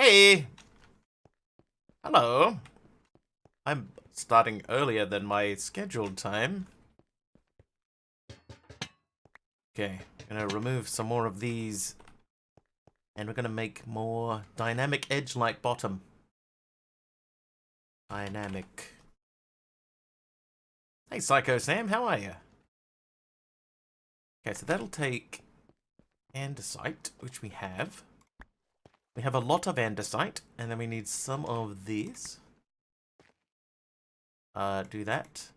Hey! Hello. I'm starting earlier than my scheduled time. Okay, I'm gonna remove some more of these. And we're gonna make more dynamic edge-like bottom. Dynamic. Hey, Psycho Sam, how are you? Okay, so that'll take andesite, which we have. We have a lot of andesite, and then we need some of this. Do that.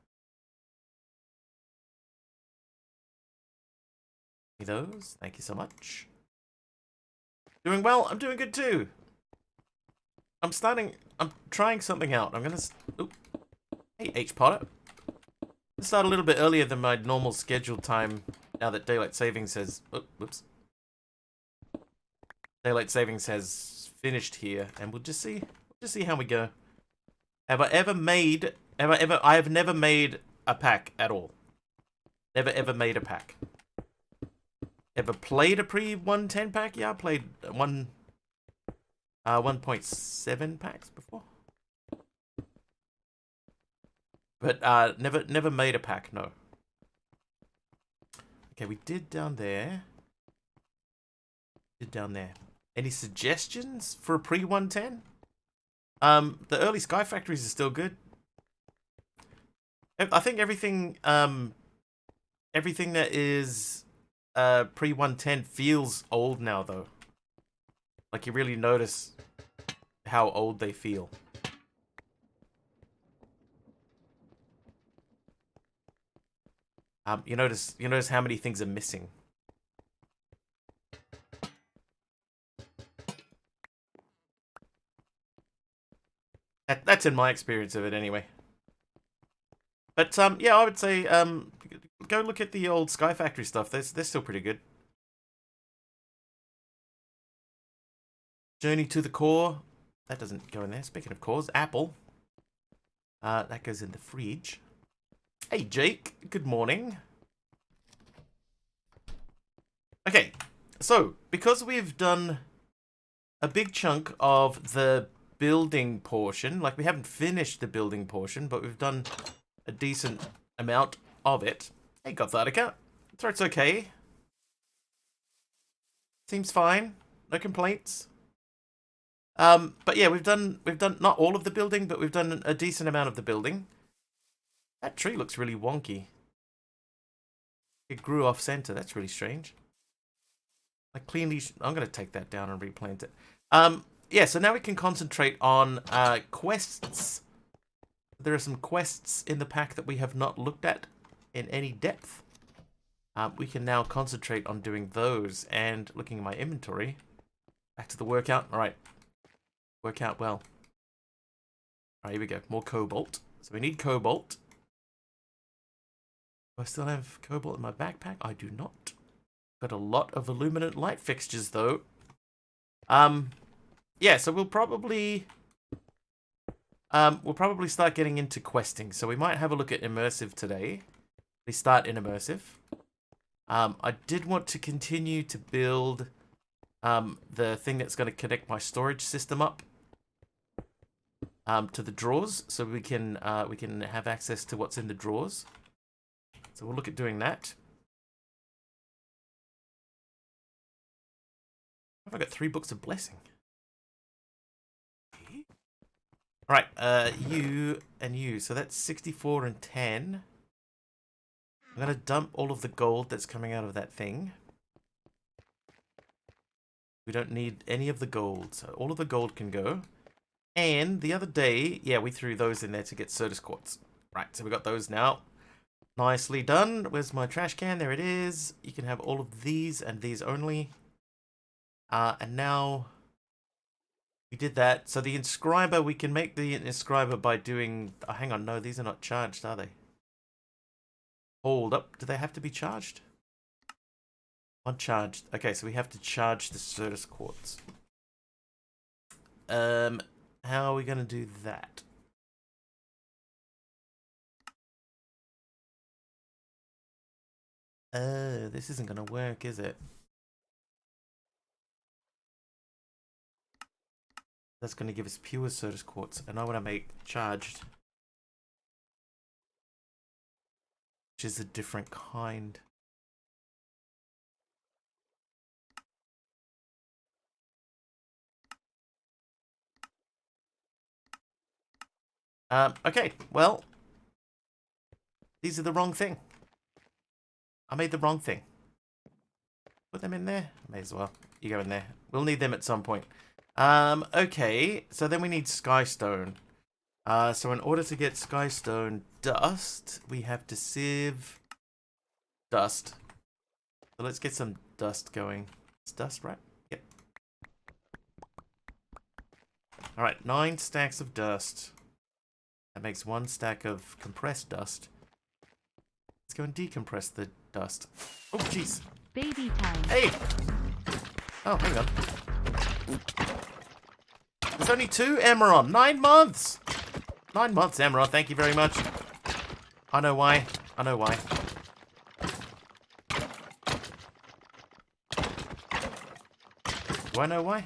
Those. Thank you so much. Doing well. I'm doing good too. I'm trying something out. I'm gonna. Oop. Hey, H Potter. Start a little bit earlier than my normal scheduled time. Now that daylight savings has. Whoops. Daylight savings has finished here, and we'll just see. How we go. Have I ever made? I have never made a pack at all. Never ever made a pack. Ever played a pre-110 pack? Yeah, I played 1.7 packs before. But never made a pack, no. Okay, we did down there. Any suggestions for a pre-110? The early Sky Factories are still good. I think everything that is pre-110 feels old now, though. Like, you really notice how old they feel. You notice how many things are missing. That's in my experience of it, anyway. But yeah, I would say go look at the old Sky Factory stuff. They're still pretty good. Journey to the Core. That doesn't go in there. Speaking of cores, Apple. That goes in the fridge. Hey, Jake. Good morning. Okay, so because we've done a big chunk of the building portion, like we haven't finished the building portion, but we've done a decent amount of it. Hey, Gothardica. Throat's okay. Seems fine. No complaints. But yeah, we've done not all of the building, but we've done a decent amount of the building. That tree looks really wonky. It grew off center. That's really strange. I'm gonna take that down and replant it. Yeah, so now we can concentrate on quests. There are some quests in the pack that we have not looked at in any depth. We can now concentrate on doing those and looking at my inventory. Back to the workout. All right. Work out well. All right, here we go. More cobalt. So we need cobalt. Do I still have cobalt in my backpack? I do not. Got a lot of illuminant light fixtures, though. Yeah, so we'll probably start getting into questing. So we might have a look at immersive today. We start in immersive. I did want to continue to build the thing that's going to connect my storage system up to the drawers, so we can have access to what's in the drawers. So we'll look at doing that. I've got 3 books of blessing. Alright, you and you. So that's 64 and 10. I'm going to dump all of the gold that's coming out of that thing. We don't need any of the gold, so all of the gold can go. And the other day, yeah, we threw those in there to get Certus quartz. Right, so we got those now. Nicely done. Where's my trash can? There it is. You can have all of these and these only. And now we did that. So the Inscriber, we can make the Inscriber by doing... Oh, hang on, no, these are not charged, are they? Hold up. Do they have to be charged? Uncharged. Okay, so we have to charge the Certus quartz. How are we going to do that? This isn't going to work, is it? That's going to give us pure Certus quartz, and I want to make charged, which is a different kind. Okay, well, these are the wrong thing. I made the wrong thing. Put them in there? May as well. You go in there. We'll need them at some point. Okay, so then we need Skystone. So in order to get Skystone Dust, we have to sieve dust. So let's get some dust going. It's dust, right? Yep. Alright, 9 stacks of dust. That makes 1 stack of compressed dust. Let's go and decompress the dust. Oh, jeez. Baby time. Hey! Oh, hang on. There's only 2 Emerald. 9 months! 9 months, Emerald. Thank you very much. I know why. I know why. Do I know why?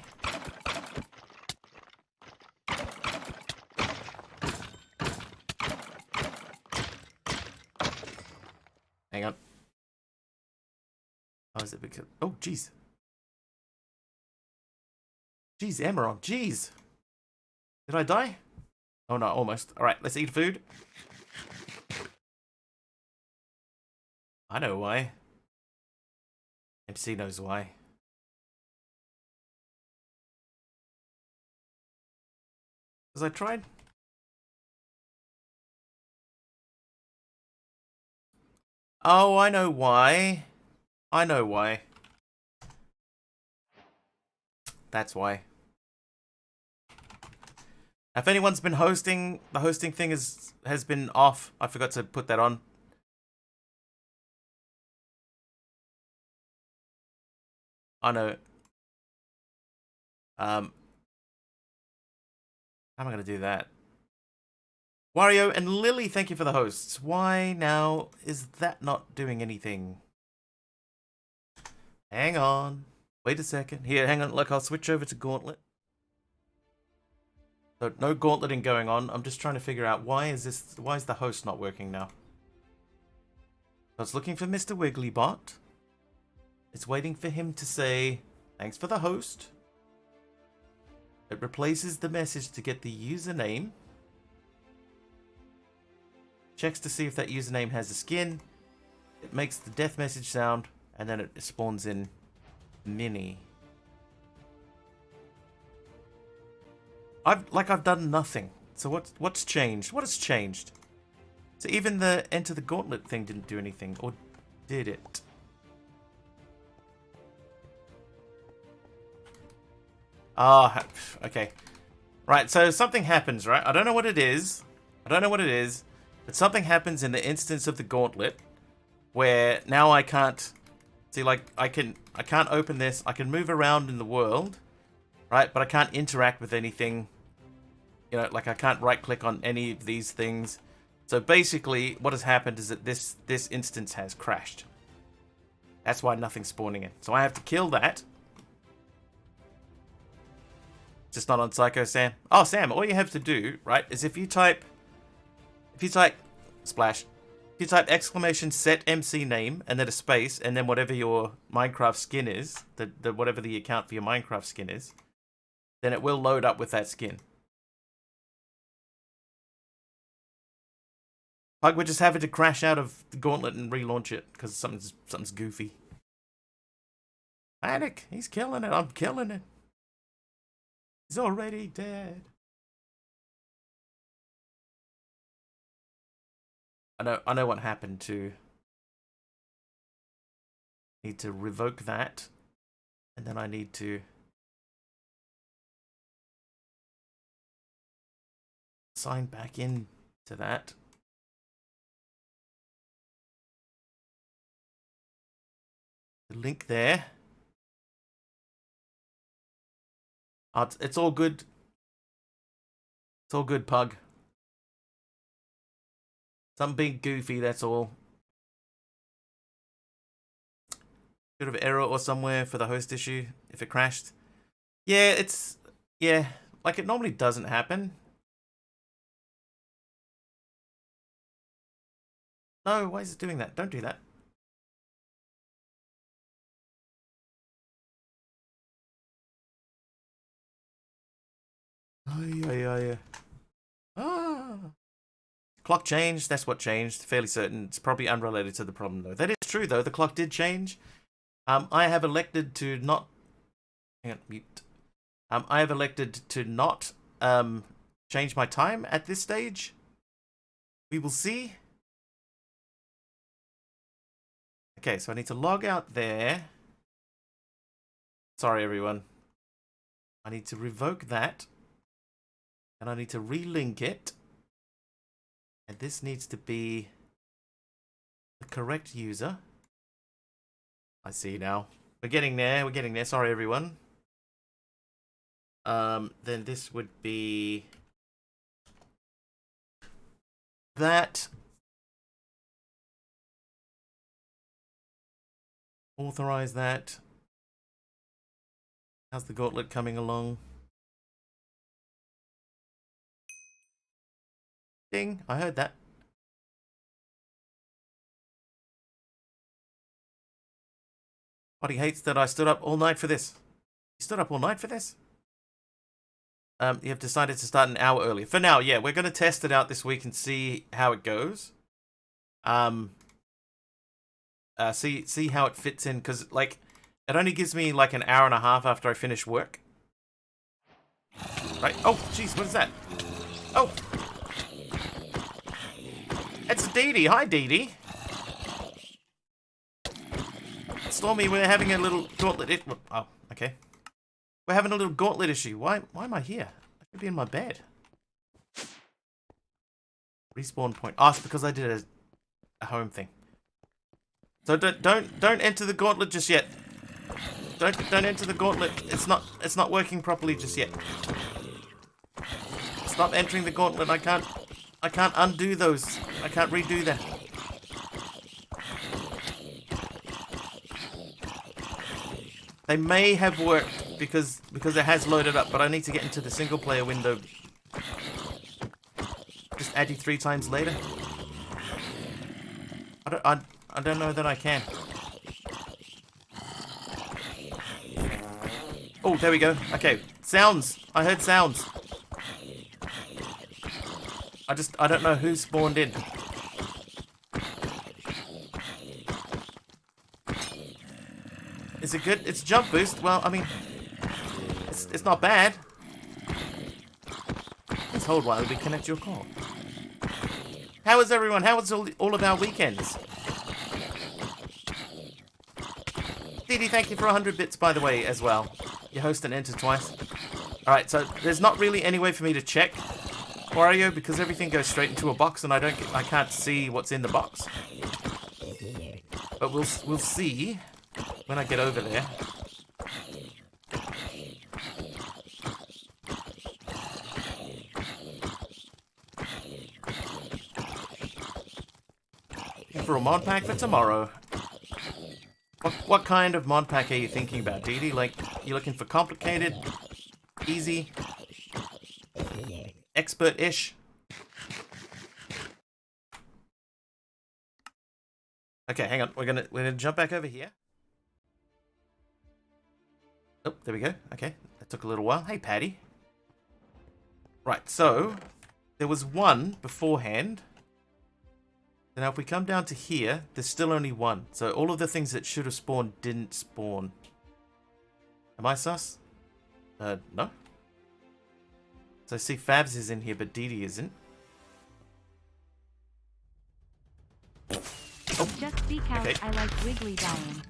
Hang on. Oh, is it because... Oh, jeez. Jeez, Emerald. Jeez. Did I die? Oh, no, almost. All right, let's eat food. I know why. MC knows why. Because I tried. Oh, I know why. I know why. That's why. If anyone's been hosting, the hosting thing has been off. I forgot to put that on. I know. How am I going to do that? Wario and Lily, thank you for the hosts. Why now is that not doing anything? Hang on. Wait a second. Here, hang on. Look, I'll switch over to Gauntlet. So, no gauntleting going on. I'm just trying to figure out why is the host not working now? So it's looking for Mr. Wigglybot. It's waiting for him to say, thanks for the host. It replaces the message to get the username. Checks to see if that username has a skin. It makes the death message sound, and then it spawns in Mini. I've done nothing. So what's changed? What has changed? So even the enter the gauntlet thing didn't do anything, or did it? Ah, okay. Right, so something happens, right? I don't know what it is. But something happens in the instance of the gauntlet where now I can't see, like, I can't open this. I can move around in the world, right? But I can't interact with anything. You know, like I can't right click on any of these things. So basically what has happened is that this instance has crashed. That's why nothing's spawning in. So I have to kill that. Just not on Psycho Sam. Oh, Sam, all you have to do, right, is if you type splash, if you type exclamation set MC name and then a space and then whatever your Minecraft skin is, whatever the account for your Minecraft skin is, then it will load up with that skin. Like we're just having to crash out of the gauntlet and relaunch it because something's goofy. Panic, he's killing it. I'm killing it. He's already dead. I know what happened to. Need to revoke that, and then I need to sign back in to that. The link there. It's all good. It's all good, Pug. Some big goofy, that's all. Bit of error or somewhere for the host issue if it crashed. Yeah, Like, it normally doesn't happen. No, why is it doing that? Don't do that. Ah. Clock changed, that's what changed. Fairly certain. It's probably unrelated to the problem, though. That is true, though. The clock did change. I have elected to not... Hang on, mute. I have elected to not change my time at this stage. We will see. Okay, so I need to log out there. Sorry, everyone. I need to revoke that. And I need to relink it. And this needs to be the correct user. I see now. We're getting there. We're getting there. Sorry, everyone. Then this would be that. Authorize that. How's the gauntlet coming along? Ding, I heard that. But he hates that I stood up all night for this. You stood up all night for this? You have decided to start an hour earlier. For now, yeah, we're going to test it out this week and see how it goes. See how it fits in, because, like, it only gives me, like, an hour and a half after I finish work. Right? Oh, jeez, what is that? Oh! It's Dee Dee. Hi, Dee Dee. Stormy, we're having a little gauntlet. Oh, okay. We're having a little gauntlet issue. Why am I here? I should be in my bed. Respawn point. Oh, it's because I did a home thing. So don't enter the gauntlet just yet. Don't enter the gauntlet. It's not working properly just yet. Stop entering the gauntlet. I can't undo those. I can't redo that. They may have worked because it has loaded up, but I need to get into the single player window. Just add you 3 times later. I don't know that I can. Oh, there we go. Okay, sounds. I heard sounds. I don't know who spawned in. Is it good? It's jump boost. Well, I mean, it's not bad. Let's hold while we connect your call. How is everyone? How was all of our weekends? Didi, thank you for 100 bits, by the way, as well. You host and enter twice. Alright, so there's not really any way for me to check Wario because everything goes straight into a box and I can't see what's in the box. But we'll see when I get over there. For a mod pack for tomorrow. What kind of mod pack are you thinking about, Didi? Like, you looking for complicated, easy, expert-ish? Okay, hang on. We're gonna jump back over here. Oh, there we go. Okay, that took a little while. Hey, Patty. Right, so there was one beforehand. Now, if we come down to here, there's still only one. So all of the things that should have spawned didn't spawn. Am I sus? No. So I see Fabs is in here, but Didi isn't. Oh, just speak out. okay. I like wiggly dying.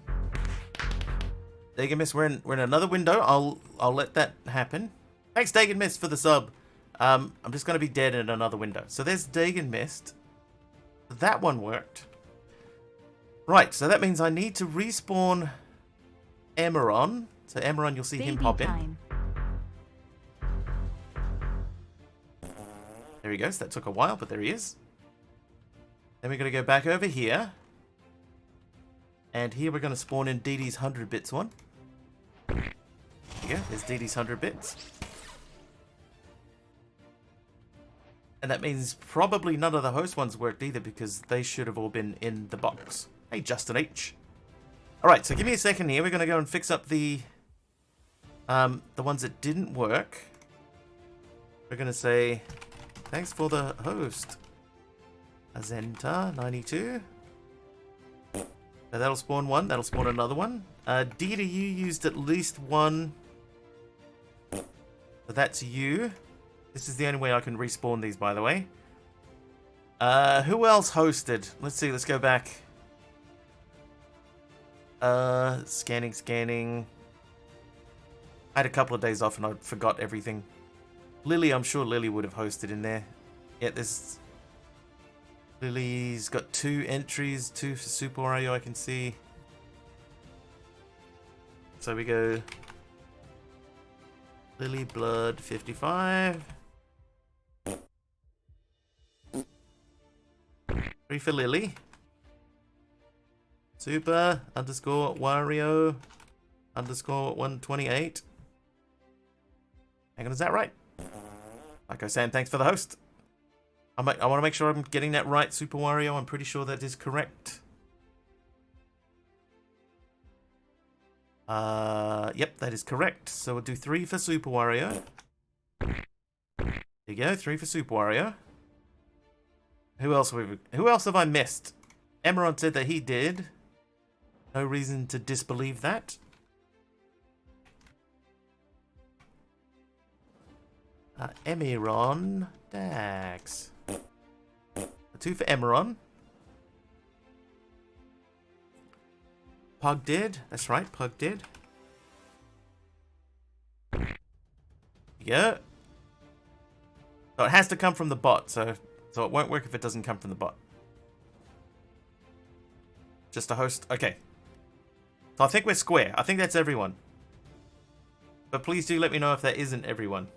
Dagon Miss, we're in another window. I'll let that happen. Thanks, Dagon Mist, for the sub. I'm just gonna be dead in another window. So there's Dagon Mist. That one worked. Right, so that means I need to respawn Emeron. So Emeron, you'll see Baby him pop time. in. There he goes. That took a while, but there he is. Then we're going to go back over here. And here we're going to spawn in Didi's 100 bits one. There you go. There's Didi's 100 bits. And that means probably none of the host ones worked either because they should have all been in the box. Hey, Justin H. Alright, so give me a second here. We're going to go and fix up the ones that didn't work. We're going to say, thanks for the host. Azenta92. So that'll spawn one. That'll spawn another one. Dita, you used at least one. So that's you. This is the only way I can respawn these, by the way. Who else hosted? Let's see, let's go back. Scanning. I had a couple of days off and I forgot everything. Lily, I'm sure Lily would have hosted in there. Yeah, this... Lily's got 2 entries, 2 for Super Wario I can see. So we go... Lily Blood 55. 3 for Lily. Super underscore Wario underscore 128. Hang on, is that right? Like I was saying, thanks for the host. I want to make sure I'm getting that right, Super Wario. I'm pretty sure that is correct. Yep, that is correct. So we'll do 3 for Super Wario. There you go, 3 for Super Wario. Who else have I missed? Emeron said that he did. No reason to disbelieve that. Emeron Dax. 2 for Emeron. Pug did. That's right, Pug did. Yeah. So it has to come from the bot, so it won't work if it doesn't come from the bot. Just a host. Okay. So I think we're square. I think that's everyone. But please do let me know if that isn't everyone.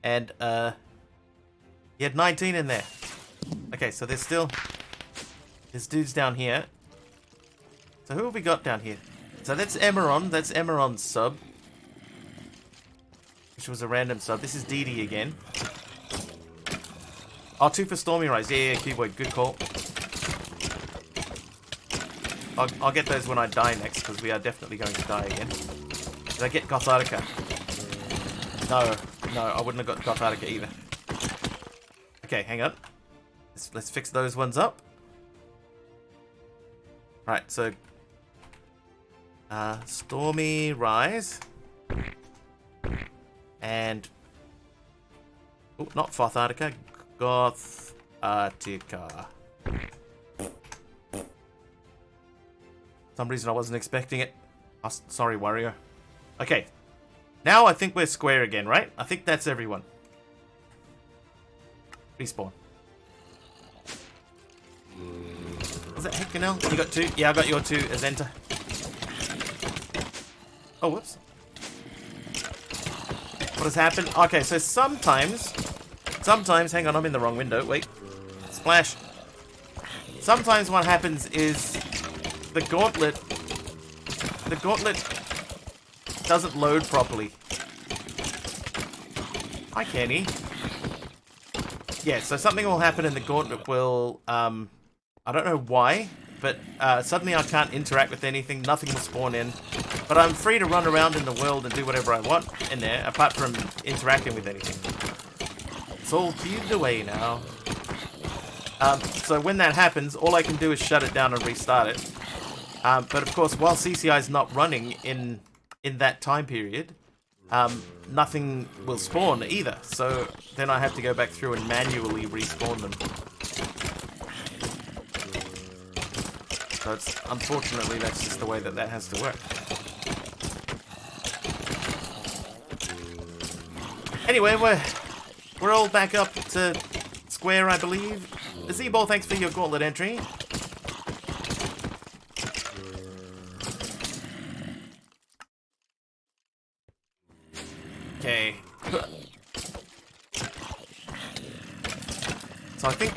And, he had 19 in there. Okay, so there's dudes down here. So who have we got down here? So that's Emeron. That's Emeron's sub. Which was a random sub. This is Didi again. Oh, 2 for Stormy Rise. Yeah, Cuboid. Good call. I'll get those when I die next, because we are definitely going to die again. Did I get Gothartica? No, I wouldn't have got Gothartica either. Okay, hang on. Let's fix those ones up. Right, so... Stormy Rise. And... Oh, not Gothartica. Gothartica. For some reason I wasn't expecting it. Oh, sorry, Wario. Okay. Now I think we're square again, right? I think that's everyone. Respawn. Was that Hickanel? You got 2? Yeah, I got your 2, Azenta. Oh, whoops. What has happened? Okay, so sometimes, hang on, I'm in the wrong window. Wait. Splash. Sometimes what happens is the gauntlet doesn't load properly. Hi, Kenny. Yeah, so something will happen and the gauntlet will, I don't know why, but suddenly I can't interact with anything, nothing will spawn in. But I'm free to run around in the world and do whatever I want in there, apart from interacting with anything. It's all cubed away now. So when that happens, all I can do is shut it down and restart it. But of course, while CCI is not running in that time period, nothing will spawn either. So then I have to go back through and manually respawn them. So it's, unfortunately, that's just the way that has to work. Anyway, we're all back up to square, I believe. Z-Ball, thanks for your gauntlet entry. Okay. So I think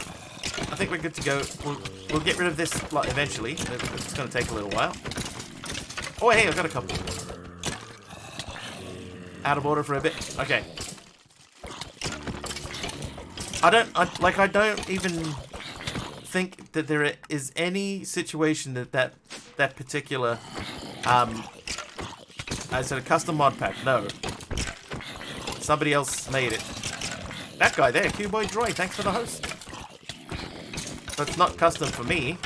we're good to go. We'll get rid of this eventually. It's going to take a little while. Oh hey, I've got a couple. Out of order for a bit. Okay. I don't even think that there is any situation that particular I said a custom mod pack. No, somebody else made it. That guy there, Cuboid Droid, thanks for the host. But it's not custom for me.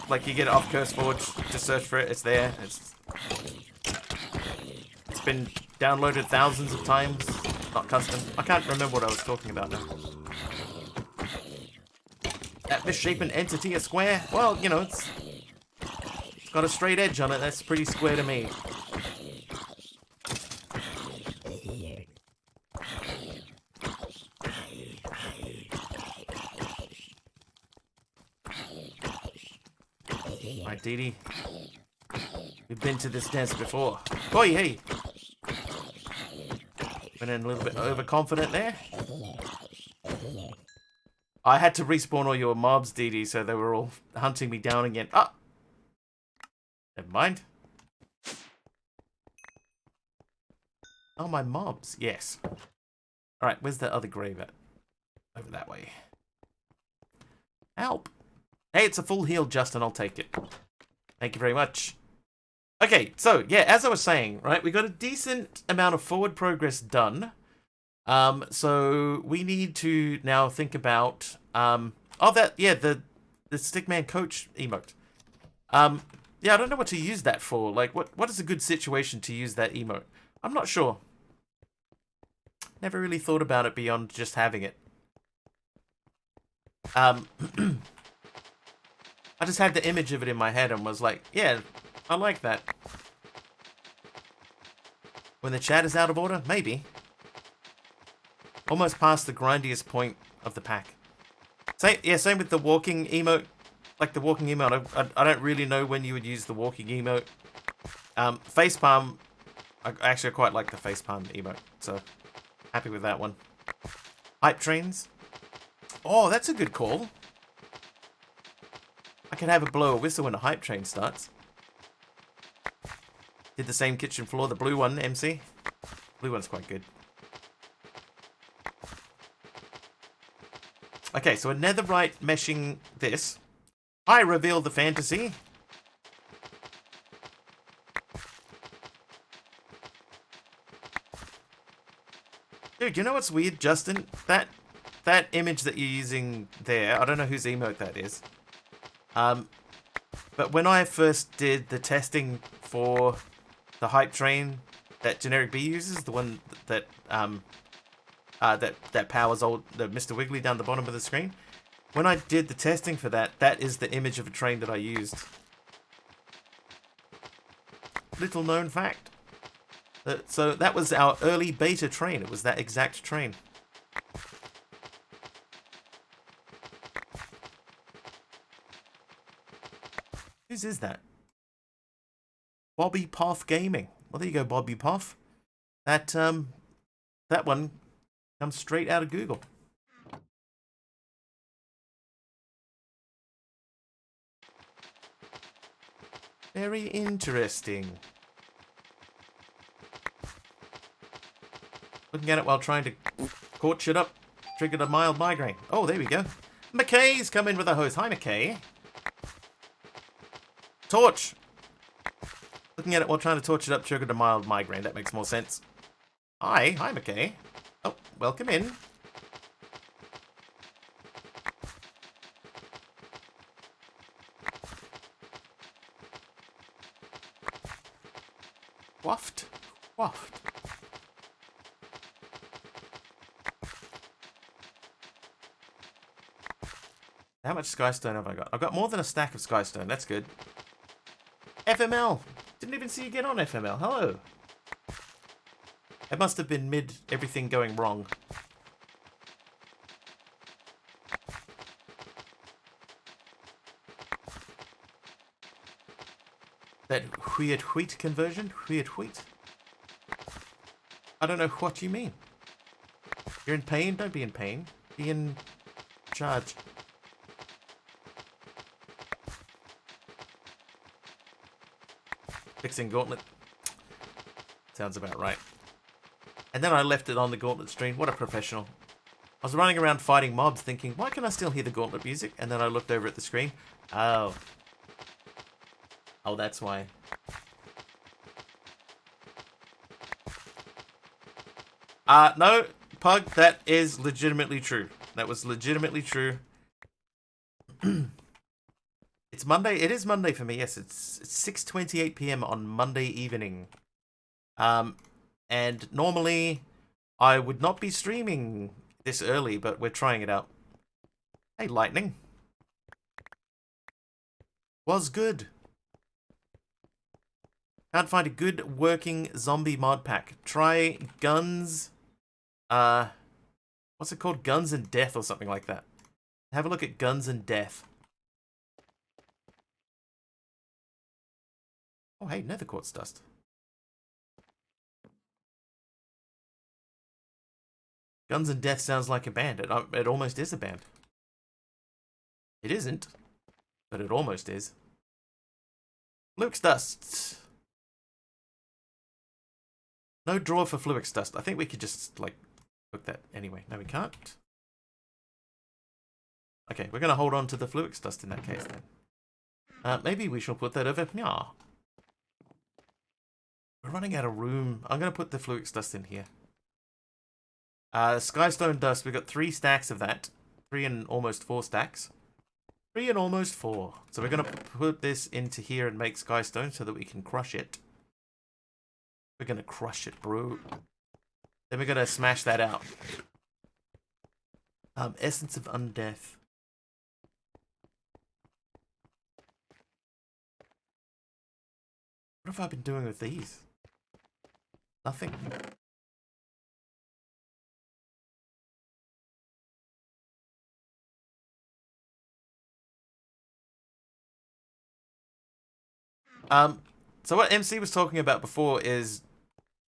Like you get it off CurseForge, just search for it, it's there. It's been downloaded thousands of times. Not custom. I can't remember what I was talking about now. That misshapen entity, a square? Well, you know, it's got a straight edge on it. That's pretty square to me. Right, Dee Dee. We've been to this dance before. Oi, hey! Went in a little bit overconfident there. I had to respawn all your mobs, Dee Dee, so they were all hunting me down again. Ah! Never mind. Oh, my mobs. Yes. Alright, where's that other grave at? Over that way. Help! Hey, it's a full heal, Justin. I'll take it. Thank you very much. Okay, so, yeah, as I was saying, right, we got a decent amount of forward progress done. So we need to now think about, the Stickman Coach emote. Yeah, I don't know what to use that for. Like, what is a good situation to use that emote? I'm not sure. Never really thought about it beyond just having it. I just had the image of it in my head and was like, yeah, I like that. When the chat is out of order? Maybe. Almost past the grindiest point of the pack. Same with the walking emote. Like the walking emote, I don't really know when you would use the walking emote. Facepalm, I quite like the facepalm emote, so happy with that one. Hype trains. Oh, that's a good call. I can have a blow a whistle when a hype train starts. Did the same kitchen floor, the blue one, MC. Blue one's quite good. Okay, so a netherite meshing this. I reveal the fantasy. Dude, you know what's weird, Justin? That image that you're using there, I don't know whose emote that is. But when I first did the testing for the hype train that Generic B uses, the one that that powers old the Mr. Wiggly down the bottom of the screen. When I did the testing for that, that is the image of a train that I used. Little known fact. So that was our early beta train. It was that exact train. Whose is that? Bobby Poff Gaming. Well, there you go, Bobby Poff. That one comes straight out of Google. Very interesting. Looking at it while trying to torch it up triggered a mild migraine. Oh, there we go. McKay's come in with a hose. Hi, McKay. Torch. Looking at it while trying to torch it up triggered a mild migraine. That makes more sense. Hi, McKay. Oh, welcome in. Waft. Waft. How much Skystone have I got? I've got more than a stack of Skystone. That's good. FML. Didn't even see you get on FML. Hello. It must have been mid everything going wrong. That weird wheat conversion? Weird wheat? I don't know what you mean. You're in pain? Don't be in pain. Be in charge. Fixing gauntlet. Sounds about right. And then I left it on the Gauntlet stream. What a professional. I was running around fighting mobs thinking, why can I still hear the Gauntlet music? And then I looked over at the screen. Oh. Oh, that's why. No, Pug, that is legitimately true. That was legitimately true. It's Monday. It is Monday for me. Yes, it's 6:28 p.m. on Monday evening. And normally I would not be streaming this early, but we're trying it out. Hey, Lightning. Was good. Can't find a good working zombie mod pack. Try Guns. What's it called? Guns and Death or something like that. Have a look at Guns and Death. Oh, hey, Nether Quartz Dust. Guns and Death sounds like a band. It almost is a band. It isn't, but it almost is. Fluix Dust. No draw for Fluix Dust. I think we could just, like, cook that anyway. No, we can't. Okay, we're going to hold on to the Fluix Dust in that case, then. Maybe we shall put that over. Yeah. We're running out of room. I'm going to put the Fluix Dust in here. Skystone Dust. We've got 3 stacks of that. 3 and almost 4 stacks. 3 and almost 4. So we're going to put this into here and make Skystone so that we can crush it. We're going to crush it, bro. Then we're going to smash that out. Essence of Undeath. What have I been doing with these? Nothing. So what MC was talking about before is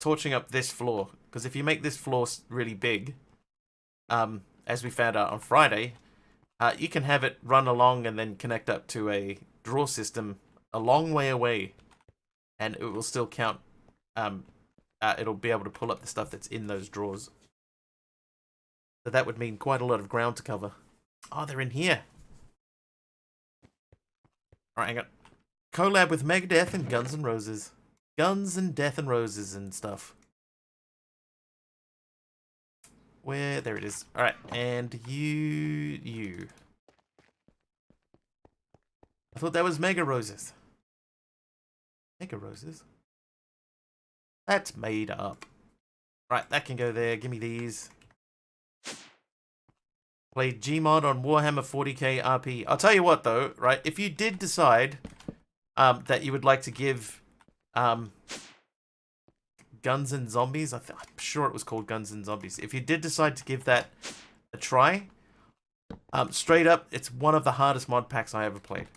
torching up this floor. Because if you make this floor really big, as we found out on Friday, you can have it run along and then connect up to a draw system a long way away. And it will still count. It'll be able to pull up the stuff that's in those drawers. So that would mean quite a lot of ground to cover. Oh, they're in here. Alright, hang on. Collab with Megadeth and Guns N' Roses. Guns and Death and Roses and stuff. Where? There it is. Alright, and you. I thought that was Mega Roses. Mega Roses? That's made up. Right, that can go there. Give me these. Played Gmod on Warhammer 40k RP. I'll tell you what, though, right? If you did decide that you would like to give Guns and Zombies, I'm sure it was called Guns and Zombies. If you did decide to give that a try, straight up, it's one of the hardest mod packs I ever played.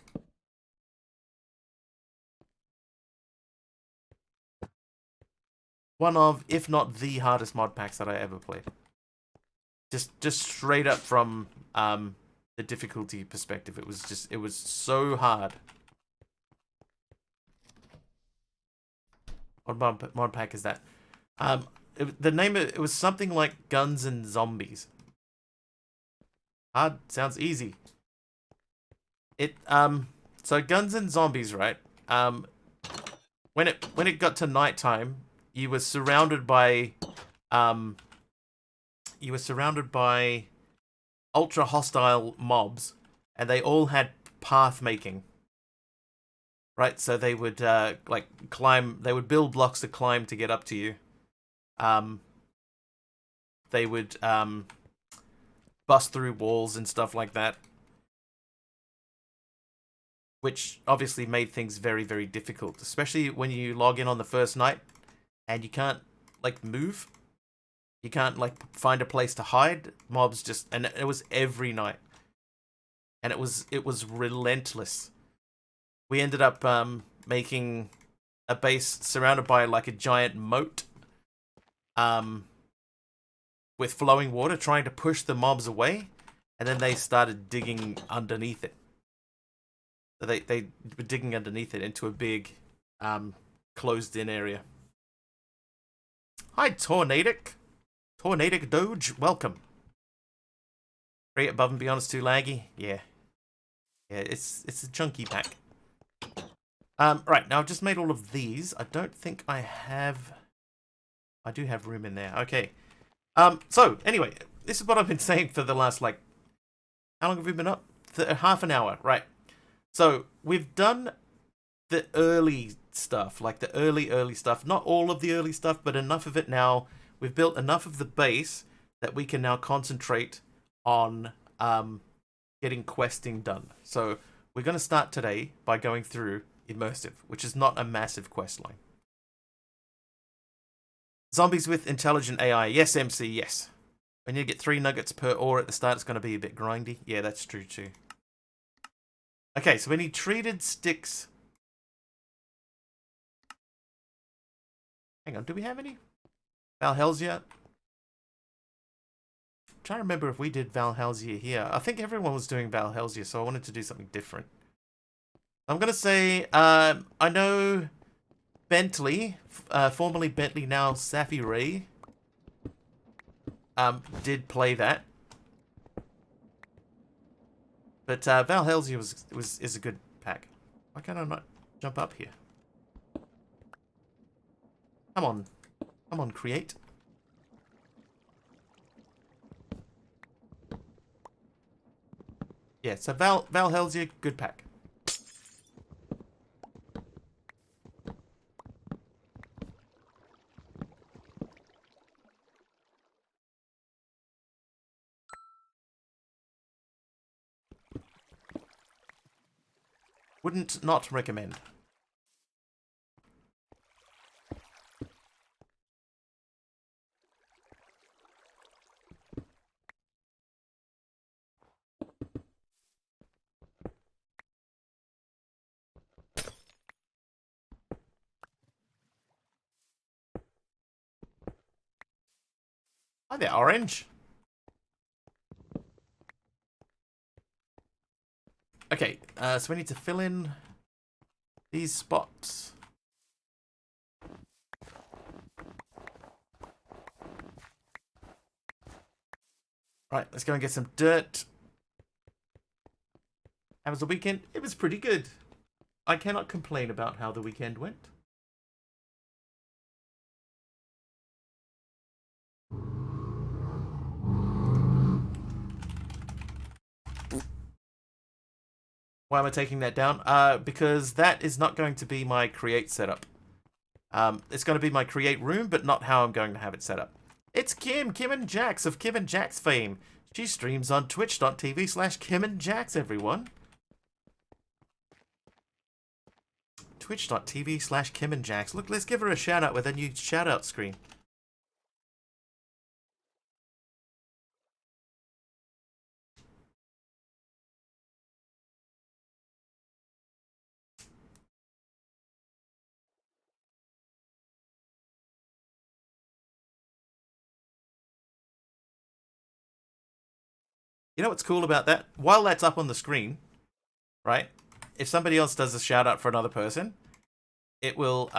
One of, if not the hardest mod packs that I ever played. Just straight up from the difficulty perspective, it was so hard. What mod pack is that? The name of it was something like Guns and Zombies. Hard sounds easy. So Guns and Zombies, right? When it got to nighttime, you were surrounded by ultra hostile mobs, and they all had path making. Right, so they would like climb. They would build blocks to climb to get up to you. They would bust through walls and stuff like that, which obviously made things very, very difficult, especially when you log in on the first night and you can't like move. You can't like find a place to hide. Mobs just, and it was every night, and it was relentless. We ended up making a base surrounded by like a giant moat with flowing water, trying to push the mobs away, and then they started digging underneath it. So they were digging underneath it into a big closed-in area. Hi, Tornadic. Tornadic Doge, welcome. Free above and beyond is too laggy. Yeah. Yeah, it's a chunky pack. Right, now I've just made all of these. I don't think I have... I do have room in there. Okay. So, anyway, this is what I've been saying for the last, like... How long have we been up? Half an hour, right. So, we've done the early stuff. Like, the early stuff. Not all of the early stuff, but enough of it now. We've built enough of the base that we can now concentrate on getting questing done. So, we're going to start today by going through Immersive, which is not a massive quest line. Zombies with intelligent AI. Yes, MC, yes. When you get 3 nuggets per ore at the start, it's going to be a bit grindy. Yeah, that's true too. Okay, so we need treated sticks. Hang on, do we have any? Valhelsia? I'm trying to remember if we did Valhelsia here. I think everyone was doing Valhelsia, so I wanted to do something different. I'm going to say, I know Bentley, formerly Bentley, now Safi Ray, did play that. But Valhelsia is a good pack. Why can't I not jump up here? Come on. Come on, create. Yeah, so Valhelsia, good pack. Wouldn't not recommend. Hi there, Orange. Okay, so we need to fill in these spots. Right, let's go and get some dirt. How was the weekend? It was pretty good. I cannot complain about how the weekend went. Why am I taking that down? Because that is not going to be my create setup. It's going to be my create room, but not how I'm going to have it set up. It's Kim and Jax of Kim and Jax fame. She streams on twitch.tv/Kim and Jax, everyone. Twitch.tv/Kim and Jax. Look, let's give her a shout out with a new shout out screen. You know what's cool about that? While that's up on the screen, right? If somebody else does a shout out for another person, it will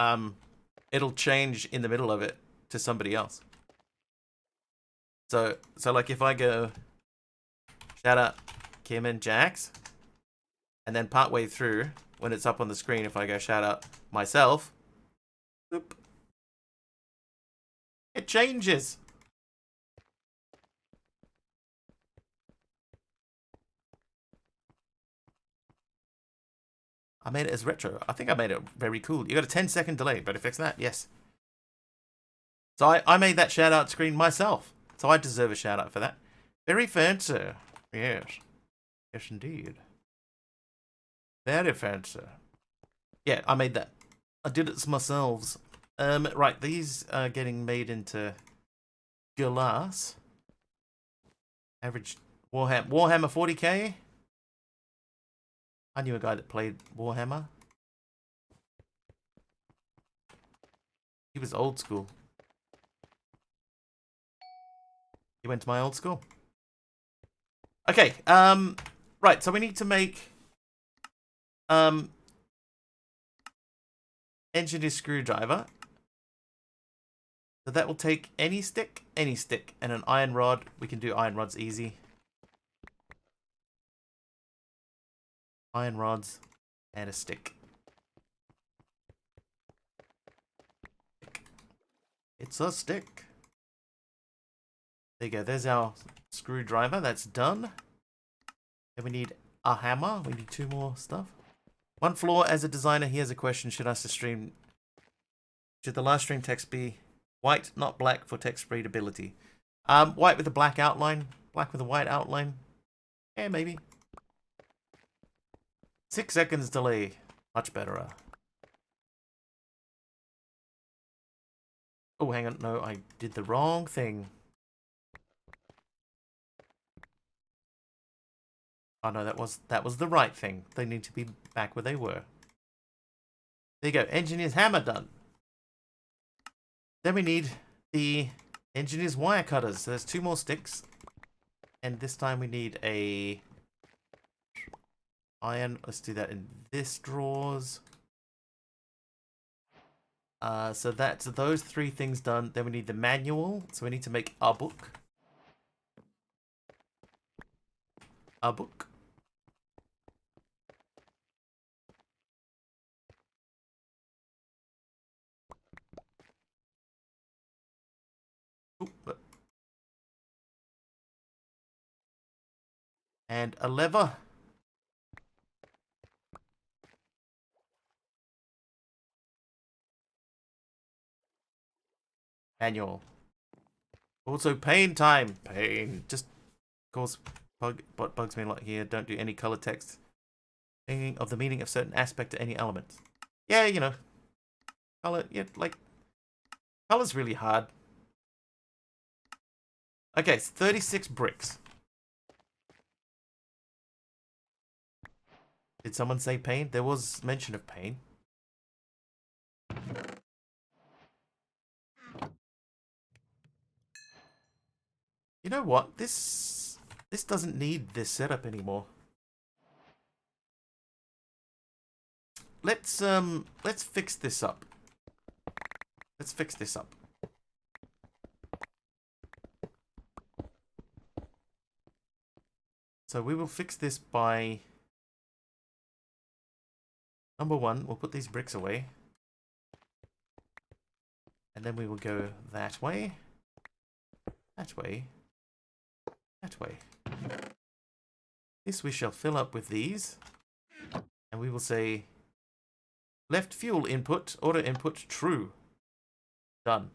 it'll change in the middle of it to somebody else. So like if I go shout out Kim and Jax, and then partway through when it's up on the screen, if I go shout out myself, whoop, it changes. I made it as retro. I think I made it very cool. You got a 10-second delay. Better fix that. Yes. So I made that shout out screen myself. So I deserve a shout out for that. Very fancy. Yes. Yes, indeed. Very fancy. Yeah, I made that. I did it myself. Right, these are getting made into glass. Average Warhammer 40k. I knew a guy that played Warhammer. He was old school. He went to my old school. Okay, right, so we need to make engineer screwdriver. So that will take any stick, and an iron rod. We can do iron rods easy. Iron rods and a stick. It's a stick. There you go. There's our screwdriver. That's done. Then we need a hammer. We need 2 more stuff. One flaw as a designer. Here's a question. Should the last stream text be white, not black for text readability? White with a black outline. Black with a white outline. Yeah, maybe. 6 seconds delay. Much better. Oh, hang on. No, I did the wrong thing. Oh no, that was the right thing. They need to be back where they were. There you go. Engineer's hammer done. Then we need the engineer's wire cutters. So there's 2 more sticks. And this time we need a iron. Let's do that in this drawers. So that's those 3 things done. Then we need the manual. So we need to make a book. A book. Ooh. And a lever. Manual. Also, pain time. Pain. Just, of course, what bugs me a lot here. Don't do any color text. Thinking of the meaning of certain aspect to any element. Yeah, you know. Color, yeah, like, color's really hard. Okay, it's 36 bricks. Did someone say pain? There was mention of pain. You know what? This doesn't need this setup anymore. Let's fix this up. Let's fix this up. So we will fix this by number 1, we'll put these bricks away. And then we will go that way. That way. That way. This we shall fill up with these. And we will say left fuel input, auto input true. Done.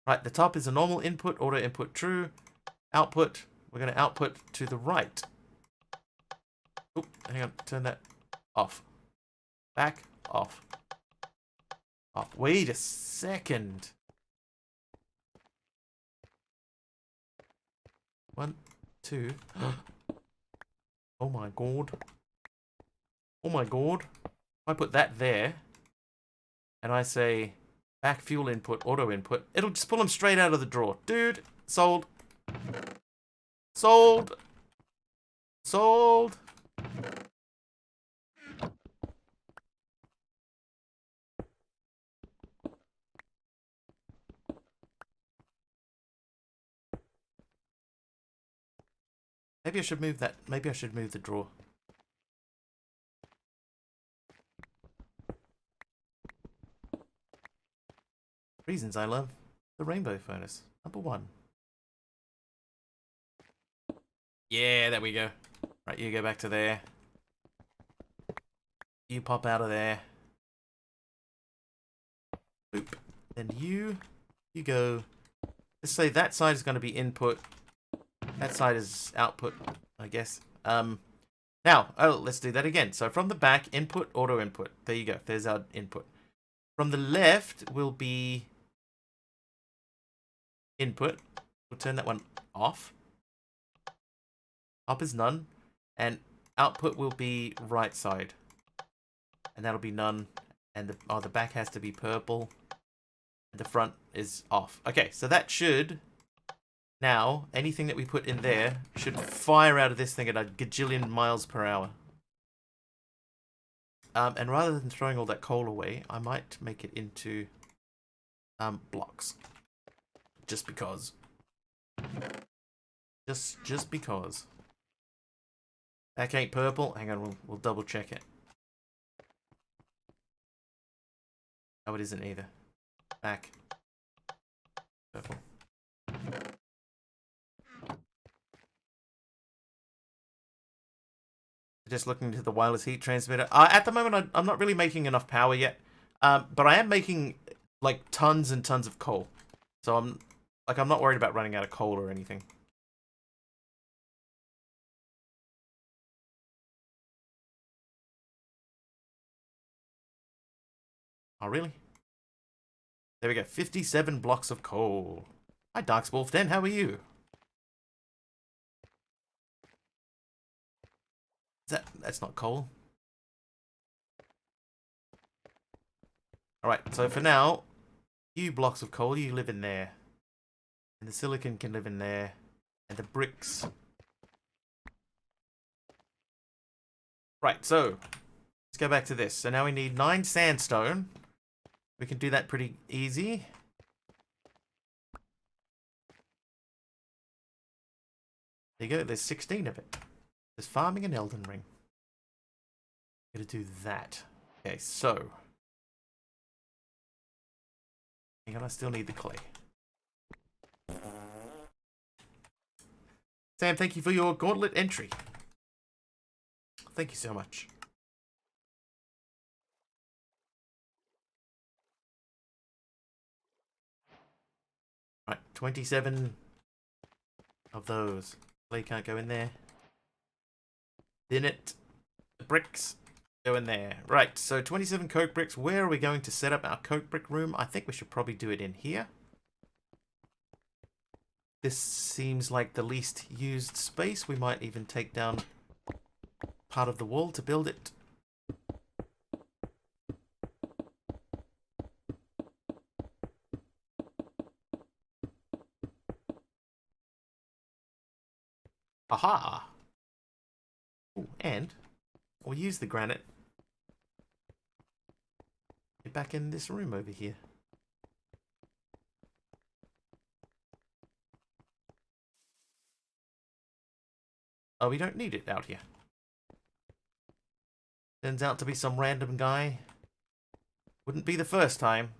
Right, the top is a normal input, auto input true. Output, we're going to output to the right. Oop, hang on, turn that off. Back, off. Off. Wait a second. 1, 2. Oh my god. Oh my god. If I put that there, and I say back fuel input, auto input, it'll just pull them straight out of the drawer. Dude, sold. Sold. Sold. Maybe I should move that. Maybe I should move the drawer. Reasons I love the rainbow furnace. Number 1. Yeah, there we go. Right, you go back to there. You pop out of there. Boop. Then you go. Let's say that side is going to be input. That side is output, I guess. Now, let's do that again. So from the back, input, auto input. There you go. There's our input. From the left will be input. We'll turn that one off. Up is none. And output will be right side. And that'll be none. And the back has to be purple. And the front is off. Okay, so that should... Now, anything that we put in there should fire out of this thing at a gajillion miles per hour. And rather than throwing all that coal away, I might make it into blocks. Just because. Just because. That ain't purple. Hang on, we'll double check it. Oh, it isn't either. Back. Purple. Just looking to the wireless heat transmitter. At the moment, I'm not really making enough power yet. But I am making like tons and tons of coal. So I'm not worried about running out of coal or anything. Oh, really? There we go. 57 blocks of coal. Hi, Darkspawn 10. How are you? That's not coal. Alright, so for now, you blocks of coal, you live in there. And the silicon can live in there. And the bricks. Right, so let's go back to this. So now we need 9 sandstone. We can do that pretty easy. There you go, there's 16 of it. There's farming in Elden Ring. Gotta do that. Okay, so. Hang on, I still need the clay. Sam, thank you for your gauntlet entry. Thank you so much. Right, 27 of those. Clay can't go in there. Bin it. The bricks go in there. Right, so 27 coke bricks. Where are we going to set up our coke brick room? I think we should probably do it in here. This seems like the least used space. We might even take down part of the wall to build it. Aha! Ooh, and we'll use the granite. Get back in this room over here. Oh, we don't need it out here. Turns out to be some random guy. Wouldn't be the first time.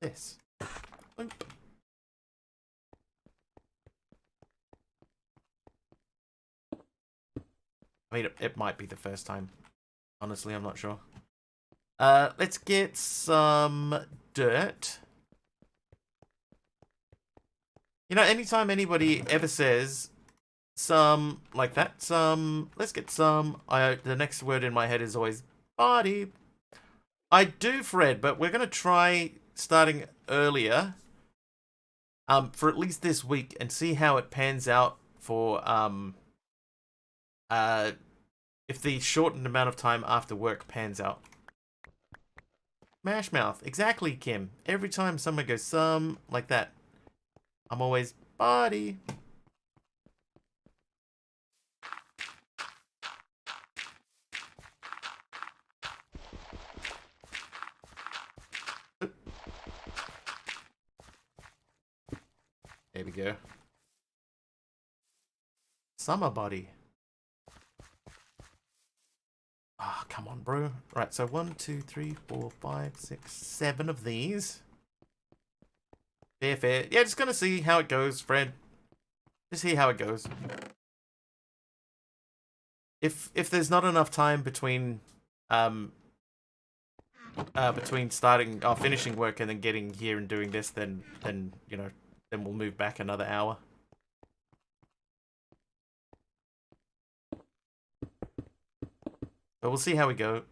This. Oop. I mean, it might be the first time. Honestly, I'm not sure. Let's get some dirt. You know, anytime anybody ever says some like that, let's get some. The next word in my head is always body. I do, Fred, but we're gonna try starting earlier. For at least this week and see how it pans out for if the shortened amount of time after work pans out. Mashmouth, exactly, Kim. Every time someone goes some like that, I'm always body. There we go. Summer body. Ah, oh, come on, bro. Right, so 1, 2, 3, 4, 5, 6, 7 of these. Fair. Yeah, just gonna see how it goes, Fred. Just see how it goes. If there's not enough time between starting finishing work and then getting here and doing this, then you know, then we'll move back another hour. But we'll see how we go.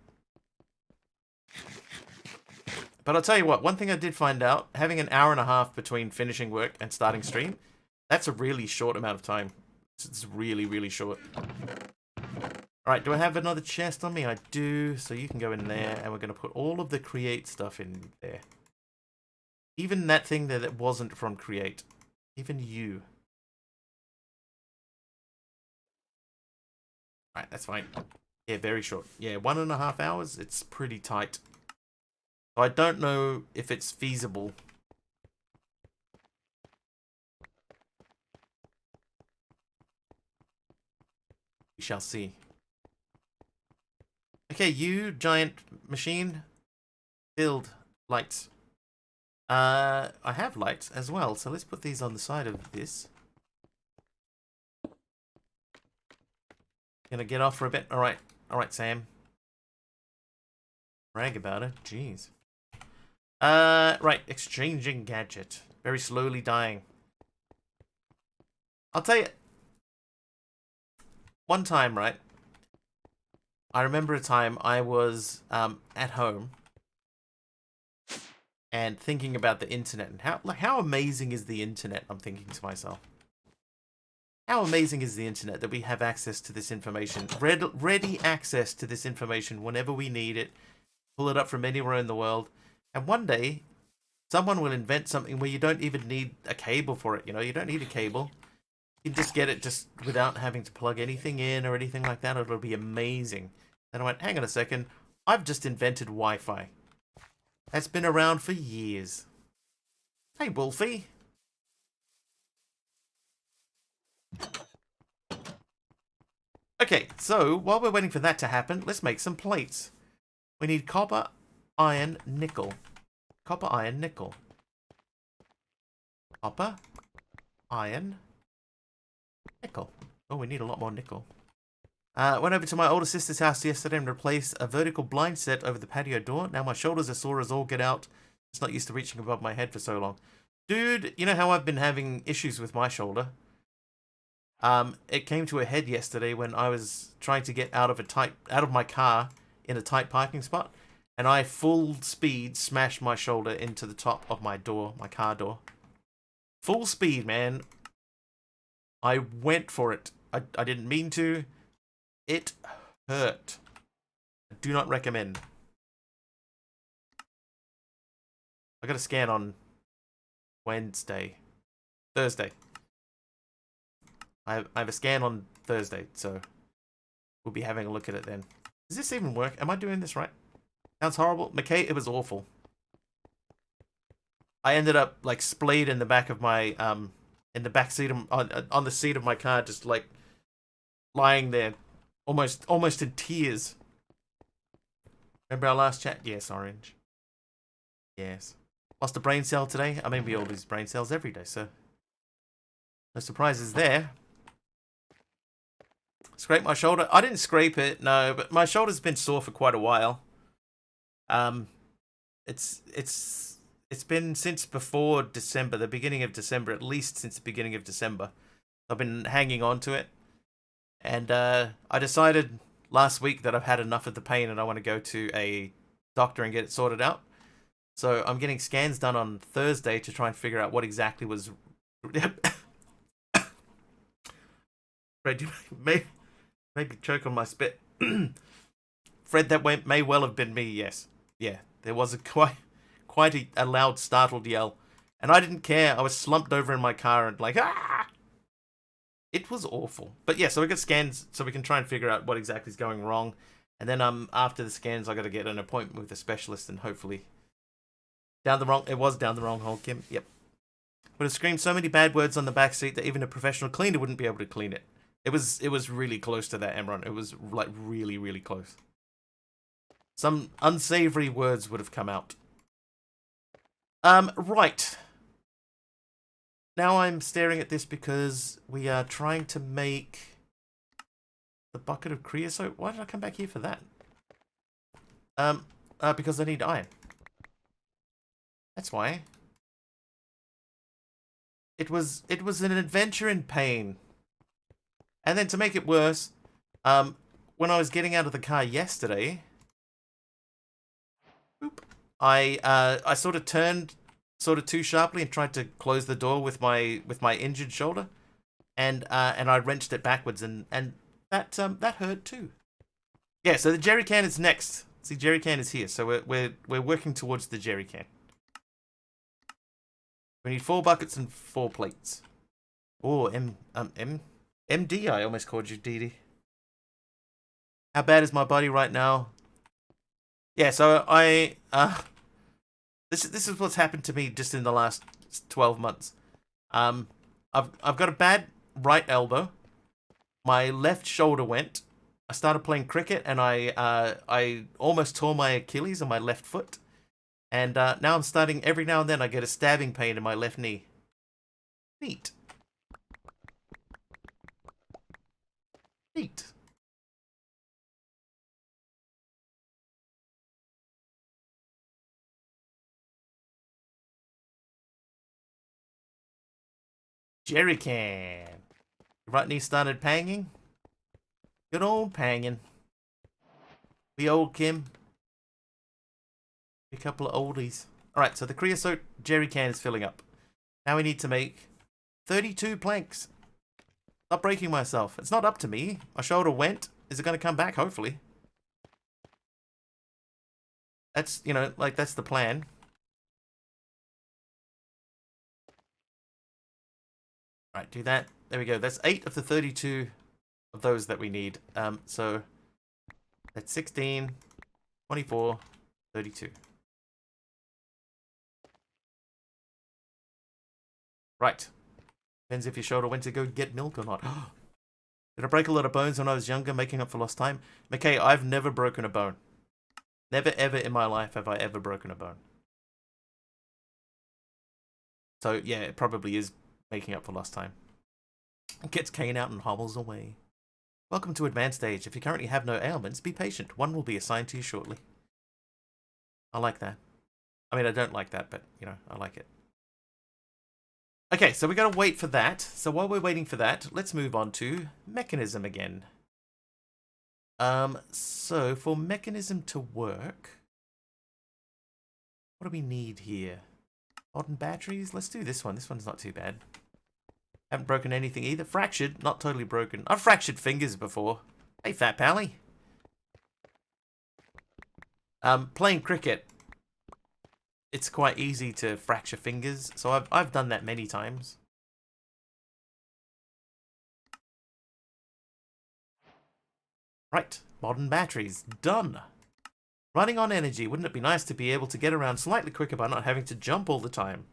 But I'll tell you what, one thing I did find out, having an hour and a half between finishing work and starting stream, that's a really short amount of time. It's really, really short. Alright, do I have another chest on me? I do, so you can go in there, and we're going to put all of the create stuff in there. Even that thing there that wasn't from create. Even you. Alright, that's fine. Yeah, very short. Yeah, 1.5 hours. It's pretty tight. So I don't know if it's feasible. We shall see. Okay, you giant machine, build lights. I have lights as well, so let's put these on the side of this. Gonna get off for a bit. All right, Sam. Brag about it. Jeez. Right, exchanging gadget. Very slowly dying. I'll tell you. One time, right? I remember a time I was at home and thinking about the internet and how amazing is the internet. I'm thinking to myself, how amazing is the internet that we have access to this information, ready access to this information whenever we need it, pull it up from anywhere in the world, and one day someone will invent something where you don't even need a cable for it. You know, you don't need a cable. You can just get it just without having to plug anything in or anything like that. It'll be amazing. Then I went, hang on a second, I've just invented Wi-Fi. That's been around for years. Hey, Wolfie. Okay, so while we're waiting for that to happen, let's make some plates. We need copper, iron, nickel. Copper, iron, nickel. Copper, iron, nickel. Oh, we need a lot more nickel. Went over to my older sister's house yesterday and replaced a vertical blind set over the patio door. Now my shoulders are sore as all get out. It's not used to reaching above my head for so long. Dude, you know how I've been having issues with my shoulder? It came to a head yesterday when I was trying to get out of my car in a tight parking spot, and I full speed smashed my shoulder into the top of my door, my car door. Full speed, man. I went for it. I didn't mean to. It hurt. I do not recommend. I got a scan on Thursday. I have a scan on Thursday, so we'll be having a look at it then. Does this even work? Am I doing this right? Sounds horrible. McKay, it was awful. I ended up like splayed in the back of my in the back seat of, on the seat of my car, just like lying there, almost in tears. Remember our last chat? Yes, Orange. Yes. Lost a brain cell today. I mean, we all lose brain cells every day, so no surprises there. Scrape my shoulder. I didn't scrape it, no, but my shoulder's been sore for quite a while. It's been since before December, the beginning of December, at least since the beginning of December. I've been hanging on to it. And I decided last week that I've had enough of the pain and I want to go to a doctor and get it sorted out. So I'm getting scans done on Thursday to try and figure out what exactly was... Fred, you may choke on my spit. Fred, that may well have been me, yes. Yeah, there was quite a loud, startled yell. And I didn't care. I was slumped over in my car and like, ah! It was awful. But yeah, so we got scans so we can try and figure out what exactly is going wrong. And then after the scans, I got to get an appointment with a specialist and hopefully... It was down the wrong hole, Kim. Yep. Would have screamed so many bad words on the back seat that even a professional cleaner wouldn't be able to clean it. It was really close to that, Emron. It was like really, really close. Some unsavory words would have come out. Right. Now I'm staring at this because we are trying to make the bucket of creosote. Why did I come back here for that? Because I need iron. That's why. It was an adventure in pain. And then to make it worse, when I was getting out of the car yesterday, I sort of turned too sharply and tried to close the door with my injured shoulder, and I wrenched it backwards, and that hurt too. Yeah, so the jerry can is next. See, jerry can is here, so we're working towards the jerry can. We need 4 buckets and 4 plates. Oh, MD, I almost called you, Dee Dee. How bad is my body right now? Yeah, so this is what's happened to me just in the last 12 months. I've got a bad right elbow. My left shoulder went. I started playing cricket and I almost tore my Achilles on my left foot. And now I'm starting, every now and then I get a stabbing pain in my left knee. Neat. Neat. Jerry can. Your right knee started panging. Good old panging. The old Kim. A couple of oldies. Alright, so the creosote jerry can is filling up. Now we need to make 32 planks. Stop breaking myself. It's not up to me. My shoulder went. Is it going to come back? Hopefully. That's, you know, like, that's the plan. Right, do that. There we go. That's 8 of the 32 of those that we need. So that's 16, 24, 32. Right. Depends if your shoulder went to go get milk or not. Did I break a lot of bones when I was younger, making up for lost time? McKay, I've never broken a bone. Never ever in my life have I ever broken a bone. So yeah, it probably is making up for lost time. Gets Kane out and hobbles away. Welcome to Advanced Stage. If you currently have no ailments, be patient. One will be assigned to you shortly. I like that. I mean, I don't like that, but, you know, I like it. Okay, so we gotta wait for that. So while we're waiting for that, let's move on to mechanism again. So for mechanism to work, what do we need here? Modern batteries? Let's do this one. This one's not too bad. Haven't broken anything either. Fractured, not totally broken. I've fractured fingers before. Hey, Fat Pally. Playing cricket, it's quite easy to fracture fingers, so I've done that many times. Right, modern batteries, done. Running on energy, wouldn't it be nice to be able to get around slightly quicker by not having to jump all the time?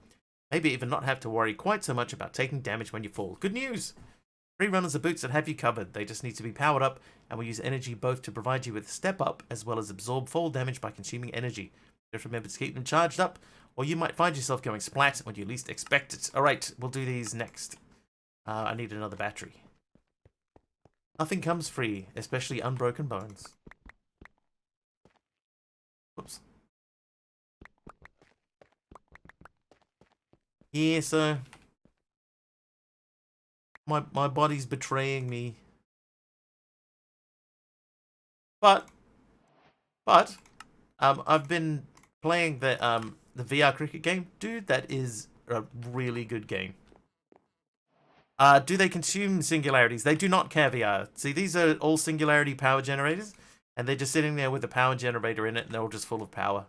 Maybe even not have to worry quite so much about taking damage when you fall. Good news! Free runners are boots that have you covered. They just need to be powered up, and will use energy both to provide you with step up, as well as absorb fall damage by consuming energy. Just remember to keep them charged up, or you might find yourself going splat when you least expect it. Alright, we'll do these next. I need another battery. Nothing comes free, especially unbroken bones. Whoops. Yeah, so my body's betraying me. But I've been playing the VR cricket game. Dude, that is a really good game. Do they consume singularities? They do not care. See, these are all singularity power generators, and they're just sitting there with a power generator in it, and they're all just full of power.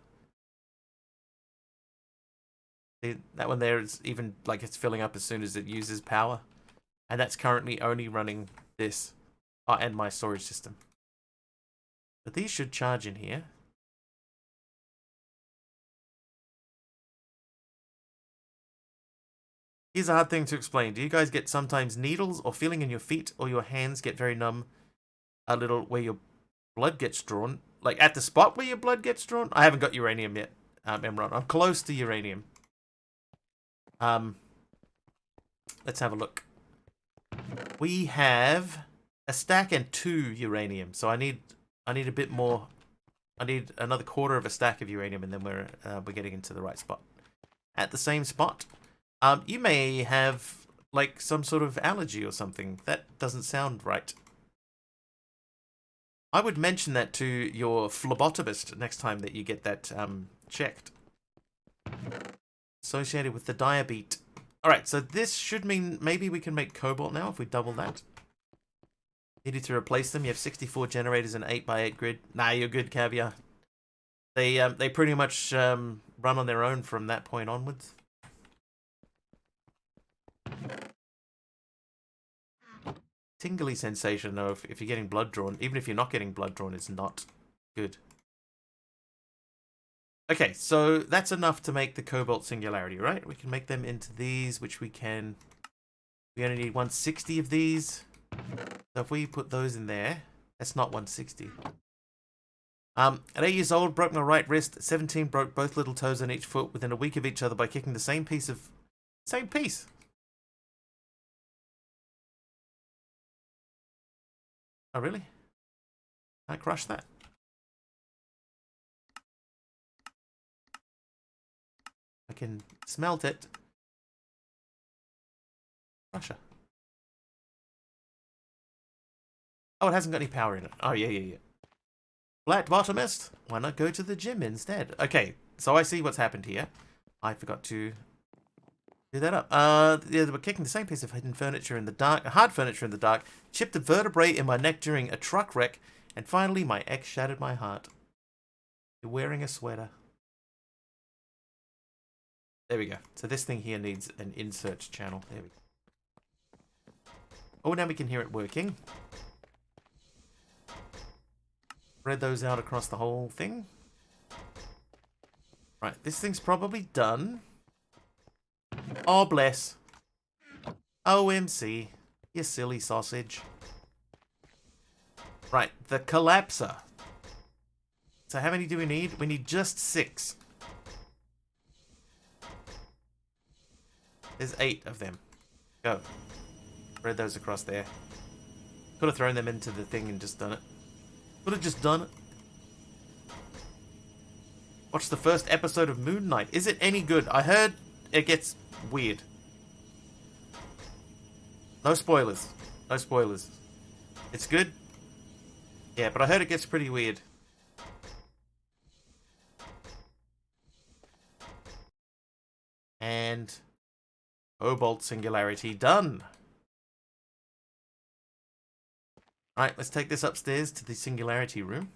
See, that one there is even, like, it's filling up as soon as it uses power. And that's currently only running this. Oh, and my storage system. But these should charge in here. Here's a hard thing to explain. Do you guys get sometimes needles or feeling in your feet or your hands get very numb a little where your blood gets drawn? Like at the spot where your blood gets drawn? I haven't got uranium yet, Emron. I'm close to uranium. Let's have a look. We have a stack and 2 uranium. So I need a bit more. I need another quarter of a stack of uranium, and then we're getting into the right spot. At the same spot. You may have, like, some sort of allergy or something. That doesn't sound right. I would mention that to your phlebotomist next time that you get that checked. Associated with the diabetes. Alright, so this should mean maybe we can make cobalt now if we double that. Needed to replace them. You have 64 generators and 8x8 grid. Nah, you're good, Caviar. They pretty much run on their own from that point onwards. tingly sensation of if you're getting blood drawn. Even if you're not getting blood drawn, it's not good. Okay, so that's enough to make the Cobalt Singularity, right? We can make them into these, which we can... We only need 160 of these. So if we put those in there, that's not 160. At 8 years old, broke my right wrist. At 17, broke both little toes on each foot within a week of each other by kicking the same piece of... Same piece. Oh, really? I crushed that. I can smelt it. Crusher. Oh, it hasn't got any power in it. Oh, yeah. Flat bottomist. Why not go to the gym instead? Okay, so I see what's happened here. I forgot to do that up. Yeah, they were kicking the same piece of hidden furniture in the dark, hard furniture in the dark, chipped a vertebrae in my neck during a truck wreck, and finally my ex shattered my heart. You're wearing a sweater. There we go. So this thing here needs an insert channel. There we go. Oh, now we can hear it working. Spread those out across the whole thing. Right, this thing's probably done. Oh, bless. OMC. You silly sausage. Right, the collapser. So how many do we need? We need just 6. There's 8 of them. Go. Spread those across there. Could have thrown them into the thing and just done it. Could have just done it. Watch the first episode of Moon Knight. Is it any good? I heard it gets weird. No spoilers. No spoilers. It's good? Yeah, but I heard it gets pretty weird. And... Cobalt Singularity done. Alright, let's take this upstairs to the Singularity room.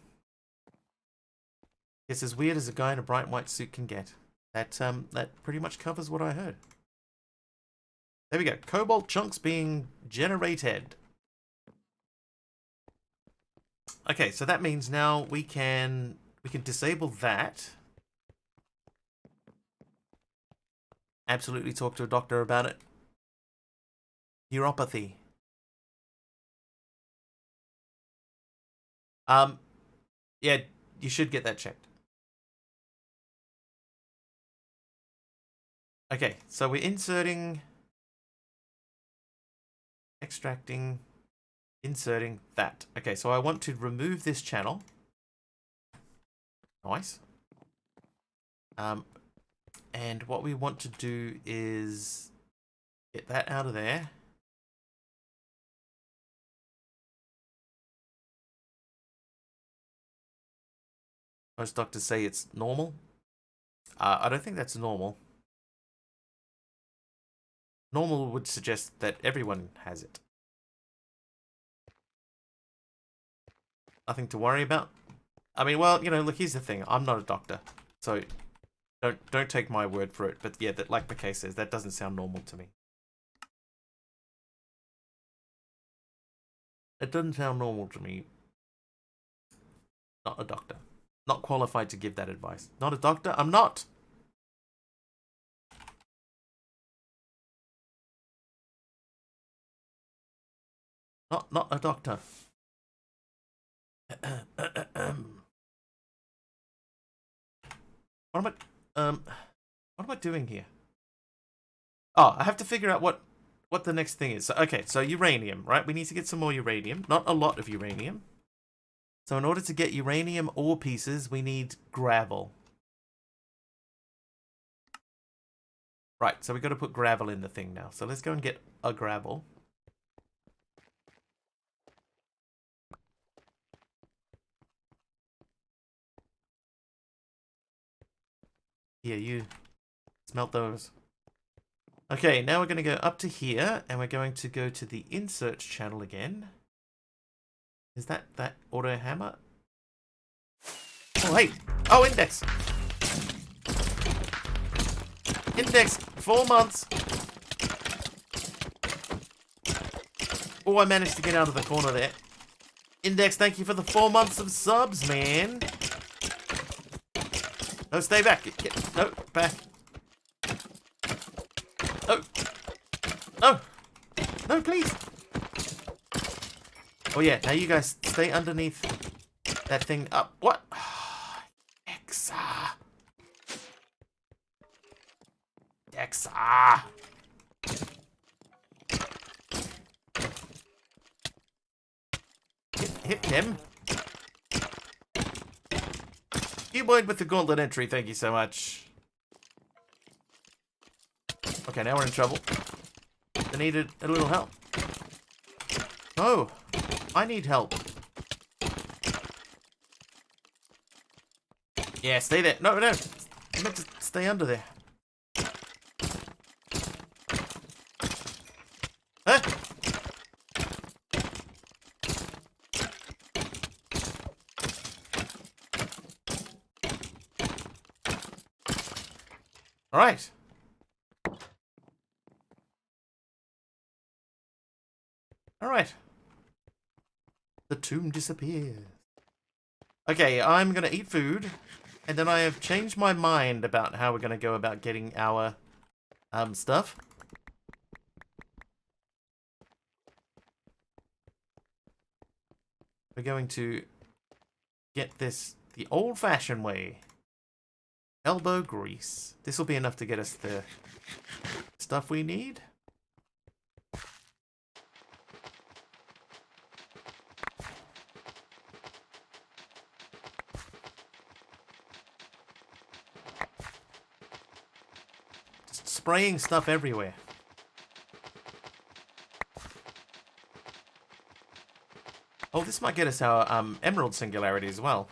It's as weird as a guy in a bright white suit can get. That pretty much covers what I heard. There we go. Cobalt chunks being generated. Okay, so that means now we can disable that. Absolutely talk to a doctor about it. Neuropathy. Yeah, you should get that checked. Okay, so we're inserting, extracting, inserting that. Okay, so I want to remove this channel. Nice. And what we want to do is get that out of there. Most doctors say it's normal. I don't think that's normal. Normal would suggest that everyone has it. Nothing to worry about. I mean, well, you know, look, here's the thing. I'm not a doctor, so don't take my word for it. But yeah, that, like the case says, that doesn't sound normal to me. It doesn't sound normal to me. Not a doctor. Not qualified to give that advice. Not a doctor? I'm not! Not a doctor. What am I doing here? Oh, I have to figure out what the next thing is. So, okay, so uranium, right? We need to get some more uranium. Not a lot of uranium. So in order to get uranium ore pieces, we need gravel. Right, so we got to put gravel in the thing now. So let's go and get a gravel. Here, you smelt those. Okay, now we're going to go up to here, and we're going to go to the insert channel again. Is that auto hammer? Oh, hey! Oh, index! Index! 4 months! Oh, I managed to get out of the corner there. Index, thank you for the 4 months of subs, man. No, stay back. No, back. No. No. No, please. Oh, yeah. Now you guys stay underneath that thing up. What? Dexa. Dexa. Hit him. Cuboid with the golden entry, thank you so much. Okay, now we're in trouble. I needed a little help. Oh, I need help. Yeah, stay there. No, no. You meant to stay under there. Huh? All right. All right. The tomb disappears. Okay, I'm gonna eat food, and then I have changed my mind about how we're gonna go about getting our stuff. We're going to get this the old-fashioned way. Elbow grease. This will be enough to get us the stuff we need. Just spraying stuff everywhere. Oh, this might get us our emerald singularity as well.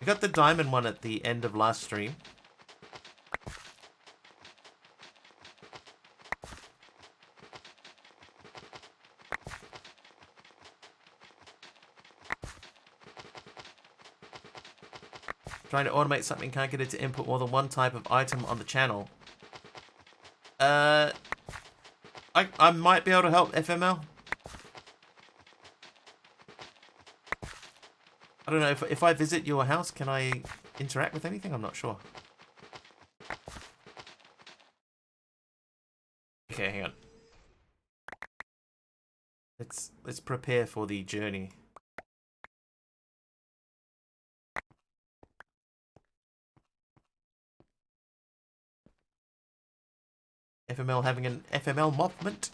We got the diamond one at the end of last stream. Trying to automate something, can't get it to input more than one type of item on the channel. I might be able to help FML. I don't know, if I visit your house, can I interact with anything? I'm not sure. Okay, hang on. Let's prepare for the journey. FML having an FML moment.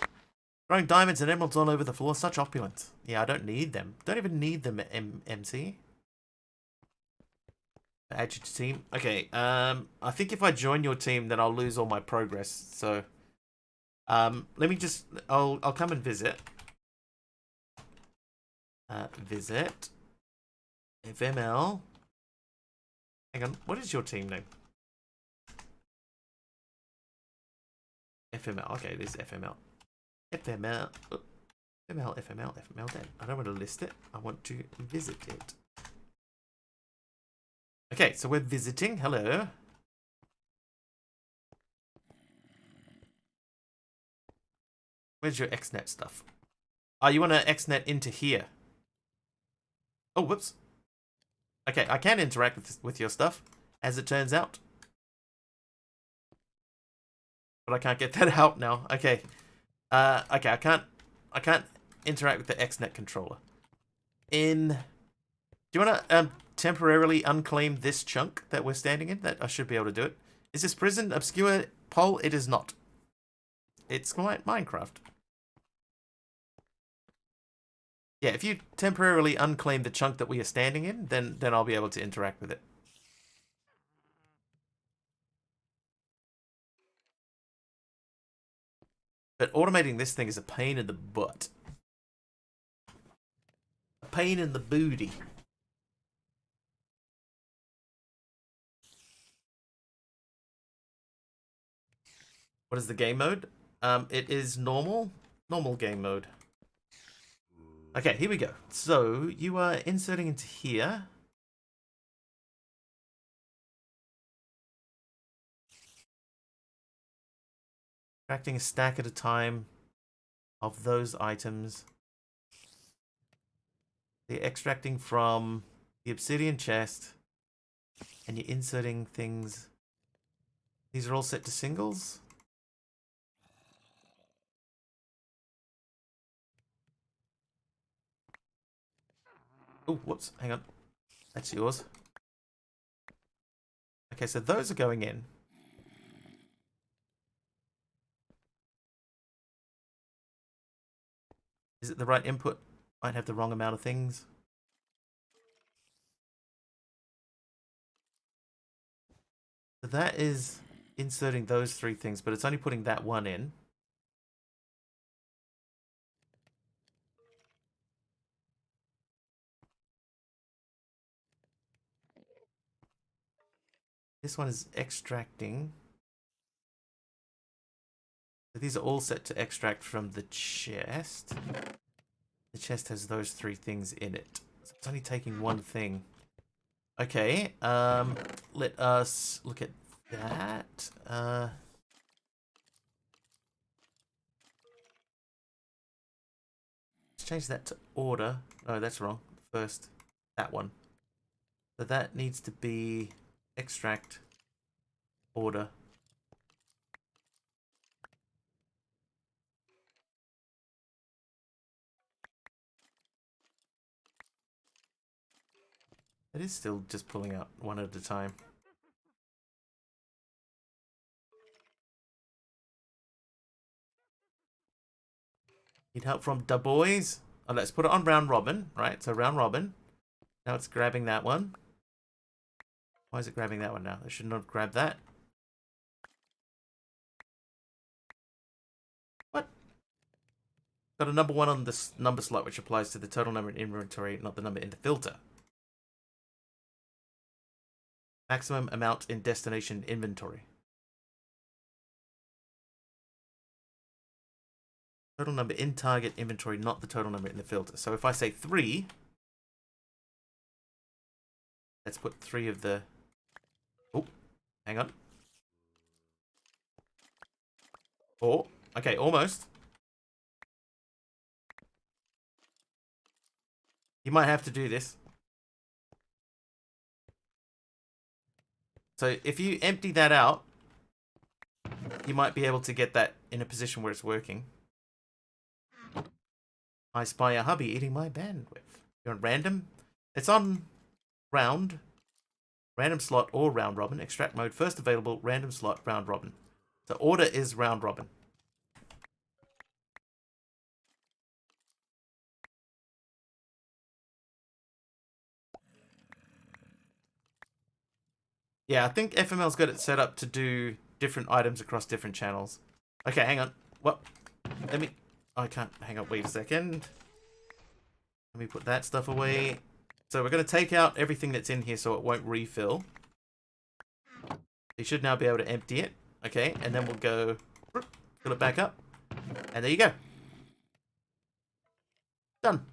Throwing diamonds and emeralds all over the floor, such opulence. Yeah, I don't need them. Don't even need them, MC. Add you to team. Okay, I think if I join your team, then I'll lose all my progress. So, let me just, I'll come and visit. Visit. FML. Hang on, what is your team name? FML, okay, it is FML. FML, FML, then. I don't want to list it, I want to visit it. Okay, so we're visiting. Hello. Where's your XNet stuff? Oh, you want to XNet into here. Oh, whoops. Okay, I can interact with your stuff, as it turns out. But I can't get that out now. Okay. Okay, I can't interact with the XNet controller. Do you want to temporarily unclaim this chunk that we're standing in? That I should be able to do it. Is this prison obscure poll? It is not. It's Minecraft. Yeah, if you temporarily unclaim the chunk that we are standing in, then I'll be able to interact with it. But automating this thing is a pain in the butt. A pain in the booty. What is the game mode? It is normal. Normal game mode. Okay, here we go. So, you are inserting into here. Extracting a stack at a time. of those items. You're extracting from the obsidian chest, and you're inserting things. These are all set to singles. Oh, whoops, hang on. That's yours. Okay, so those are going in. Is it the right input? Might have the wrong amount of things. So that is inserting those 3 things, but it's only putting that one in. This one is extracting. So these are all set to extract from the chest. The chest has those 3 things in it. So it's only taking one thing. Okay, let us look at that. Let's change that to order. Oh, that's wrong. First, that one. So that needs to be extract order. It is still just pulling out one at a time. Need help from da boys. Oh, let's put it on round robin, right? So round robin. Now it's grabbing that one. Why is it grabbing that one now? It should not have grabbed that. What? Got a number 1 on this number slot, which applies to the total number in inventory, not the number in the filter. Maximum amount in destination inventory. Total number in target inventory, not the total number in the filter. So if I say 3, let's put 3 of the... Oh, hang on. 4. Okay, almost. You might have to do this. So if you empty that out, you might be able to get that in a position where it's working. I spy a hubby eating my bandwidth. You're on random? It's on round, random slot, or round robin. Extract mode, first available, random slot, round robin. The order is round robin. Yeah, I think FML's got it set up to do different items across different channels. Okay, hang on. What? Let me... I can't... Hang on, wait a second. Let me put that stuff away. So we're going to take out everything that's in here so it won't refill. You should now be able to empty it. Okay, and then we'll go... Fill it back up. And there you go. Done.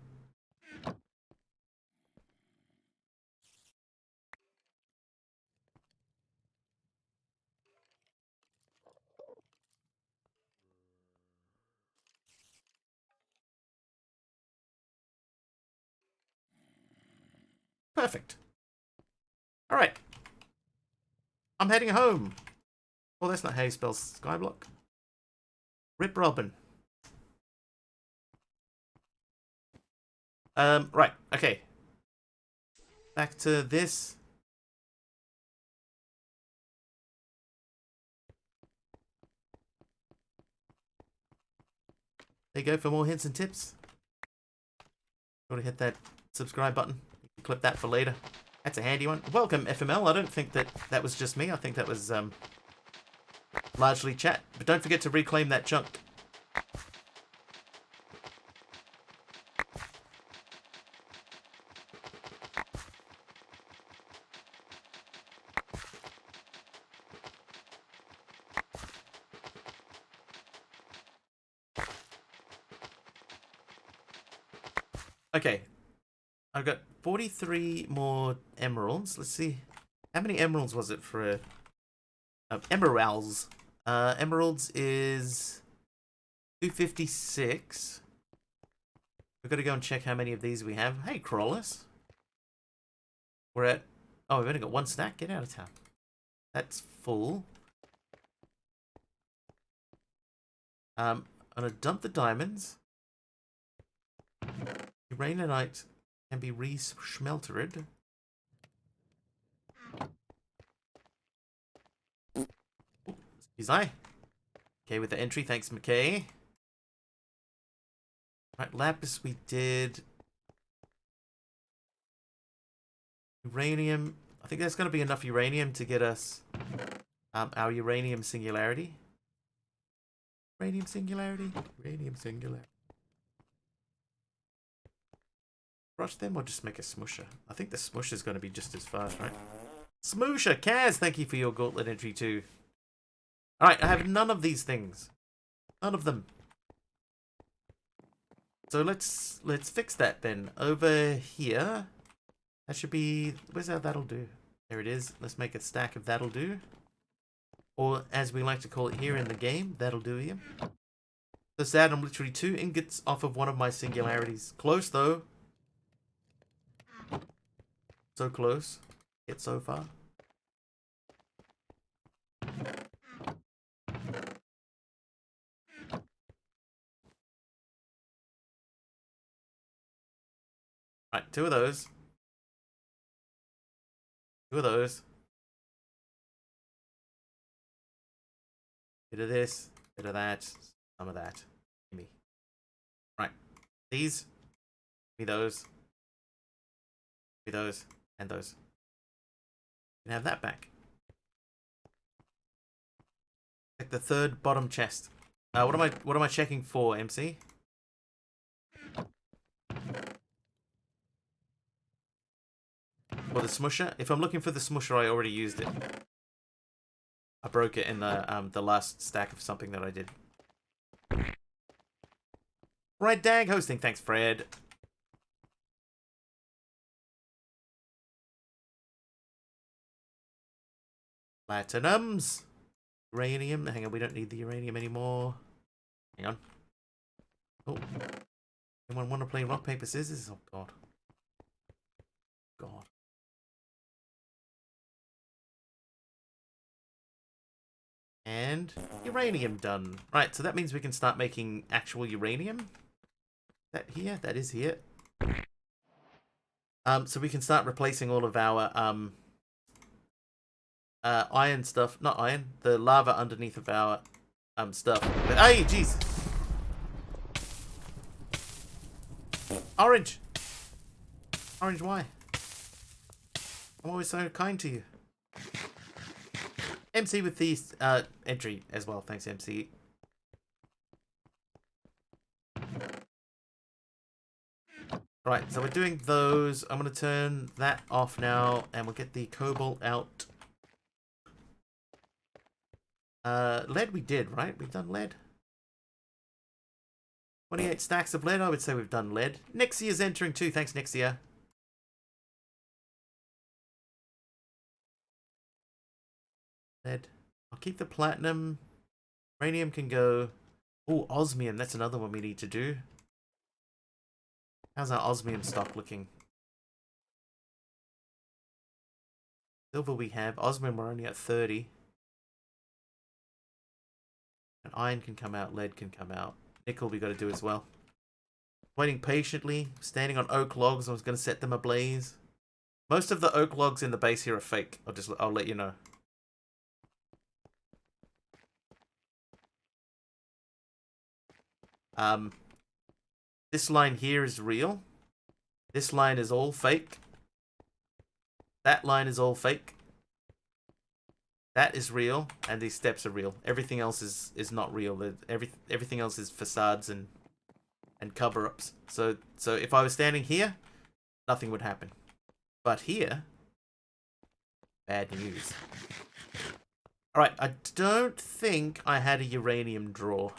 Perfect. Alright. I'm heading home. Oh, that's not how you spell skyblock. Rip Robin. Right, okay. Back to this. There you go for more hints and tips. Go to hit that subscribe button. You can clip that for later. That's a handy one. Welcome, FML. I don't think that was just me. I think that was largely chat. But don't forget to reclaim that chunk. Okay, I've got 43 more emeralds. Let's see. How many emeralds was it for a... emeralds. Emeralds is 256. We've got to go and check how many of these we have. Hey, crawlers. We're at... Oh, we've only got one stack. Get out of town. That's full. I'm going to dump the diamonds. Uraninite can be re-schmeltered. Excuse me. Okay, with the entry. Thanks, McKay. Right, lapis we did. Uranium. I think that's going to be enough uranium to get us our uranium singularity. Uranium singularity. Uranium singularity. Rush them or just make a smoosher? I think the smoosher is going to be just as fast, right? Smoosher! Kaz, thank you for your gauntlet entry too. Alright, I have none of these things. None of them. So let's fix that then. Over here, that should be... Where's our that'll do? There it is. Let's make a stack of that'll do. Or as we like to call it here in the game, that'll do you. So sad, I'm literally 2 ingots off of one of my singularities. Close though. So close. Yet so far. Right, 2 of those. 2 of those. Bit of this, bit of that, some of that. Give me. Right. These. Give me those. Give me those. And those. You can have that back. Check the 3rd bottom chest. What am I checking for, MC? For the smusher? If I'm looking for the smusher, I already used it. I broke it in the last stack of something that I did. Right, Dag hosting. Thanks, Fred. Platinums. Uranium. Hang on, we don't need the uranium anymore. Hang on. Oh. Anyone want to play rock, paper, scissors? Oh, God. God. And uranium done. Right, so that means we can start making actual uranium. Is that here? That is here. So we can start replacing all of our iron stuff. Not iron. The lava underneath of our stuff. But, hey, jeez. Orange. Orange, why? I'm always so kind to you. MC with the entry as well. Thanks, MC. Right, so we're doing those. I'm going to turn that off now, and we'll get the cobalt out. Lead we did, right? We've done lead. 28 stacks of lead. I would say we've done lead. Nixia's entering too. Thanks, Nixia. Lead. I'll keep the platinum. Uranium can go. Oh, osmium. That's another one we need to do. How's our osmium stock looking? Silver we have. Osmium we're only at 30. And iron can come out. Lead can come out. Nickel we got to do as well. Waiting patiently. Standing on oak logs. I was going to set them ablaze. Most of the oak logs in the base here are fake. I'll let you know. This line here is real. This line is all fake. That line is all fake. That is real, and these steps are real. Everything else is not real. Everything else is facades and cover-ups. So if I was standing here, nothing would happen. But here, bad news. All right, I don't think I had a uranium drawer.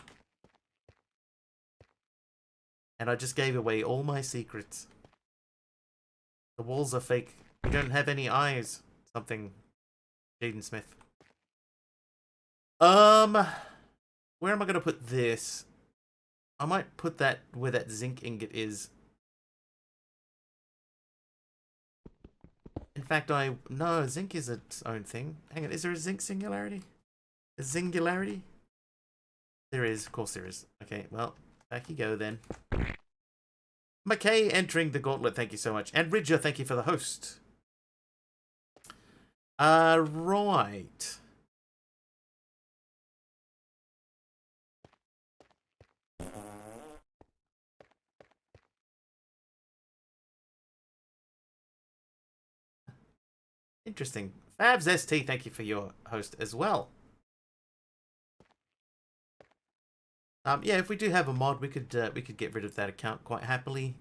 And I just gave away all my secrets. The walls are fake. We don't have any eyes. Something. Jaden Smith. Where am I going to put this? I might put that where that zinc ingot is. In fact, no, zinc is its own thing. Hang on, is there a zinc singularity? A singularity? There is, of course there is. Okay, well, back you go then. McKay entering the gauntlet, thank you so much. And Ridger, thank you for the host. Right. Interesting. Fabs ST, thank you for your host as well. Yeah, if we do have a mod, we could get rid of that account quite happily.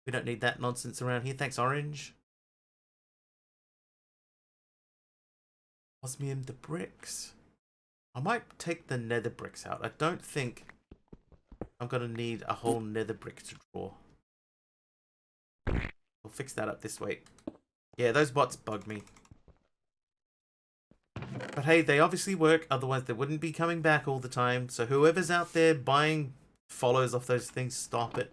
We don't need that nonsense around here. Thanks, Orange. Osmium the bricks. I might take the nether bricks out. I don't think I'm gonna need a whole nether brick to draw. We'll fix that up this way. Yeah, those bots bug me. But hey, they obviously work, otherwise they wouldn't be coming back all the time. So whoever's out there buying follows off those things, stop it.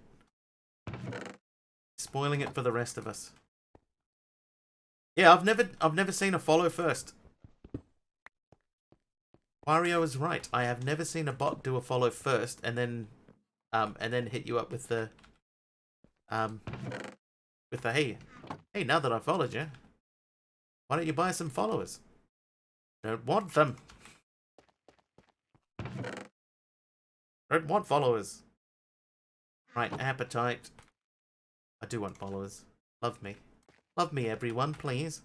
Spoiling it for the rest of us. Yeah, I've never seen a follow first. Wario is right. I have never seen a bot do a follow first and then hit you up with the hey, now that I followed you, why don't you buy some followers? Don't want them. Don't want followers. Right, appetite. I do want followers. Love me. Love me, everyone, please.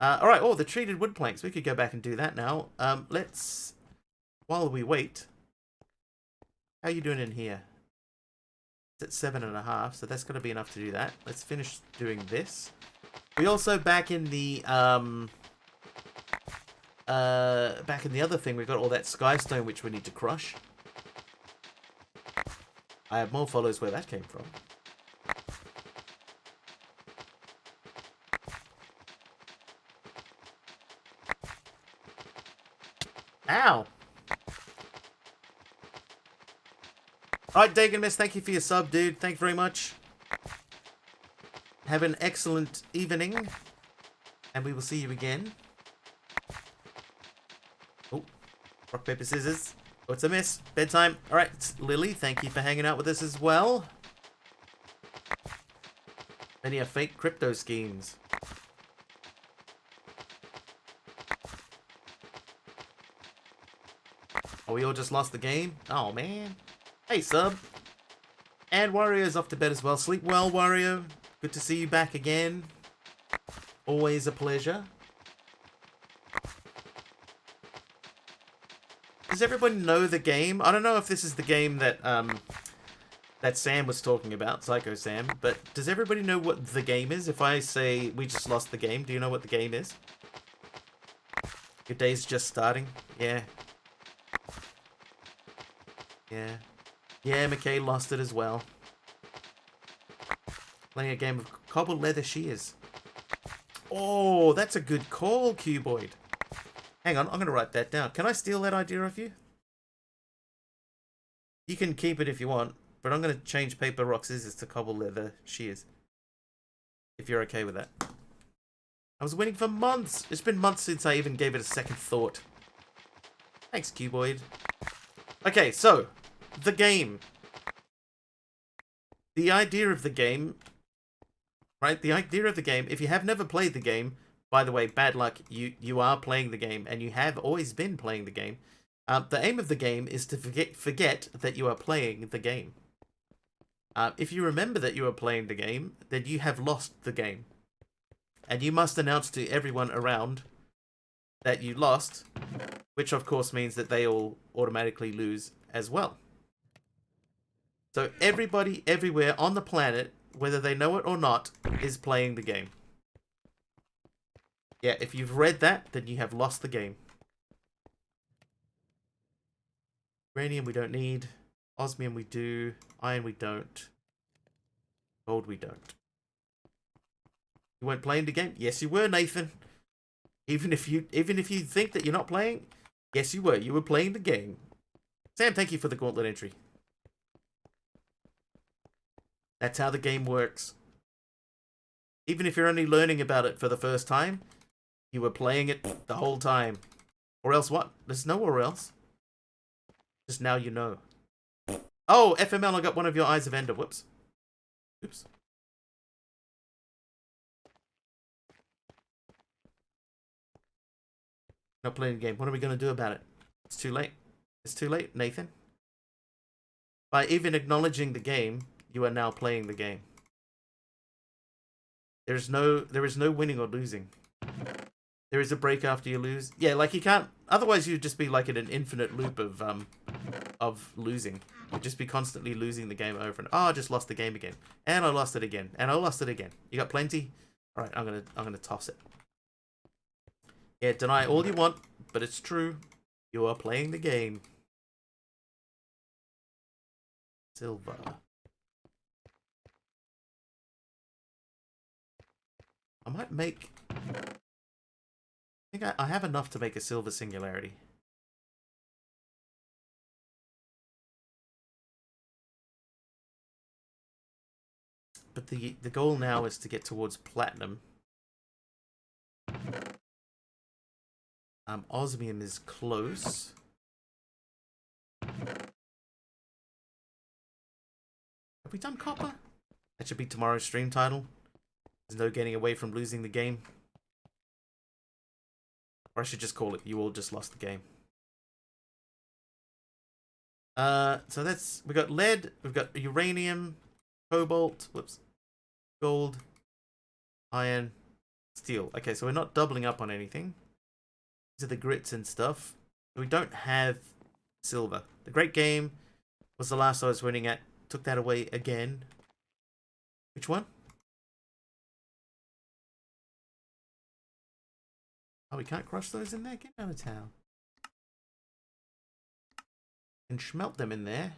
Alright, the treated wood planks. We could go back and do that now. Let's... While we wait... How are you doing in here? It's at 7.5, so that's going to be enough to do that. Let's finish doing this. We also, back in the other thing, we've got all that Skystone which we need to crush. I have more follows where that came from. Ow! Alright, Dagon Miss, thank you for your sub, dude. Thank you very much. Have an excellent evening. And we will see you again. Oh, rock, paper, scissors. Oh, it's a miss. Bedtime. Alright, Lily, thank you for hanging out with us as well. Many are fake crypto schemes. Oh, we all just lost the game? Oh, man. Hey, sub. And Wario's off to bed as well. Sleep well, Wario. Good to see you back again. Always a pleasure. Does everybody know the game? I don't know if this is the game that that Sam was talking about, Psycho Sam, but does everybody know what the game is? If I say we just lost the game, do you know what the game is? Your day's just starting? Yeah. Yeah. Yeah, McKay lost it as well. Playing a game of cobbled leather shears. Oh, that's a good call, Cuboid. Hang on, I'm going to write that down. Can I steal that idea off you? You can keep it if you want, but I'm going to change paper, rock, scissors to cobbled leather shears. If you're okay with that. I was winning for months. It's been months since I even gave it a second thought. Thanks, Cuboid. Okay, so, the game. The idea of the game, right? The idea of the game, if you have never played the game, by the way, bad luck, you are playing the game, and you have always been playing the game. The aim of the game is to forget that you are playing the game. If you remember that you are playing the game, then you have lost the game. And you must announce to everyone around that you lost, which of course means that they all automatically lose as well. So everybody everywhere on the planet, whether they know it or not, is playing the game. Yeah, if you've read that, then you have lost the game. Uranium we don't need. Osmium we do. Iron we don't. Gold we don't. You weren't playing the game? Yes, you were, Nathan. Even if you think that you're not playing, yes, you were. You were playing the game. Sam, thank you for the gauntlet entry. That's how the game works. Even if you're only learning about it for the first time, you were playing it the whole time. Or else what? There's nowhere else. Just now you know. Oh, FML, I got one of your Eyes of Ender. Whoops. Oops. Not playing the game. What are we going to do about it? It's too late. It's too late, Nathan. By even acknowledging the game, you are now playing the game. There is no winning or losing. There is a break after you lose. Yeah, like you can't. Otherwise, you'd just be like in an infinite loop of losing. You'd just be constantly losing the game over and I just lost the game again, and I lost it again, and I lost it again. You got plenty. All right, I'm gonna toss it. Yeah, deny all you want, but it's true. You are playing the game. Silver. I might make... I think I have enough to make a silver singularity. But the goal now is to get towards platinum. Osmium is close. Have we done copper? That should be tomorrow's stream title. There's no getting away from losing the game. Or I should just call it, you all just lost the game. So that's, we got lead, we've got uranium, cobalt, whoops, gold, iron, steel. Okay, so we're not doubling up on anything. These are the grits and stuff. We don't have silver. The great game was the last I was winning at. Took that away again. Which one? Oh, we can't crush those in there? Get out of town. And smelt them in there.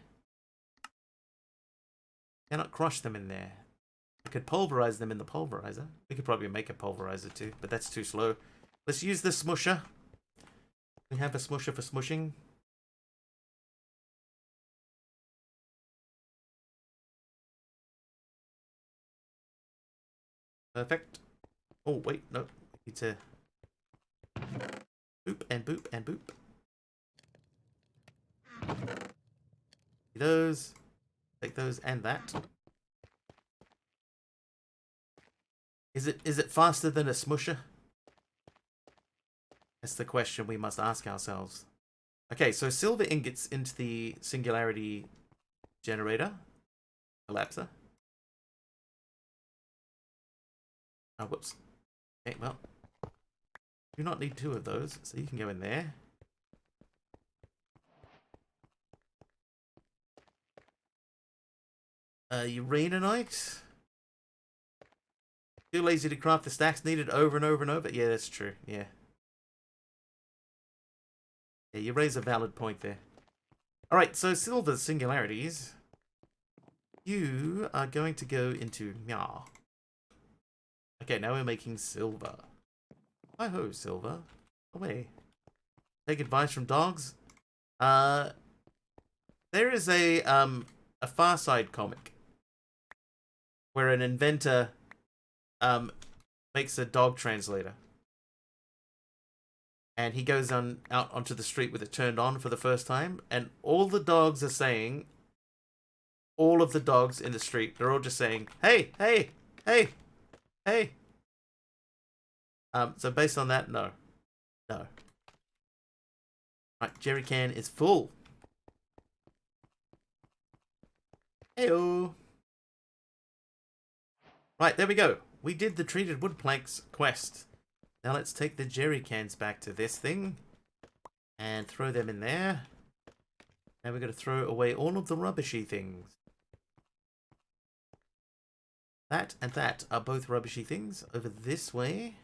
Cannot crush them in there. I could pulverize them in the pulverizer. We could probably make a pulverizer too, but that's too slow. Let's use the smusher. We have a smusher for smushing. Perfect. Oh, wait, no. I need to boop and boop and boop. Those. Take those and that. Is it faster than a smusher? That's the question we must ask ourselves. Okay, so silver ingots into the singularity generator. Collapser. Oh, whoops. Okay, well. Do not need two of those, so you can go in there. Uraninite. Too lazy to craft the stacks needed over and over and over. Yeah, that's true. Yeah. Yeah, you raise a valid point there. Alright, so silver singularities. You are going to go into Meow. Okay, now we're making silver. Hi-ho, silver. Away. Take advice from dogs. There is a Far Side comic where an inventor makes a dog translator. And he goes out onto the street with it turned on for the first time, and all the dogs are saying, all of the dogs in the street, they're all just saying, hey, hey, hey, hey. So based on that, no. No. Right, jerry can is full. Heyo. Right, there we go. We did the treated wood planks quest. Now let's take the jerry cans back to this thing and throw them in there. Now we're going to throw away all of the rubbishy things. That and that are both rubbishy things. Over this way.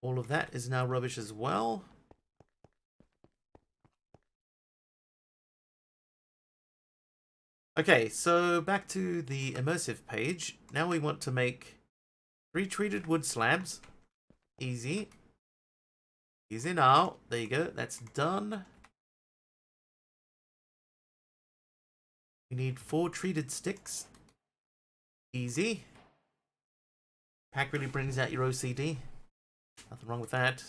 All of that is now rubbish as well. Okay, so back to the immersive page. Now we want to make 3 treated wood slabs. Easy. Easy now. There you go. That's done. We need 4 treated sticks. Easy. Pack really brings out your OCD. Nothing wrong with that.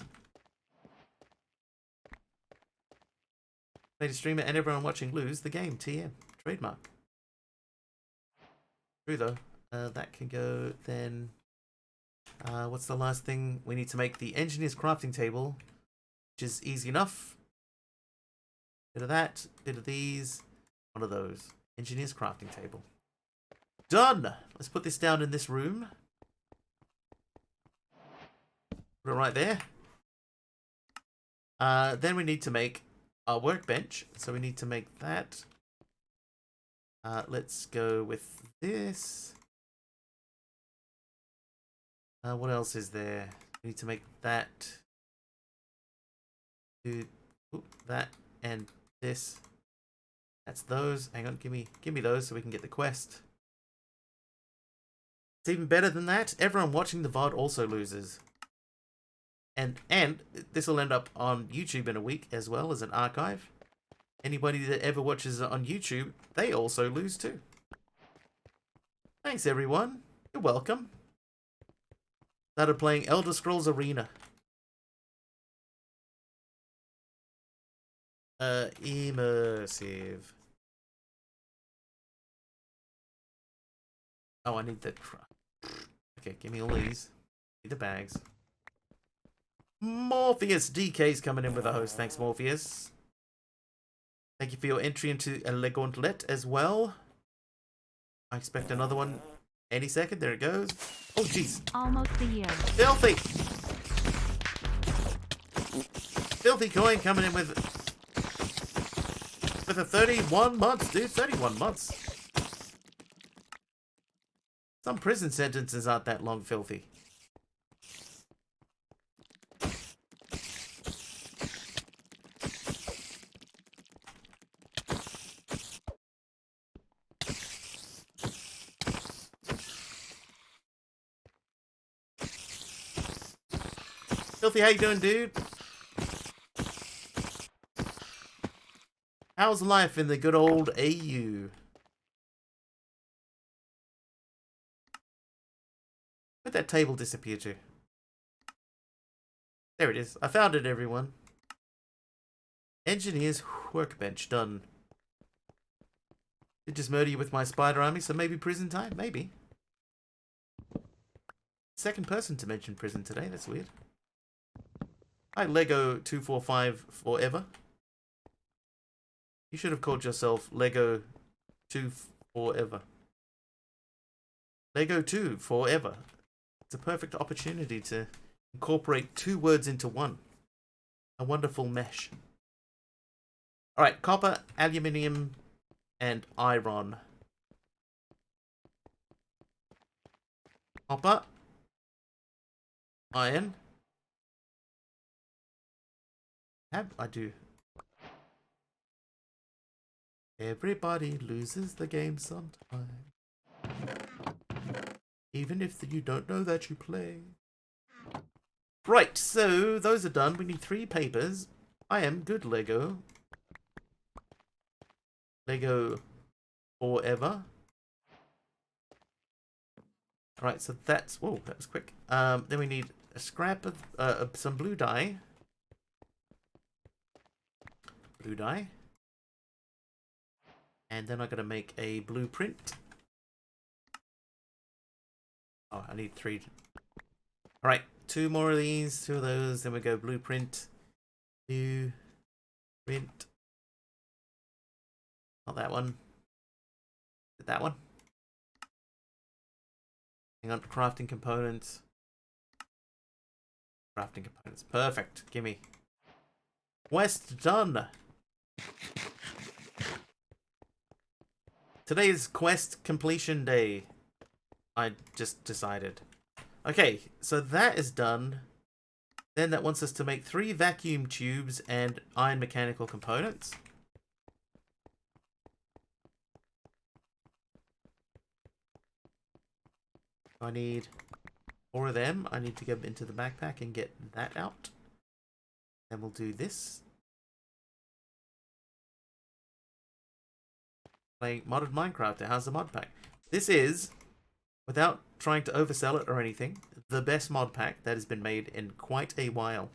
Made a streamer and everyone watching lose the game. TM. Trademark. True though. That can go then. What's the last thing? We need to make the engineer's crafting table, which is easy enough. Bit of that, bit of these, one of those. Engineer's crafting table. Done! Let's put this down in this room. Put it right there. Then we need to make our workbench. So we need to make that. Let's go with this. What else is there? We need to make that. Do that and this. That's those. Hang on, give me those so we can get the quest. It's even better than that. Everyone watching the VOD also loses. And this will end up on YouTube in a week as well as an archive. Anybody that ever watches it on YouTube, they also lose too. Thanks everyone. You're welcome. Started playing Elder Scrolls Arena. Immersive. Oh, I need that. Okay, give me all these. Need the bags. Morpheus DK's coming in with a host. Thanks, Morpheus. Thank you for your entry into a Le Gauntlet as well. I expect another one any second. There it goes. Oh, jeez. Almost a year. Filthy! Filthy coin coming in with a 31 months, dude. 31 months. Some prison sentences aren't that long, Filthy. Filthy, how you doing, dude? How's life in the good old AU? Where'd that table disappear to? There it is. I found it, everyone. Engineer's workbench done. Did just murder you with my spider army, so maybe prison time? Maybe. Second person to mention prison today. That's weird. Hi, Lego 245 forever. You should have called yourself Lego 2 forever. Lego 2 forever. It's a perfect opportunity to incorporate 2 words into one. A wonderful mesh. Alright, copper, aluminium, and iron. Copper. Iron. I do. Everybody loses the game sometime. Even if you don't know that you play. Right, so those are done. We need 3 papers. I am good, Lego. Lego forever. Alright, so that's... Whoa, that was quick. Then we need a scrap of some blue dye. Blue dye. And then I gotta make a blueprint. Oh, I need 3. Alright, 2 more of these, 2 of those, then we go blueprint. Blueprint. Not that one. That one. Hang on, crafting components. Crafting components. Perfect. Gimme. Quest done. Today is quest completion day. I just decided. Okay, so that is done. Then that wants us to make 3 vacuum tubes and iron mechanical components. I need 4 of them. I need to go into the backpack and get that out. Then we'll do this. Playing modded Minecraft. How's the mod pack? This is, without trying to oversell it or anything, the best mod pack that has been made in quite a while.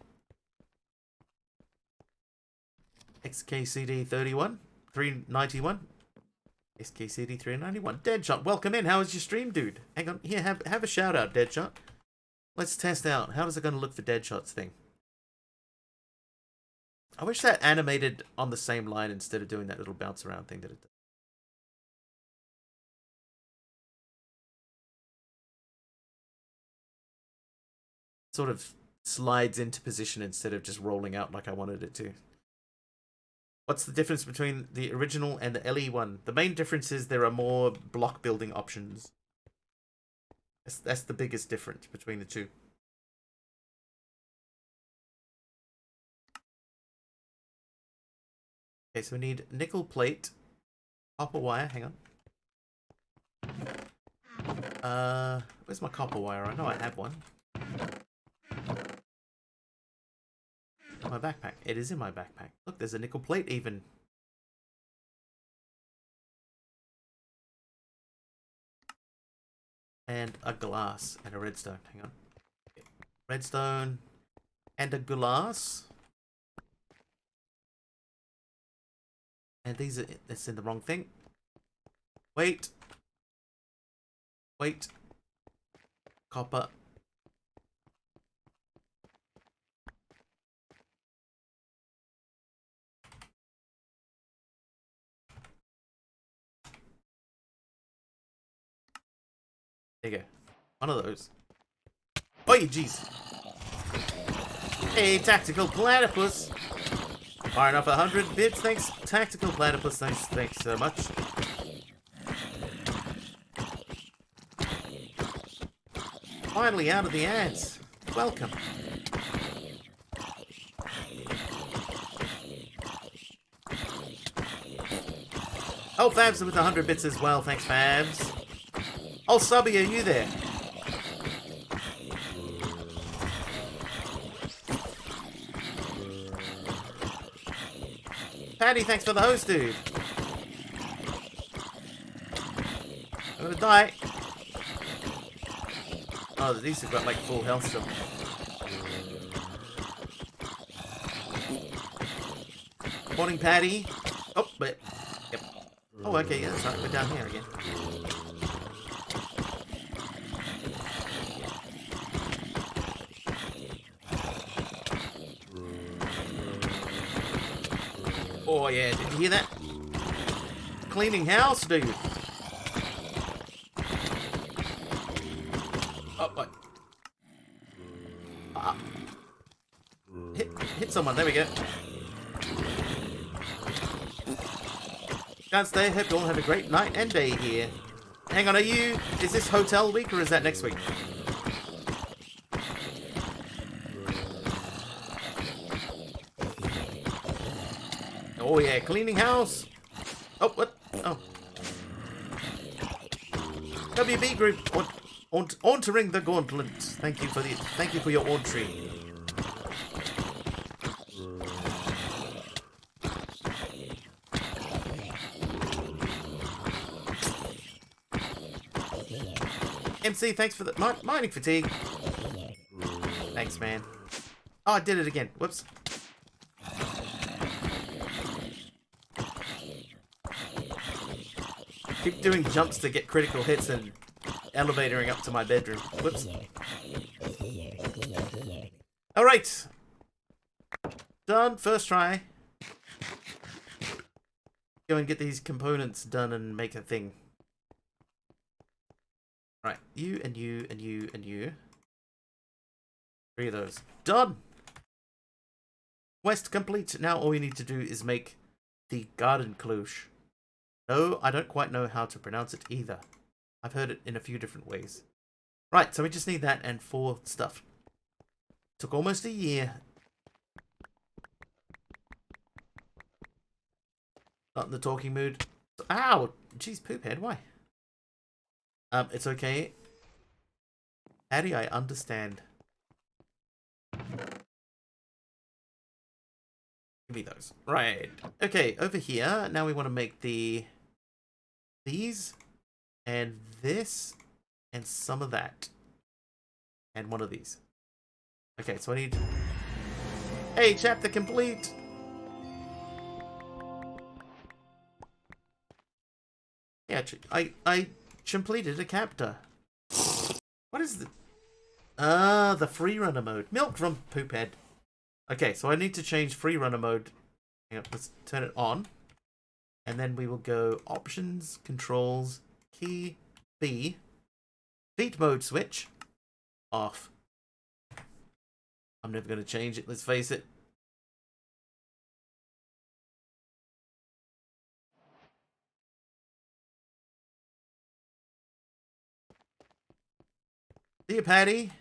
XKCD 31, 391. SKCD 391. Deadshot, welcome in. How is your stream, dude? Hang on, here, have a shout out, Deadshot. Let's test out. How is it going to look for Deadshot's thing? I wish that animated on the same line instead of doing that little bounce around thing that it does. Sort of slides into position instead of just rolling out like I wanted it to. What's the difference between the original and the LE one? The main difference is there are more block building options. That's the biggest difference between the two. Okay, so we need nickel plate, copper wire, hang on. Where's my copper wire? I know I have one. My backpack. It is in my backpack. Look, there's a nickel plate even. And a glass and a redstone. Hang on. Okay. Redstone and a glass. And these are, it's in the wrong thing. Wait. Wait. Copper. There you go. One of those. Oh, jeez. Hey, Tactical Platypus. Firing off 100 bits. Thanks, Tactical Platypus. Thanks so much. Finally out of the ads. Welcome. Oh, Fabs with 100 bits as well. Thanks, Fabs. Oh, Subby, are you there? Patty, thanks for the host, dude. I'm gonna die. Oh, these have got like full health still. Morning, Patty. Oh, but yep. Oh, okay, yeah, that's right. We're down here again. Oh yeah, did you hear that? Cleaning house, dude. Oh, what? Hit someone, there we go. Can't stay, hope you all have a great night and day here. Hang on, is this hotel week or is that next week? Oh yeah, cleaning house. Oh, what? Oh. WB group entering the gauntlet. Thank you for your entry. MC, thanks for the mining fatigue. Thanks, man. Oh, I did it again. Whoops. Keep doing jumps to get critical hits and elevatoring up to my bedroom. Whoops. Alright. Done. First try. Go and get these components done and make a thing. Right. You and you and you and you. 3 of those. Done. Quest complete. Now all you need to do is make the garden cloche. No, I don't quite know how to pronounce it either. I've heard it in a few different ways. Right, so we just need that and 4 stuff. Took almost a year. Not in the talking mood. Ow! Jeez, poophead, why? It's okay. Addy, I understand. Give me those. Right. Okay, over here, now we want to make the these, and this, and some of that. And one of these. Okay, so I need... Hey, chapter complete! Yeah, I completed a chapter. What is the... Ah, the free runner mode. Milk from Poophead. Okay, so I need to change free runner mode. Hang on, let's turn it on. And then we will go options, controls, key, B, feet mode switch, off. I'm never going to change it, let's face it. See you, Patty.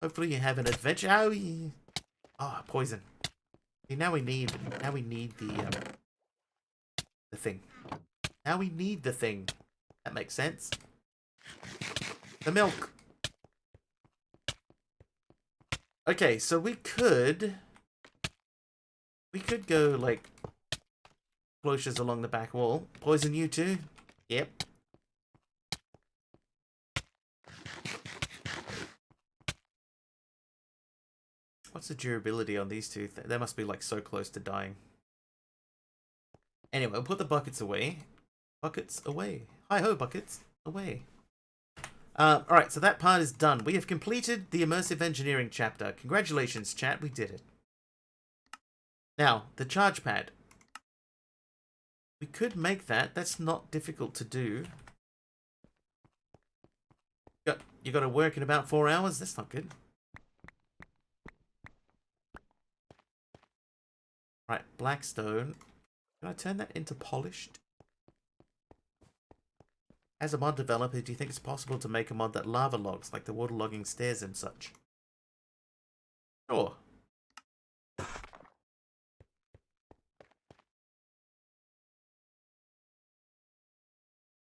Hopefully you have an adventure. Oh, yeah. Oh, poison. See, now we need the thing. Now we need the thing. That makes sense. The milk. Okay, so we could go like cloches along the back wall. Poison you too? Yep. What's the durability on these two? They must be like so close to dying. Anyway, we'll put the buckets away. Buckets away. Hi-ho, buckets. Away. Alright, so that part is done. We have completed the immersive engineering chapter. Congratulations, chat. We did it. Now, the charge pad. We could make that. That's not difficult to do. You got to work in about 4 hours? That's not good. Right, blackstone. Can I turn that into polished? As a mod developer, do you think it's possible to make a mod that lava logs, like the waterlogging stairs and such? Sure.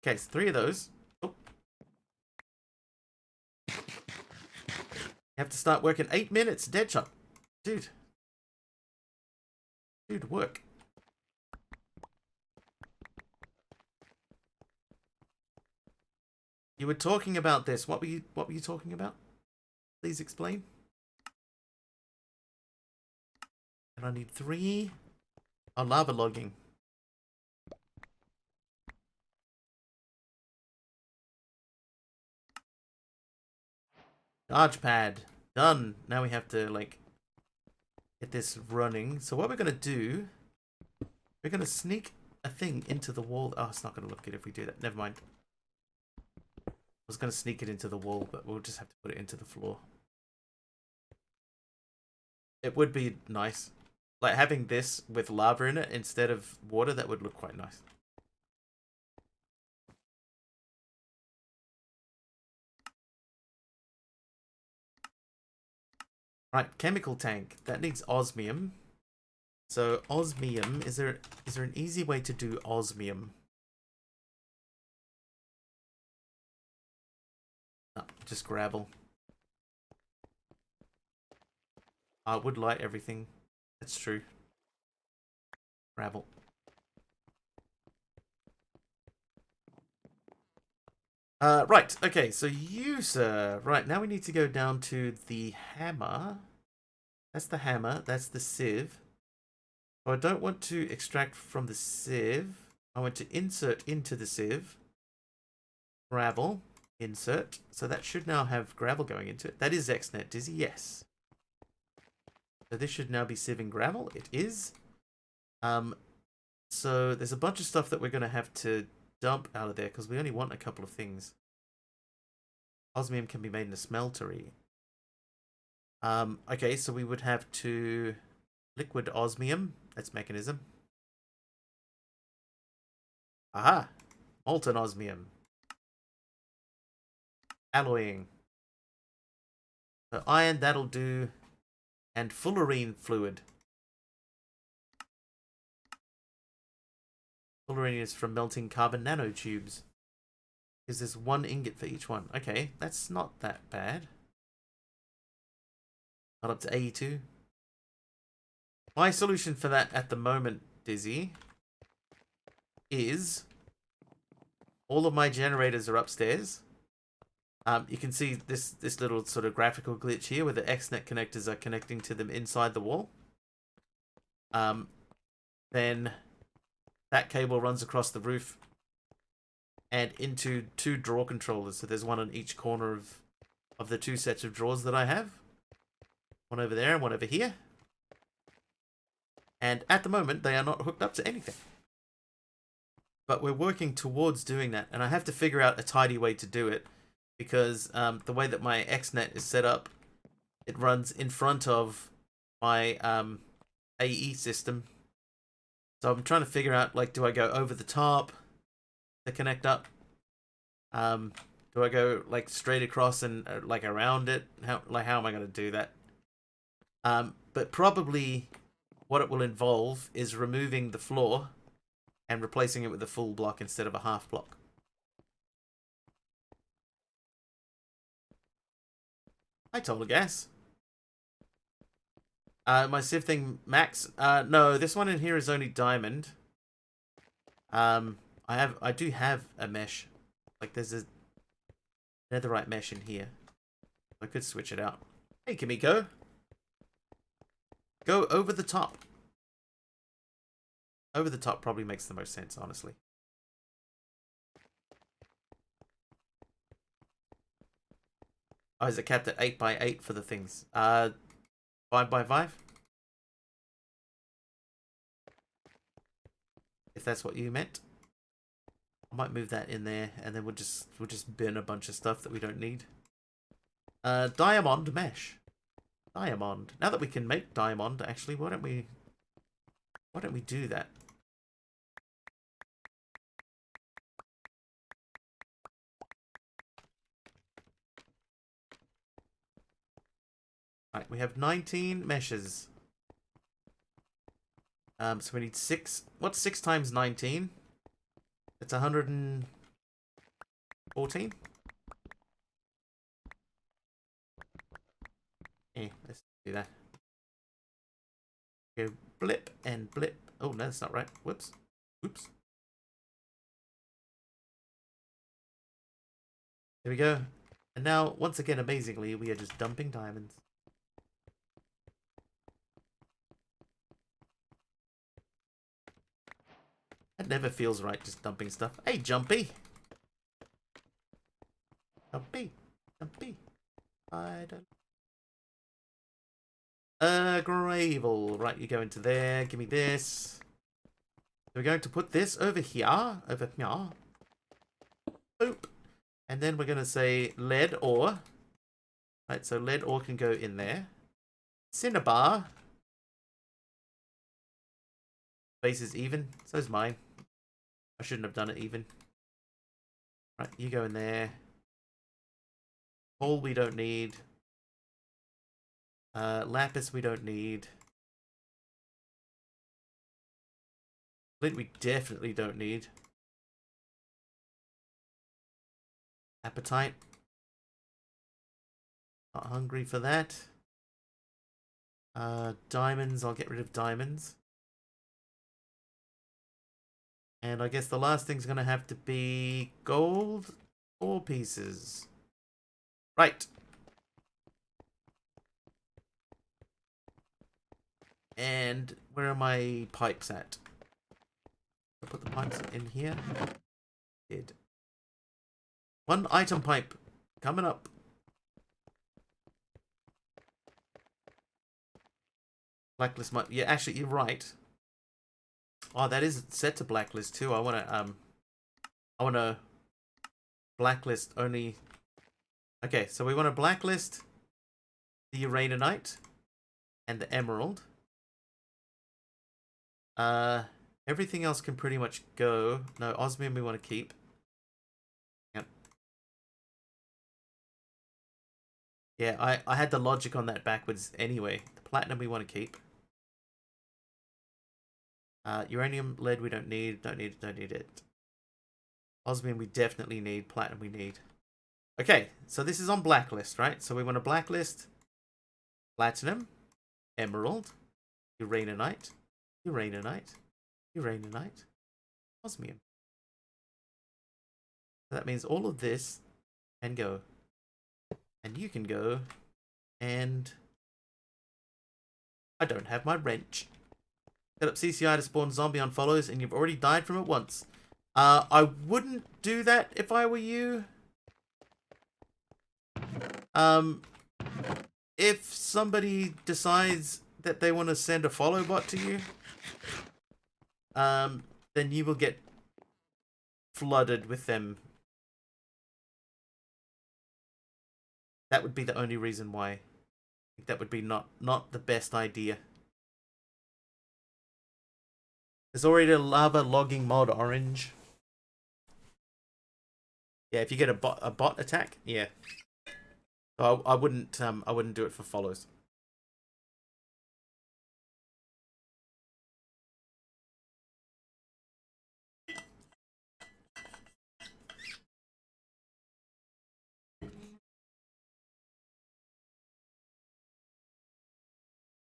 Okay, so 3 of those. Oh. You have to start work in 8 minutes. Deadshot. Dude. Dude, work. You were talking about this. What were you talking about? Please explain. And I need 3. Oh, lava logging. Charge pad. Done. Now we have to, like, get this running. So what we're going to do, we're going to sneak a thing into the wall. Oh, it's not going to look good if we do that. Never mind. I was going to sneak it into the wall, but we'll just have to put it into the floor. It would be nice. Like, having this with lava in it instead of water, that would look quite nice. Right, chemical tank. That needs osmium. So, osmium, is there an easy way to do osmium? No, just gravel. I would light everything. That's true. Gravel. Right, okay, so user. Right, now we need to go down to the hammer. That's the hammer, that's the sieve. So I don't want to extract from the sieve. I want to insert into the sieve. Gravel. Insert. So that should now have gravel going into it. That is XNet, Dizzy, yes. So this should now be sieving gravel. It is. So there's a bunch of stuff that we're going to have to dump out of there because we only want a couple of things. Osmium can be made in a smeltery. Okay, so we would have to liquid osmium. That's mechanism. Aha! Molten osmium. Alloying. So iron, that'll do. And fullerene fluid. Fullerene is from melting carbon nanotubes. Is this 1 ingot for each one? Okay, that's not that bad. Not up to 82. My solution for that at the moment, Dizzy, is all of my generators are upstairs. You can see this little sort of graphical glitch here where the XNet connectors are connecting to them inside the wall. Then that cable runs across the roof and into 2 drawer controllers. So there's one on each corner of the 2 sets of drawers that I have. One over there and one over here. And at the moment, they are not hooked up to anything. But we're working towards doing that. And I have to figure out a tidy way to do it. Because the way that my XNet is set up, it runs in front of my AE system. So I'm trying to figure out, like, do I go over the top to connect up? Do I go, like, straight across and, like, around it? How am I going to do that? But probably what it will involve is removing the floor and replacing it with a full block instead of a half block. Hi, Total Gas. My sieve thing, Max. No, this one in here is only diamond. I do have a mesh. Like, there's a netherite mesh in here. I could switch it out. Hey, Kimiko. Go over the top. Over the top probably makes the most sense, honestly. Oh, is it capped at 8x8 for the things? 5x5? If that's what you meant. I might move that in there, and then we'll just bin a bunch of stuff that we don't need. Diamond mesh. Diamond. Now that we can make diamond, actually, why don't we do that? Right, we have 19 meshes. So we need 6. What's 6 times 19? It's 114. Yeah, let's do that. Go blip and blip. Oh, no, that's not right. Whoops. Oops. There we go. And now, once again, amazingly, we are just dumping diamonds. That never feels right, just dumping stuff. Hey, Jumpy! Jumpy! Jumpy! I don't... Gravel. Right, you go into there. Give me this. So we're going to put this over here. Over here. Boop. And then we're going to say lead ore. Right, so lead ore can go in there. Cinnabar. Base is even. So is mine. I shouldn't have done it even. Right, you go in there. Coal we don't need. Lapis we don't need. Flint we definitely don't need. Appetite. Not hungry for that. Diamonds, I'll get rid of diamonds. And I guess the last thing's going to have to be gold 4 pieces. Right. And where are my pipes at? I put the pipes in here. Did. 1 item pipe coming up. Blacklist might. Yeah, actually, you're right. Oh, that is set to blacklist too. I wanna blacklist only. Okay, so we want to blacklist the uraninite and the emerald. Everything else can pretty much go. No, osmium we want to keep. Yep. Yeah, I had the logic on that backwards anyway. The platinum we want to keep. Uranium, lead we don't need. Don't need it. Osmium we definitely need. Platinum we need. Okay, so this is on blacklist, right? So we want to blacklist platinum, emerald, uraninite, uraninite, uraninite, osmium. So that means all of this can go. And you can go. And I don't have my wrench. Set up CCI to spawn zombie on follows, and you've already died from it once. I wouldn't do that if I were you. If somebody decides that they want to send a follow bot to you, then you will get flooded with them. That would be the only reason why. I think that would be not the best idea. There's already a lava logging mod orange. Yeah, if you get a bot attack, yeah. So I wouldn't do it for follows.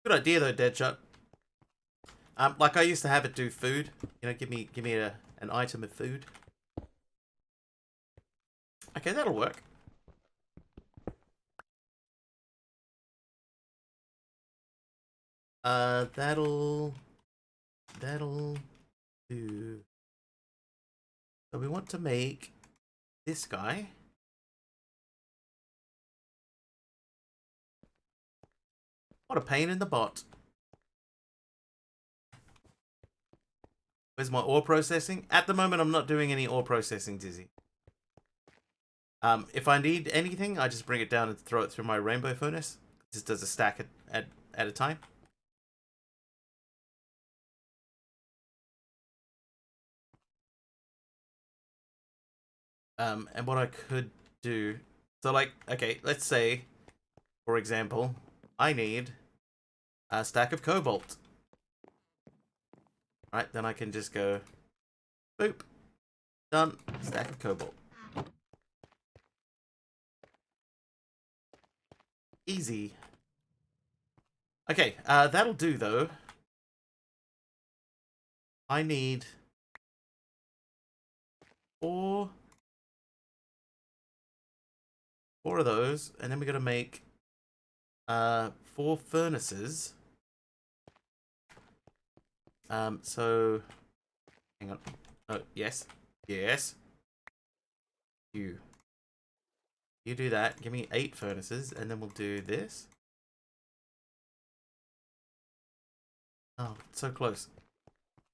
Good idea though, Deadshot. Like I used to have it do food. You know, give me an item of food. Okay, that'll work. That'll do. So we want to make this guy. What a pain in the butt. Where's my ore processing? At the moment, I'm not doing any ore processing, Dizzy. If I need anything, I just bring it down and throw it through my rainbow furnace. It just does a stack at a time. And what I could do... So, like, okay, let's say, for example, I need a stack of cobalt. Right, then I can just go... Boop. Done. Stack of cobalt. Easy. Okay, that'll do, though. I need... 4 of those, and then we're gonna make 4 furnaces. So hang on. Oh, yes. Yes. You do that. Give me 8 furnaces, and then we'll do this. Oh, so close.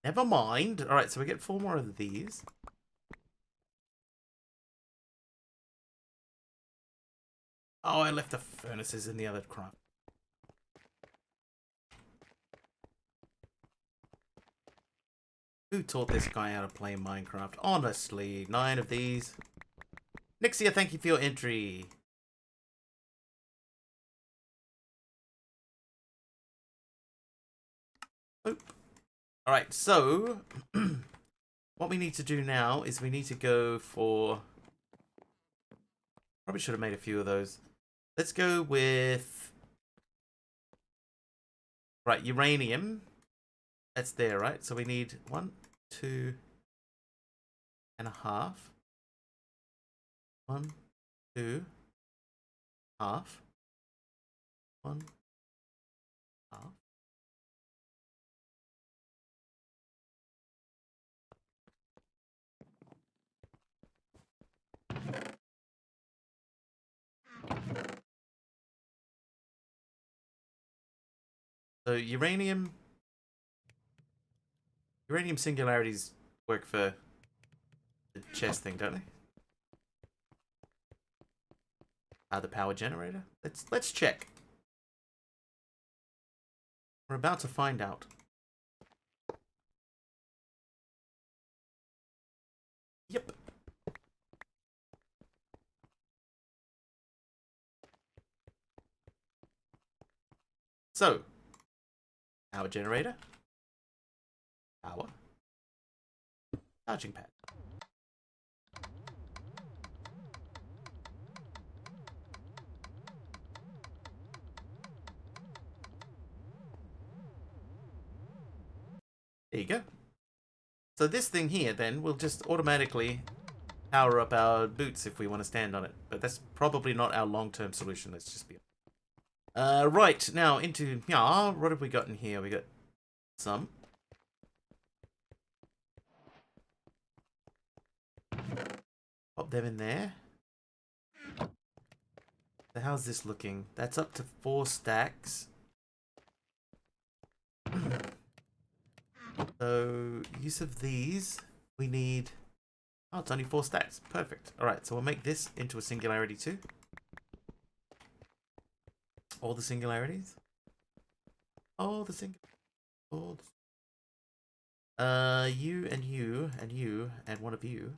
Never mind. Alright, so we get 4 more of these. Oh, I left the furnaces in the other craft. Who taught this guy how to play Minecraft? Honestly, 9 of these. Nixia, thank you for your entry. Oop. Alright, so what we need to do now is we need to go for... Probably should have made a few of those. Let's go with... Right, uranium. That's there, right? So we need 1, 2 and a half. 1, 2, half. 1, half. So uranium singularities work for the chest thing, don't they? The power generator. Let's check. We're about to find out. Yep. So, power generator. Power. Charging pad. There you go. So this thing here, then, will just automatically power up our boots if we want to stand on it. But that's probably not our long-term solution. Let's just be... right, now into... Yeah, what have we got in here? We got some. Pop them in there. So how's this looking? That's up to 4 stacks. So, use of these, we need... Oh, it's only 4 stacks. Perfect. Alright, so we'll make this into a singularity too. All the singularities. All the singularities. You and you and you and one of you.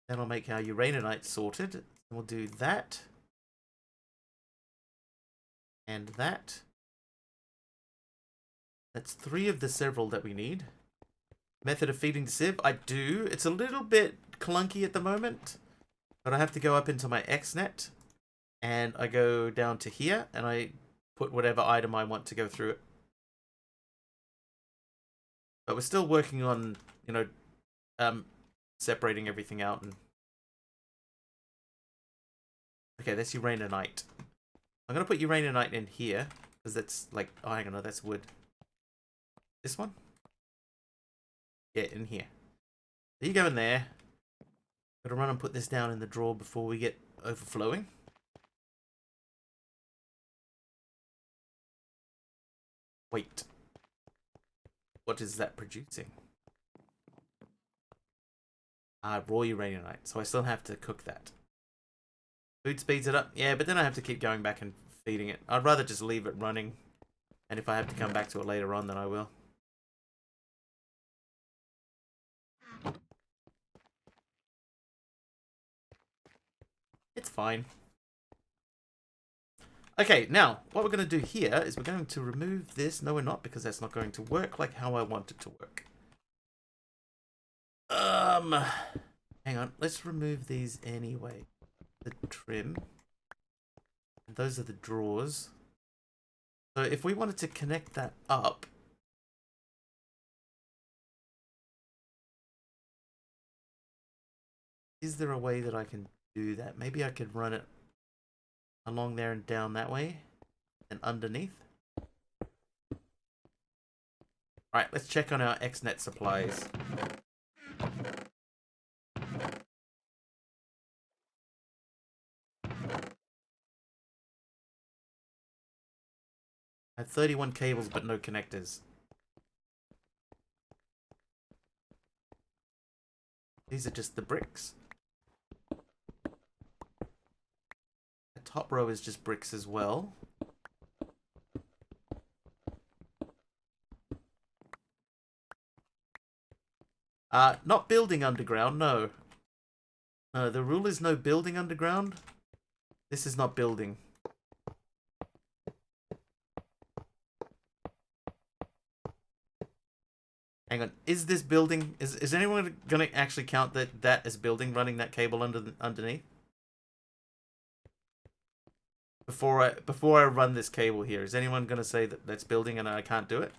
Then I'll make our uraninite sorted. We'll do that. And that. That's 3 of the several that we need. Method of feeding the sieve. I do. It's a little bit clunky at the moment. But I have to go up into my XNet. And I go down to here. And I put whatever item I want to go through it. But we're still working on, you know, separating everything out. And okay, that's uraninite. I'm going to put uraninite in here. Because that's like... Oh, hang on. No, that's wood. This one? Yeah, in here. So you go in there. Gotta run and put this down in the drawer before we get overflowing. Wait. What is that producing? Raw uraninite. So I still have to cook that. Food speeds it up. Yeah, but then I have to keep going back and feeding it. I'd rather just leave it running. And if I have to come back to it later on, then I will. It's fine. Okay, now, what we're going to do here is we're going to remove this. No, we're not, because that's not going to work like how I want it to work. Hang on. Let's remove these anyway. The trim. And those are the drawers. So if we wanted to connect that up... Is there a way that I can do that? Maybe I could run it along there and down that way and underneath. Alright, let's check on our XNet supplies. I have 31 cables but no connectors. These are just the bricks. The top row is just bricks as well. Not building underground, no. No, the rule is no building underground. This is not building. Hang on, is this building? Is anyone gonna actually count that as building, running that cable underneath? Before I run this cable here, is anyone gonna say that that's building and I can't do it?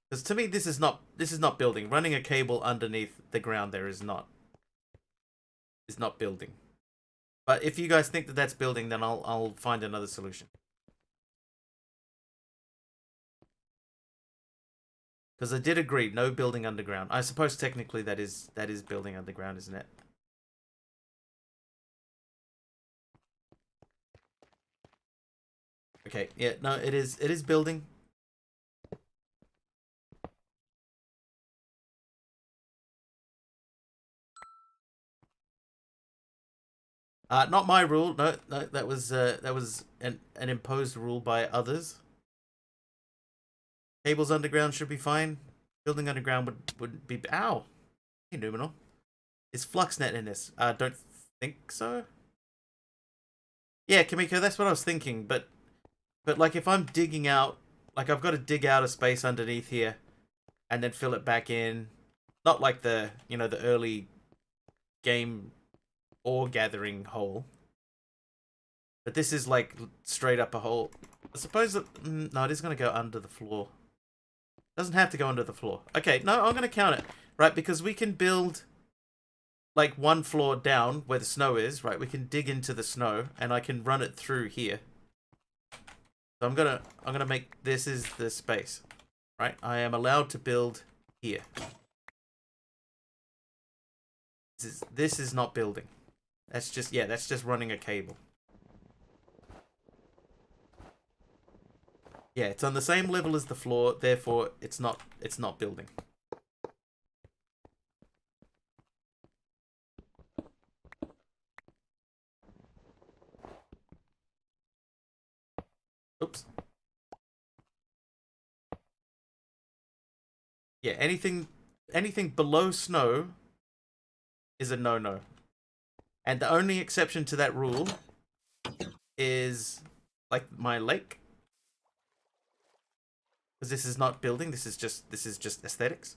Because to me, this is not building. Running a cable underneath the ground there is not building. But if you guys think that that's building, then I'll find another solution. Because I did agree, no building underground. I suppose technically that is building underground, isn't it? Okay, yeah, no, it is building. Not my rule. No, that was an imposed rule by others. Cables underground should be fine. Building underground would be... Ow! Hey, Numinal. Is FluxNet in this? Don't think so. Yeah, Kamiko, that's what I was thinking. But like, if I'm digging out... Like, I've got to dig out a space underneath here. And then fill it back in. Not like the, you know, the early game ore gathering hole. But this is like straight up a hole. I suppose that... no, it is going to go under the floor. Doesn't have to go under the floor. Okay, no, I'm going to count it. Right, because we can build like one floor down where the snow is. Right, we can dig into the snow and I can run it through here. So I'm gonna make... this is the space. Right, I am allowed to build here. This is not building. That's just... yeah, that's just running a cable. Yeah, it's on the same level as the floor, therefore it's not building. Oops. Yeah, anything below snow is a no-no. And the only exception to that rule is like my lake. Because this is not building, this is just aesthetics.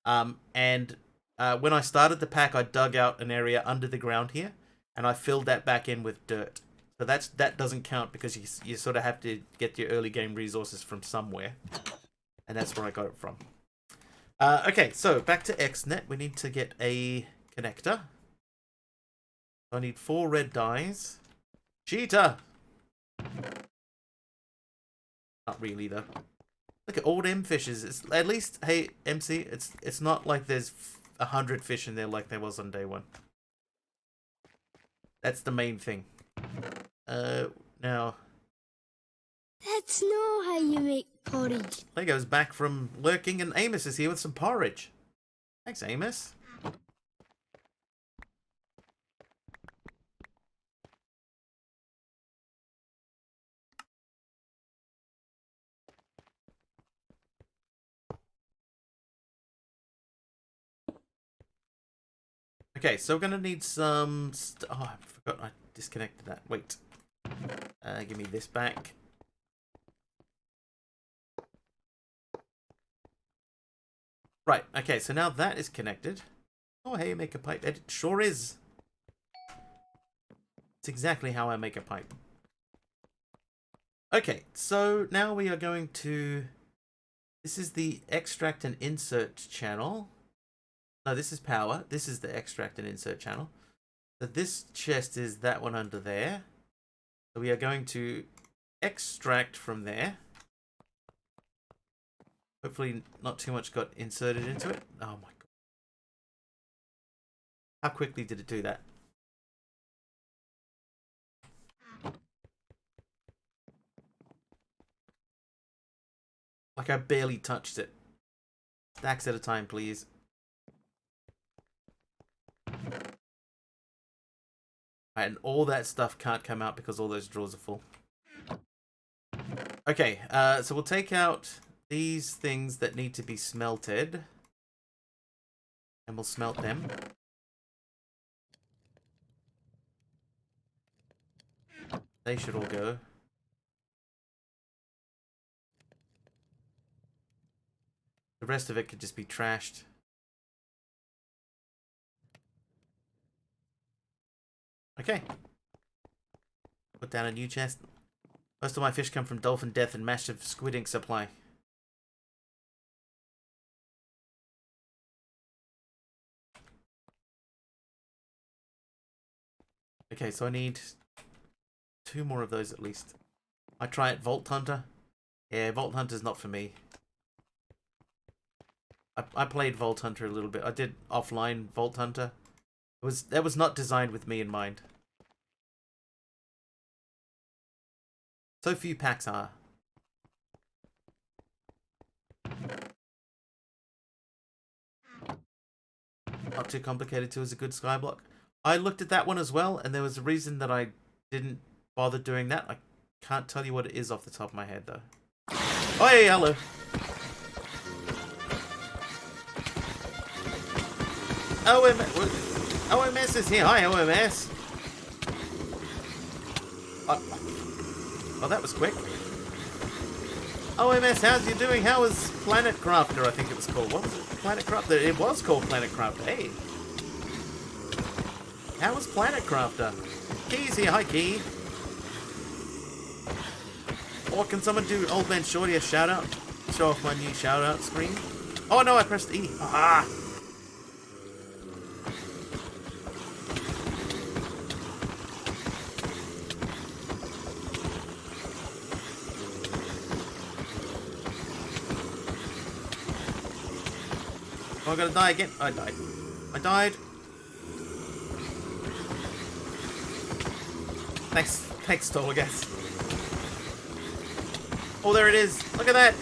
When I started the pack, I dug out an area under the ground here, and I filled that back in with dirt. So that doesn't count because you sort of have to get your early game resources from somewhere, and that's where I got it from. Okay, so back to XNet. We need to get a connector. I need 4 red dyes. Cheetah. Not really though. Look at all them fishes. It's, at least, hey MC, it's not like there's 100 fish in there like there was on day 1. That's the main thing. Now. That's not how you make porridge. Lego's back from lurking and Amos is here with some porridge. Thanks, Amos. Okay, so we're gonna need some... oh, I forgot I disconnected that. Wait. Give me this back. Right, okay, so now that is connected. Oh, hey, make a pipe. It sure is. It's exactly how I make a pipe. Okay, so now we are going to... this is the extract and insert channel. No, this is power. This is the extract and insert channel. So this chest is that one under there. So we are going to extract from there. Hopefully not too much got inserted into it. Oh my god. How quickly did it do that? Like I barely touched it. Stacks at a time, please. And all that stuff can't come out because all those drawers are full. Okay, so we'll take out these things that need to be smelted. And we'll smelt them. They should all go. The rest of it could just be trashed. Okay. Put down a new chest. Most of my fish come from dolphin death and massive squid ink supply. Okay, so I need 2 more of those at least. I try it, Vault Hunter. Yeah, Vault Hunter's not for me. I played Vault Hunter a little bit. I did offline Vault Hunter. That was not designed with me in mind. So few packs are. Not too complicated too is a good skyblock. I looked at that one as well, and there was a reason that I didn't bother doing that. I can't tell you what it is off the top of my head though. Oh hey, hello. OMS is here. Hi, OMS. Oh, that was quick. OMS, how's you doing? How was Planet Crafter? I think it was called. What was it? Planet Crafter. It was called Planet Crafter. Hey. How was Planet Crafter? Key's here. Hi, Key. Or can someone do Old Man Shorty a shout out? Show off my new shout out screen. Oh no, I pressed E. Ah! Oh, I'm gonna die again. I died. I died. Thanks, Total Gas. Oh, there it is. Look at that.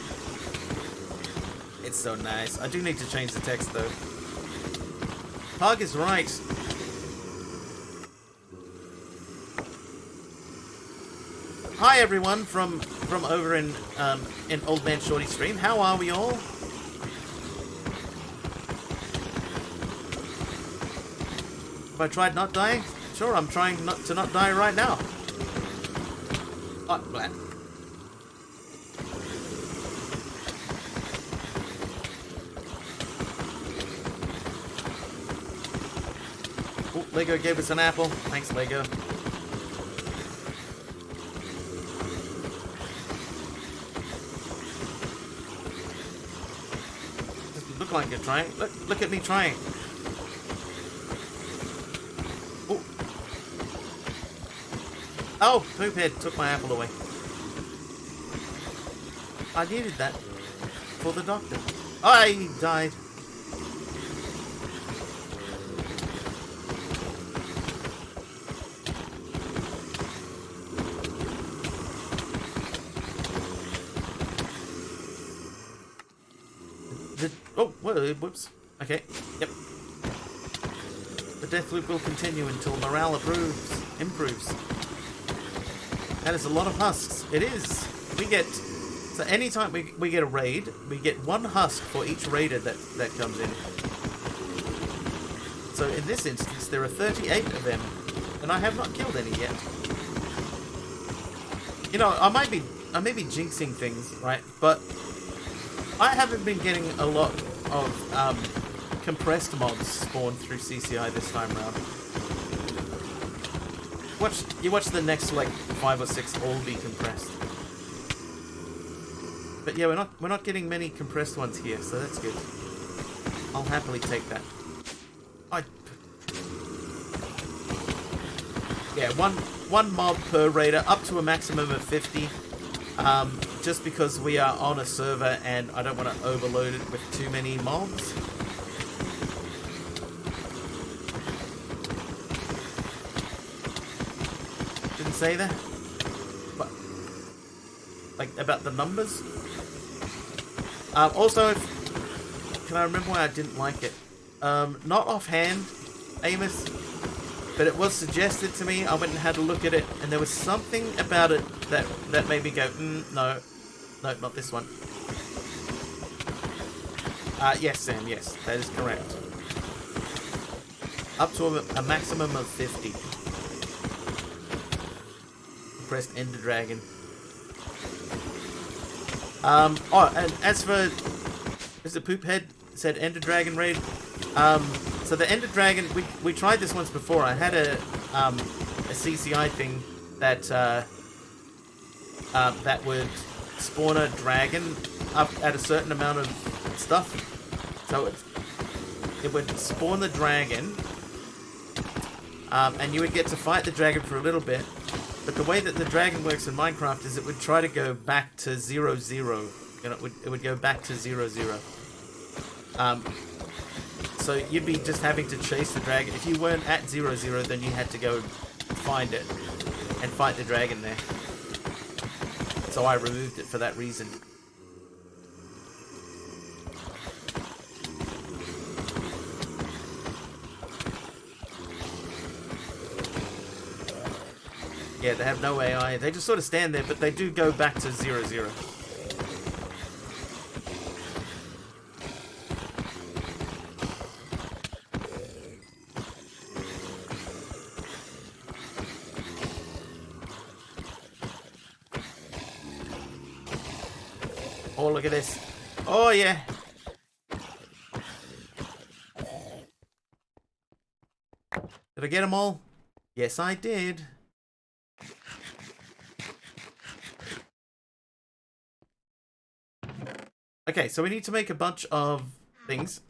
It's so nice. I do need to change the text though. Pug is right. Hi everyone from over in Old Man Shorty stream. How are we all? Have I tried not dying? Sure, I'm trying not to die right now. Oh, blah. Oh, Lego gave us an apple. Thanks, Lego. Doesn't look like you're trying. Look at me trying. Oh, Poophead took my apple away. I needed that for the doctor. I died. Whoops. Okay, yep. The death loop will continue until morale improves. That is a lot of husks. It is. We get... So anytime we get a raid, we get one husk for each raider that comes in. So in this instance, there are 38 of them, and I have not killed any yet. You know, I may be jinxing things, right? But I haven't been getting a lot of compressed mobs spawned through CCI this time around. You watch the next like 5 or 6 all be compressed. But yeah, we're not getting many compressed ones here, so that's good. I'll happily take that. Yeah, one mob per raider, up to a maximum of 50. Just because we are on a server and I don't want to overload it with too many mobs. Didn't say that. But like about the numbers. Also, can I remember why I didn't like it? Not offhand, Amos, but it was suggested to me. I went and had a look at it, and there was something about it that made me go, no, not this one. Yes, Sam, yes, that is correct. Up to a maximum of 50. Pressed Ender Dragon. Oh, and as for Mr. Poophead said Ender Dragon raid. So the Ender Dragon, we tried this once before. I had a CCI thing that that would spawn a dragon up at a certain amount of stuff. So it would spawn the dragon, and you would get to fight the dragon for a little bit. But the way that the dragon works in Minecraft is it would try to go back to 0, 0. You know, it would go back to 0, 0. So you'd be just having to chase the dragon. If you weren't at 0, 0, then you had to go find it and fight the dragon there. So I removed it for that reason. Yeah, they have no AI. They just sort of stand there, but they do go back to 0, 0. Oh, look at this. Oh, yeah. Did I get them all? Yes, I did. Okay, so we need to make a bunch of things.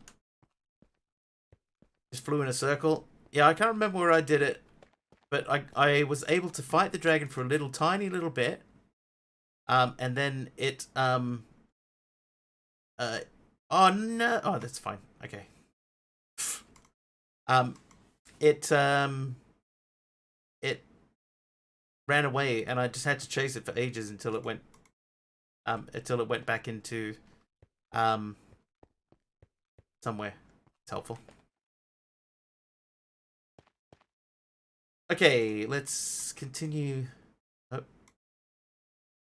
Just flew in a circle. Yeah, I can't remember where I did it. But I was able to fight the dragon for a tiny little bit. And then it, oh no, oh, that's fine. Okay. It ran away, and I just had to chase it for ages until it went back into, somewhere. It's helpful. Okay, let's continue. Oh,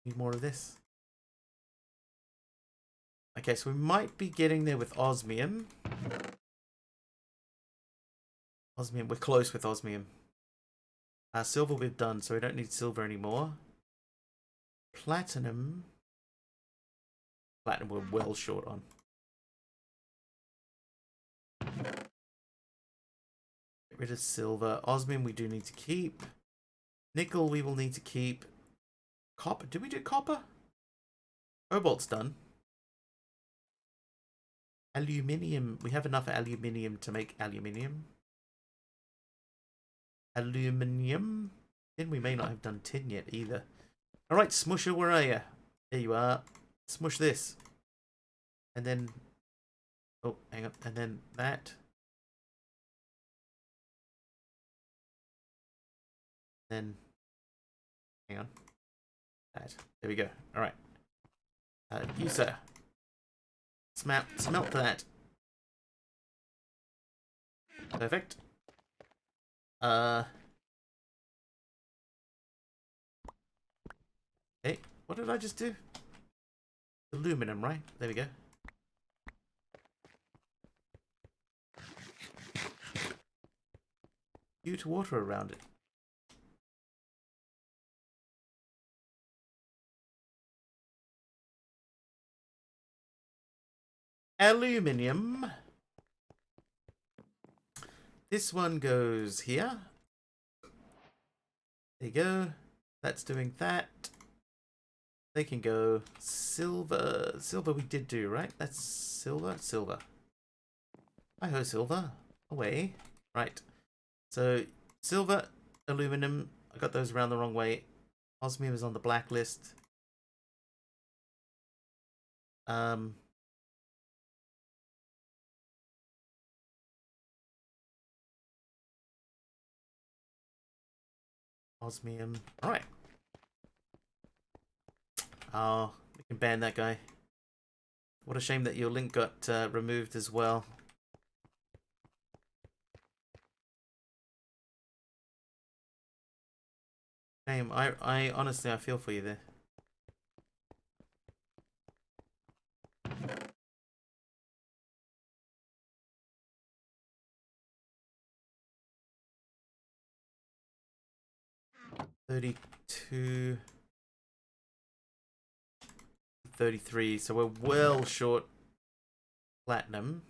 need more of this. Okay, so we might be getting there with osmium. Osmium, we're close with osmium. Silver we've done, so we don't need silver anymore. Platinum. Platinum we're well short on. Get rid of silver. Osmium we do need to keep. Nickel we will need to keep. Copper. Did we do copper? Cobalt's done. Aluminium. We have enough aluminium to make aluminium. Aluminium. Tin we may not have done tin yet either. Alright, Smusher, where are you? There you are. Smush this. And then... oh, hang on. And then that. Then... hang on. That. There we go. Alright. You, sir. Smelt that. Perfect. Hey, what did I just do? Aluminum, right? There we go. Cute water around it. Aluminium. This one goes here. There you go. That's doing that. They can go silver. Silver we did do, right? That's silver. Silver. Hi-ho, silver. Away. Right. So, silver, aluminum. I got those around the wrong way. Osmium is on the blacklist. Osmium. Alright. Oh, we can ban that guy. What a shame that your link got removed as well. Shame. I honestly, I feel for you there. $32. 33, so we're well short platinum.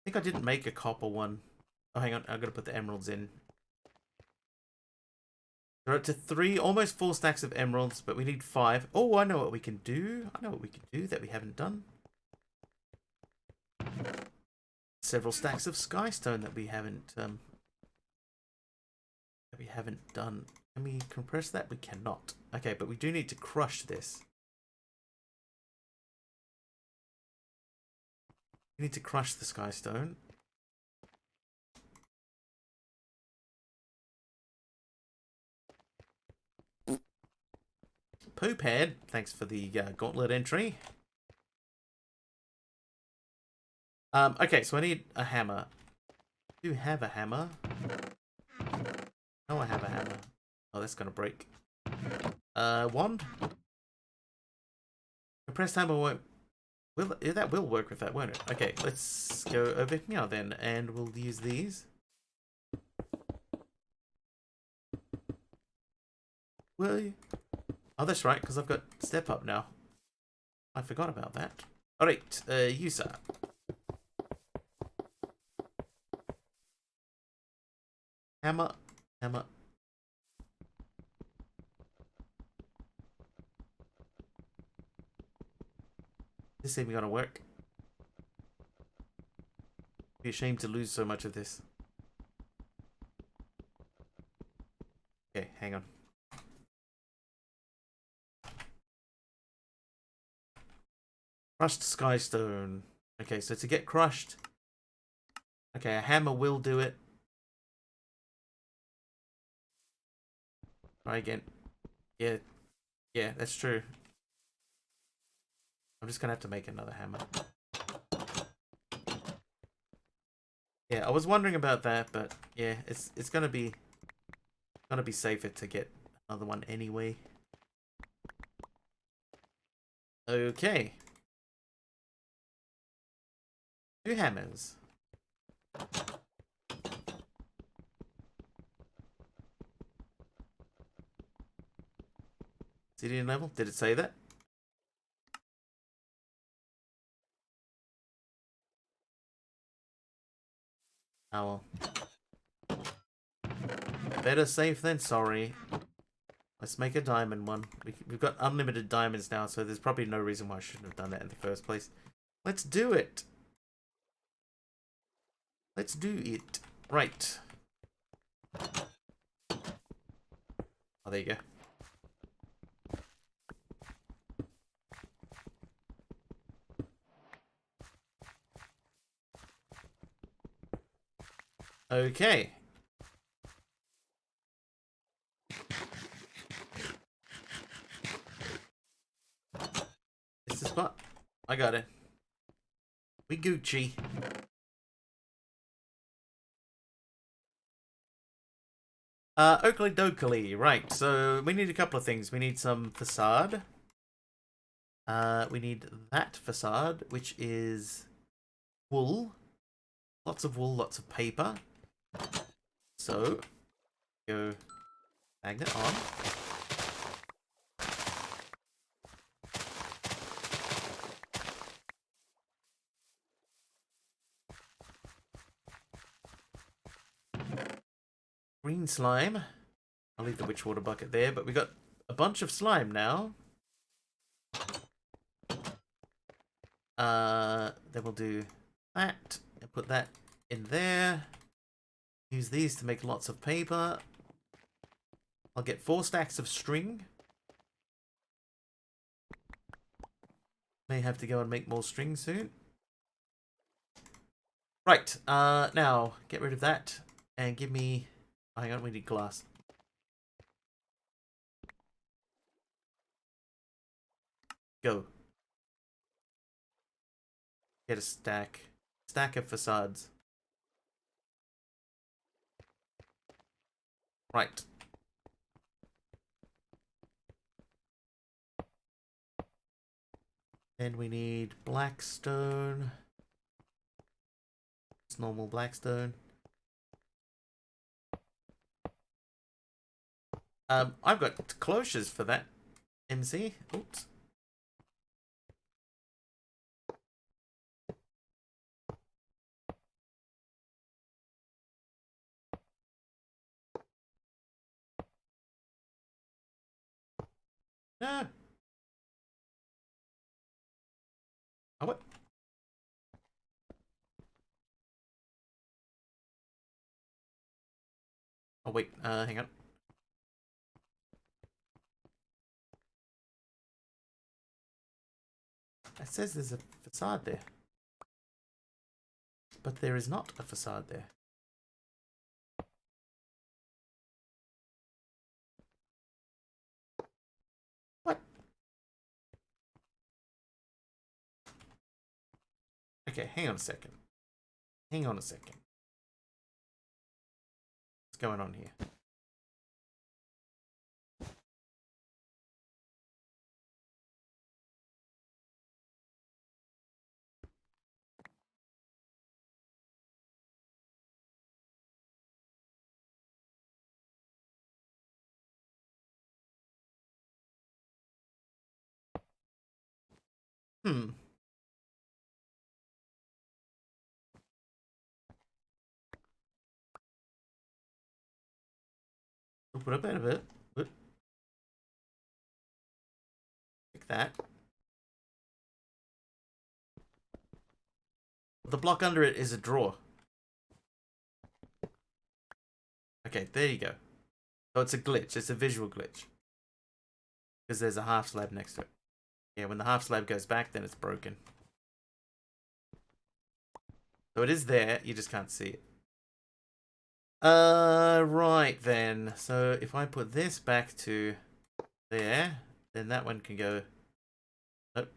I think I didn't make a copper one. Oh, hang on, I've got to put the emeralds in. We're up to 3, almost 4 stacks of emeralds, but we need 5. Oh, I know what we can do. I know what we can do that we haven't done. Several stacks of skystone that we haven't done. Can we compress that? We cannot. Okay, but we do need to crush this. We need to crush the skystone. Poophead, thanks for the gauntlet entry. Okay, so I need a hammer. Do you have a hammer? No, I have a hammer. Oh, that's gonna break. Wand? Compressed hammer won't... that will work with that, won't it? Okay, let's go over here then, and we'll use these. Will you? Oh, that's right, because I've got step up now. I forgot about that. Alright, you, sir. Hammer, hammer. this even gonna work? Be ashamed to lose so much of this. Okay, hang on. Crushed Skystone. Okay, so to get crushed... Okay, a hammer will do it. Try again. Yeah. Yeah, that's true. I'm just gonna have to make another hammer. Yeah, I was wondering about that, but yeah, it's gonna be safer to get another one anyway. Okay. 2 hammers. Obsidian level? Did it say that? Oh well. Better safe than sorry. Let's make a diamond one. We've got unlimited diamonds now, so there's probably no reason why I shouldn't have done that in the first place. Let's do it. Let's do it. Right. Oh, there you go. Okay. It's the spot. I got it. We Gucci. Oakley dokley. Right, so we need a couple of things. We need some facade. We need that facade, which is wool. Lots of wool, lots of paper. So, go magnet on. Green slime. I'll leave the witch water bucket there, but we got a bunch of slime now. Then we'll do that and put that in there. Use these to make lots of paper. I'll get 4 stacks of string. May have to go and make more string soon. Right, now get rid of that and give me... Oh, hang on, we need glass. Go. Get a stack. Stack of facades. Right. And we need blackstone. It's normal blackstone. I've got closures for that, MC. Oops. No. Oh, what? Oh, wait. Hang on. It says there's a facade there. But there is not a facade there. What? Okay, hang on a second. Hang on a second. What's going on here? Hmm. Open up a bit. Like that. The block under it is a drawer. Okay, there you go. So it's a glitch. It's a visual glitch. Because there's a half slab next to it. Yeah, when the half slab goes back, then it's broken. So it is there, you just can't see it. Right then. So if I put this back to there, then that one can go... Nope.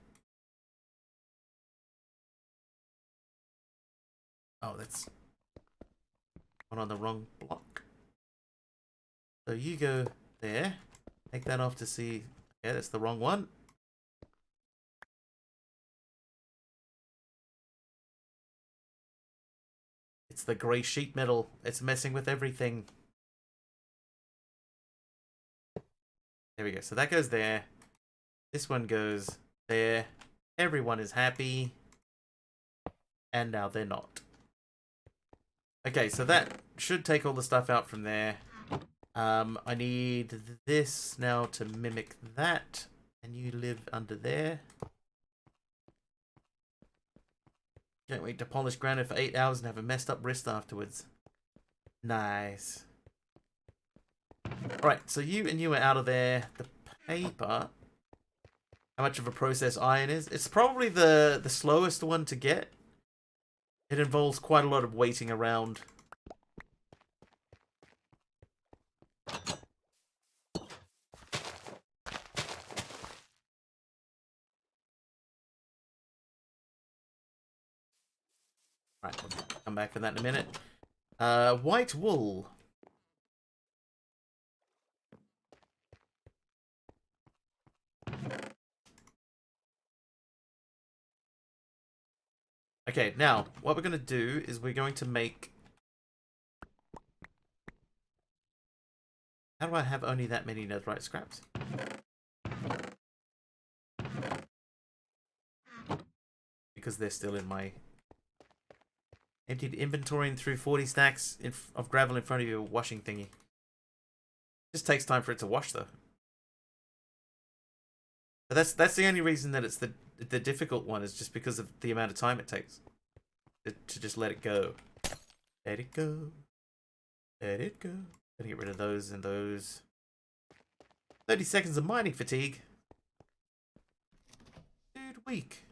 Oh, that's one on the wrong block. So you go there. Take that off to see... Yeah, that's the wrong one. It's the grey sheet metal. It's messing with everything. There we go. So that goes there. This one goes there. Everyone is happy. And now they're not. Okay, so that should take all the stuff out from there. I need this now to mimic that. And you live under there. Can't wait to polish granite for 8 hours and have a messed up wrist afterwards. Nice. Right, so you are out of there. The paper. How much of a process iron is? It's probably the slowest one to get. It involves quite a lot of waiting around. Right, we'll come back for that in a minute. White wool. Okay, now, what we're going to do is we're going to make... How do I have only that many netherite scraps? Because they're still in my... Emptied inventory and threw 40 stacks of gravel in front of your washing thingy. Just takes time for it to wash, though. But that's the only reason that it's the difficult one, is just because of the amount of time it takes to just let it go. Let it go. Let it go. Gonna get rid of those and those. 30 seconds of mining fatigue. Dude, weak.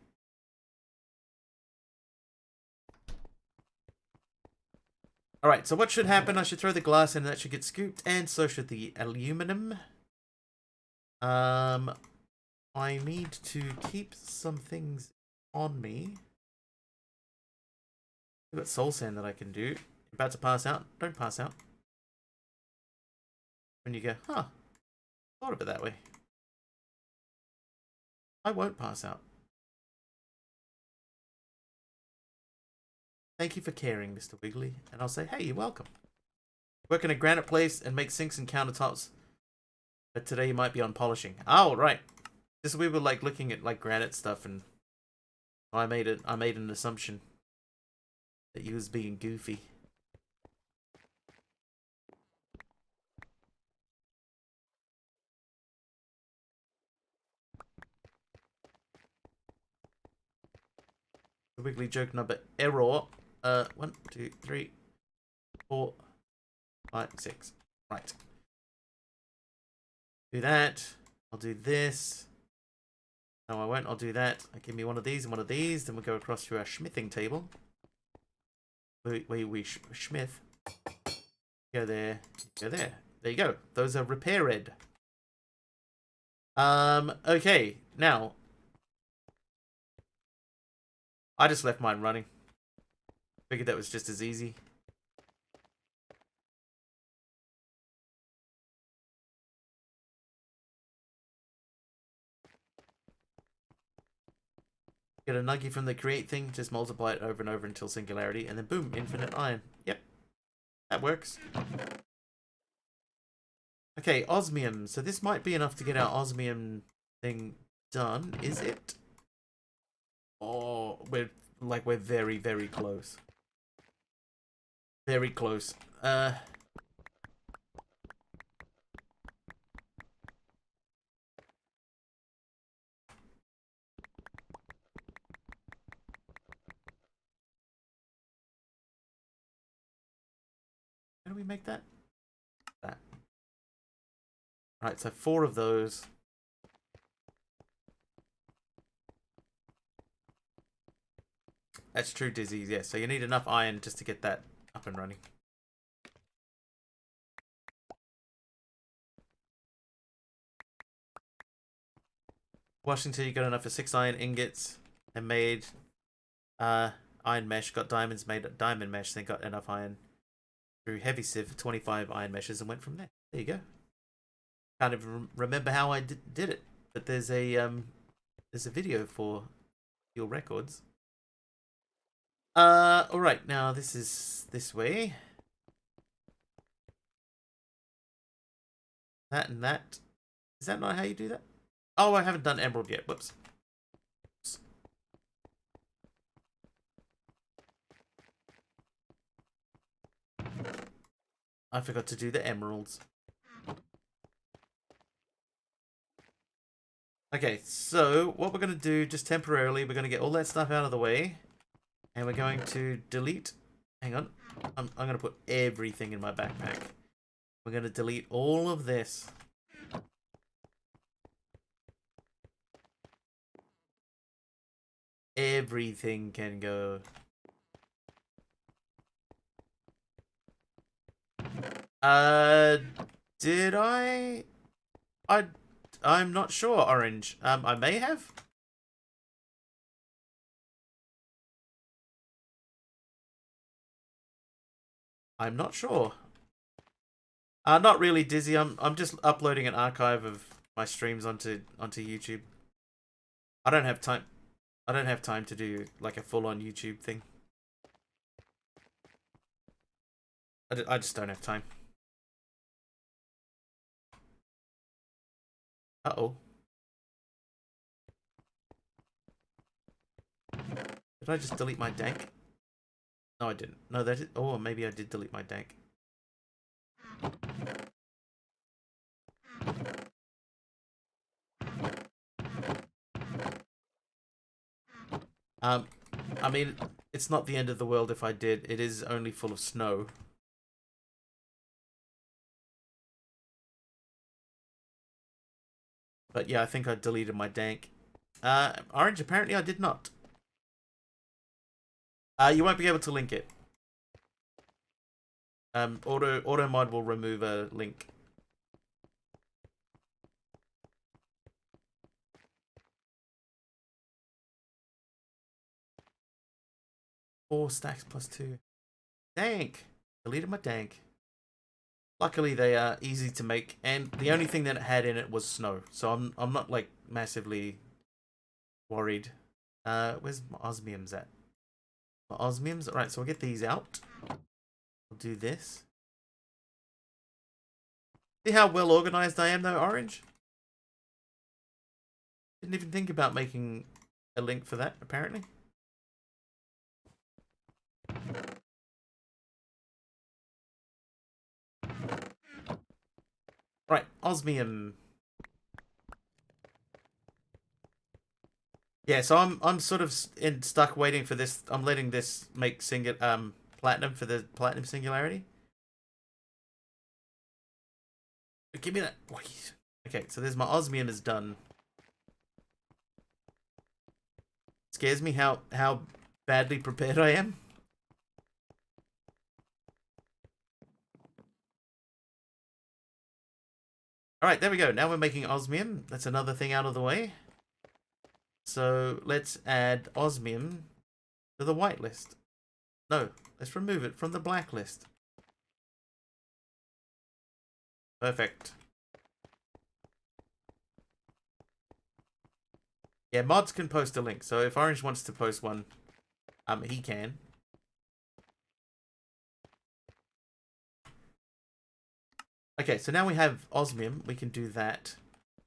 Alright, so what should happen? I should throw the glass in and that should get scooped, and so should the aluminum. I need to keep some things on me. I've got soul sand that I can do. About to pass out. Don't pass out. When you go, huh, thought of it that way. I won't pass out. Thank you for caring, Mr. Wiggly. And I'll say, hey, you're welcome. Work in a granite place and make sinks and countertops. But today you might be on polishing. Oh, right. Just we were like looking at like granite stuff, and I made an assumption that you was being goofy. The Wiggly joke number error. 1, 2, 3, 4, 5, 6. Right. Do that. I'll do this. No, I won't. I'll do that. Give me one of these and one of these. Then we'll go across to our smithing table. We smith. Go there. Go there. There you go. Those are repaired. Okay. Now. I just left mine running. Figured that was just as easy. Get a nugget from the create thing, just multiply it over and over until singularity, and then boom, infinite iron. Yep. That works. Okay, osmium. So this might be enough to get our osmium thing done, is it? Oh, we're very, very close. Very close. make that? That. Right, so 4 of those. That's true disease, yeah. So you need enough iron just to get that up and running. Washington, you got enough for 6 iron ingots and made iron mesh, got diamonds, made diamond mesh, then got enough iron through heavy sieve for 25 iron meshes and went from there. There you go. Can't even remember how I did it, but there's a video for your records. All right, now this is this way. That and that. Is that not how you do that? Oh, I haven't done emerald yet. Whoops. Oops. I forgot to do the emeralds. Okay, so what we're going to do just temporarily, we're going to get all that stuff out of the way. And we're going to delete... Hang on. I'm going to put everything in my backpack. We're going to delete all of this. Everything can go. Did I? I'm not sure, Orange. I may have. I'm not sure. Not really, Dizzy. I'm just uploading an archive of my streams onto YouTube. I don't have time. I don't have time to do like a full-on YouTube thing. I just don't have time. Uh-oh. Did I just delete my dank? No, I didn't. No, that is... Oh, maybe I did delete my dank. I mean, it's not the end of the world if I did. It is only full of snow. But yeah, I think I deleted my dank. Orange, apparently I did not. You won't be able to link it. Auto mod will remove a link. Four stacks plus 2. Dank! Deleted my dank. Luckily they are easy to make, and the only thing that it had in it was snow. So I'm not like massively worried. Where's my osmiums at? My osmiums? Alright, so we'll get these out. We'll do this. See how well organized I am though, Orange? Didn't even think about making a link for that, apparently. Right, osmium. Yeah, so I'm sort of stuck waiting for this. I'm letting this make platinum for the platinum singularity. Give me that. Okay, so there's my osmium is done. Scares me how badly prepared I am. Alright, there we go. Now we're making osmium. That's another thing out of the way. So let's add osmium to the whitelist. No, let's remove it from the blacklist. Perfect. Yeah, mods can post a link. So if Orange wants to post one, he can. Okay, so now we have osmium. We can do that.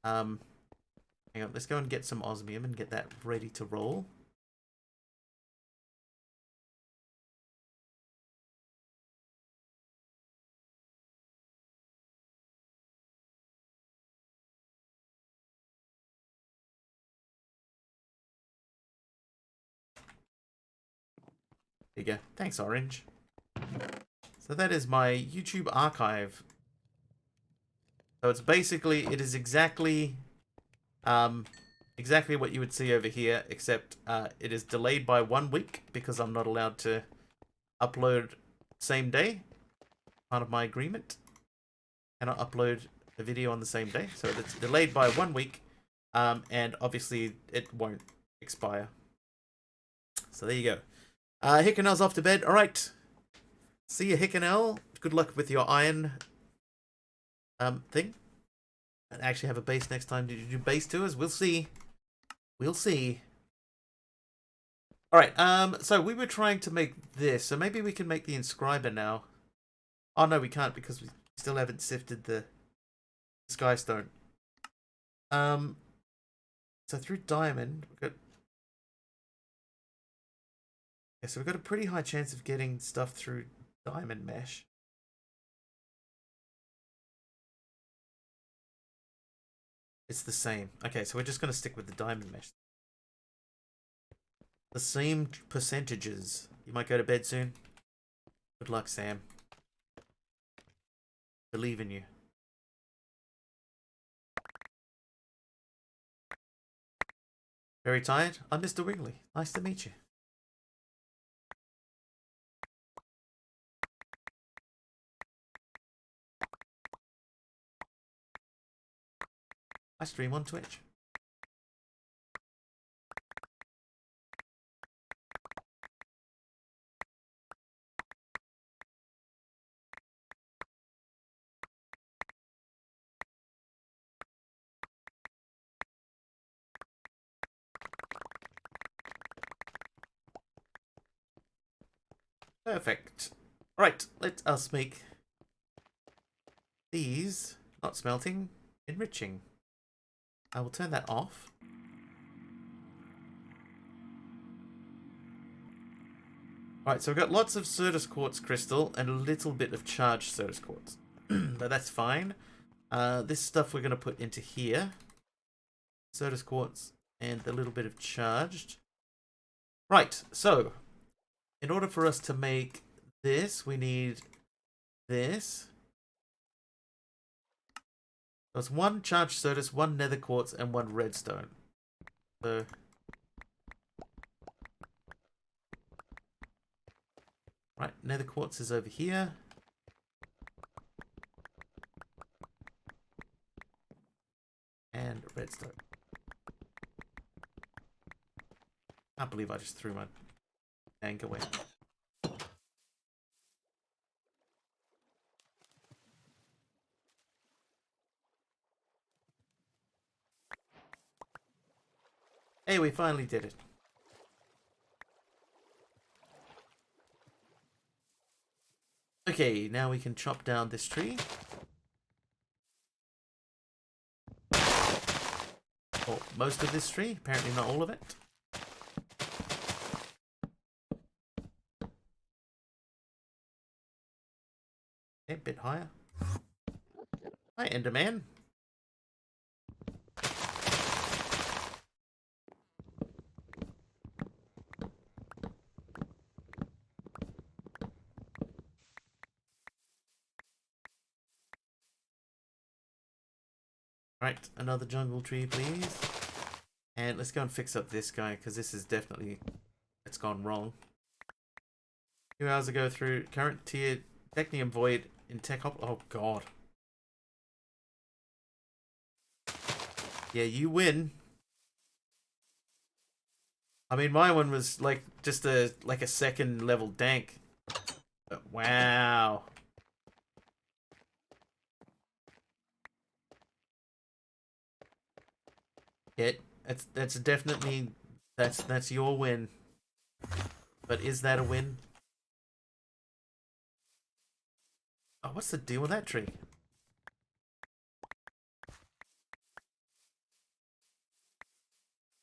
Hang on, let's go and get some osmium and get that ready to roll. There you go. Thanks, Orange. So So that is my YouTube archive. So it's basically, it is exactly exactly what you would see over here, except it is delayed by 1 week because I'm not allowed to upload same day. Part of my agreement. Cannot upload a video on the same day. So it's delayed by 1 week. And obviously it won't expire. So there you go. Hickenell's off to bed. Alright. See you, Hickenell. Good luck with your iron thing. And actually have a base next time. Did you do base tours? We'll see. We'll see. Alright, so we were trying to make this. So maybe we can make the Inscriber now. Oh no, we can't because we still haven't sifted the Skystone. So through diamond, we've got... Yeah, so we've got a pretty high chance of getting stuff through diamond mesh. It's the same. Okay, so we're just going to stick with the diamond mesh. The same percentages. You might go to bed soon. Good luck, Sam. Believe in you. Very tired? I'm Mr. Wiggly. Nice to meet you. I stream on Twitch. Perfect. Right, let us make these, not smelting, enriching. I will turn that off. Right, so we've got lots of Certus Quartz crystal and a little bit of charged Certus Quartz. But that's fine. This stuff we're going to put into here. Certus Quartz and a little bit of charged. Right, so in order for us to make this, we need this. So it's 1 charged Certus, 1 nether quartz, and 1 redstone. So right, nether quartz is over here. And redstone. Can't believe I just threw my tank away. Hey, we finally did it. Okay, now we can chop down this tree. Or most of this tree, apparently not all of it. Okay, a bit higher. Hi, Enderman. Right, another jungle tree, please. And let's go and fix up this guy, because this is definitely... it's gone wrong. 2 hours ago through current tier Technium Void in Tech Hop... oh, God. Yeah, you win. I mean, my one was like just a second level dank. But wow. That's definitely that's your win. But is that a win? Oh, what's the deal with that tree?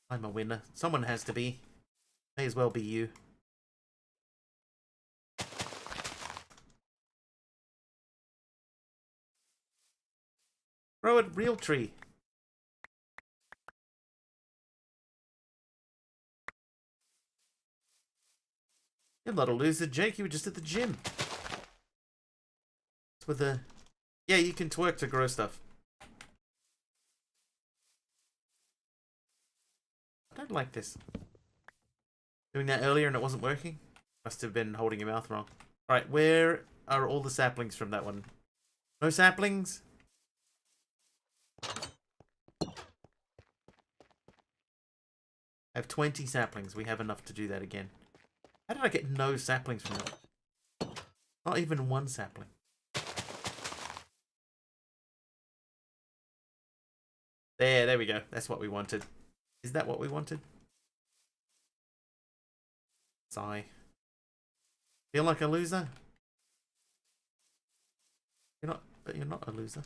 I'm a winner. Someone has to be. May as well be you. Grow a real tree. You're not a loser, Jake. You were just at the gym. with a... Yeah, you can twerk to grow stuff. I don't like this. Doing that earlier and it wasn't working? Must have been holding your mouth wrong. Alright, where are all the saplings from that one? No saplings? I have 20 saplings. We have enough to do that again. How did I get no saplings from that? Not even one sapling. There we go. That's what we wanted. Is that what we wanted? Sigh. Feel like a loser? But you're not a loser.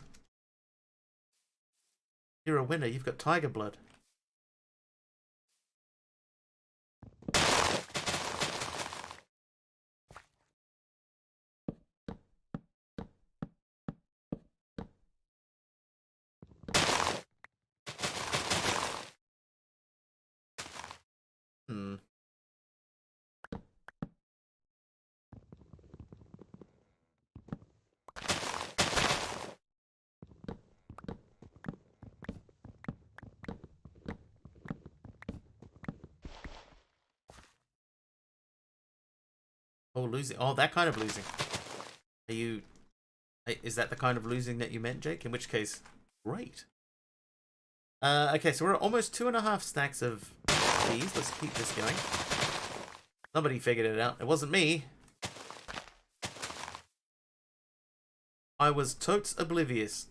You're a winner. You've got tiger blood. Hmm. Oh, losing. Oh, that kind of losing. Are you... Is that the kind of losing that you meant, Jake? In which case, great. Okay, so we're at almost 2.5 stacks of these. Let's keep this going. Somebody figured it out. It wasn't me. I was totes oblivious.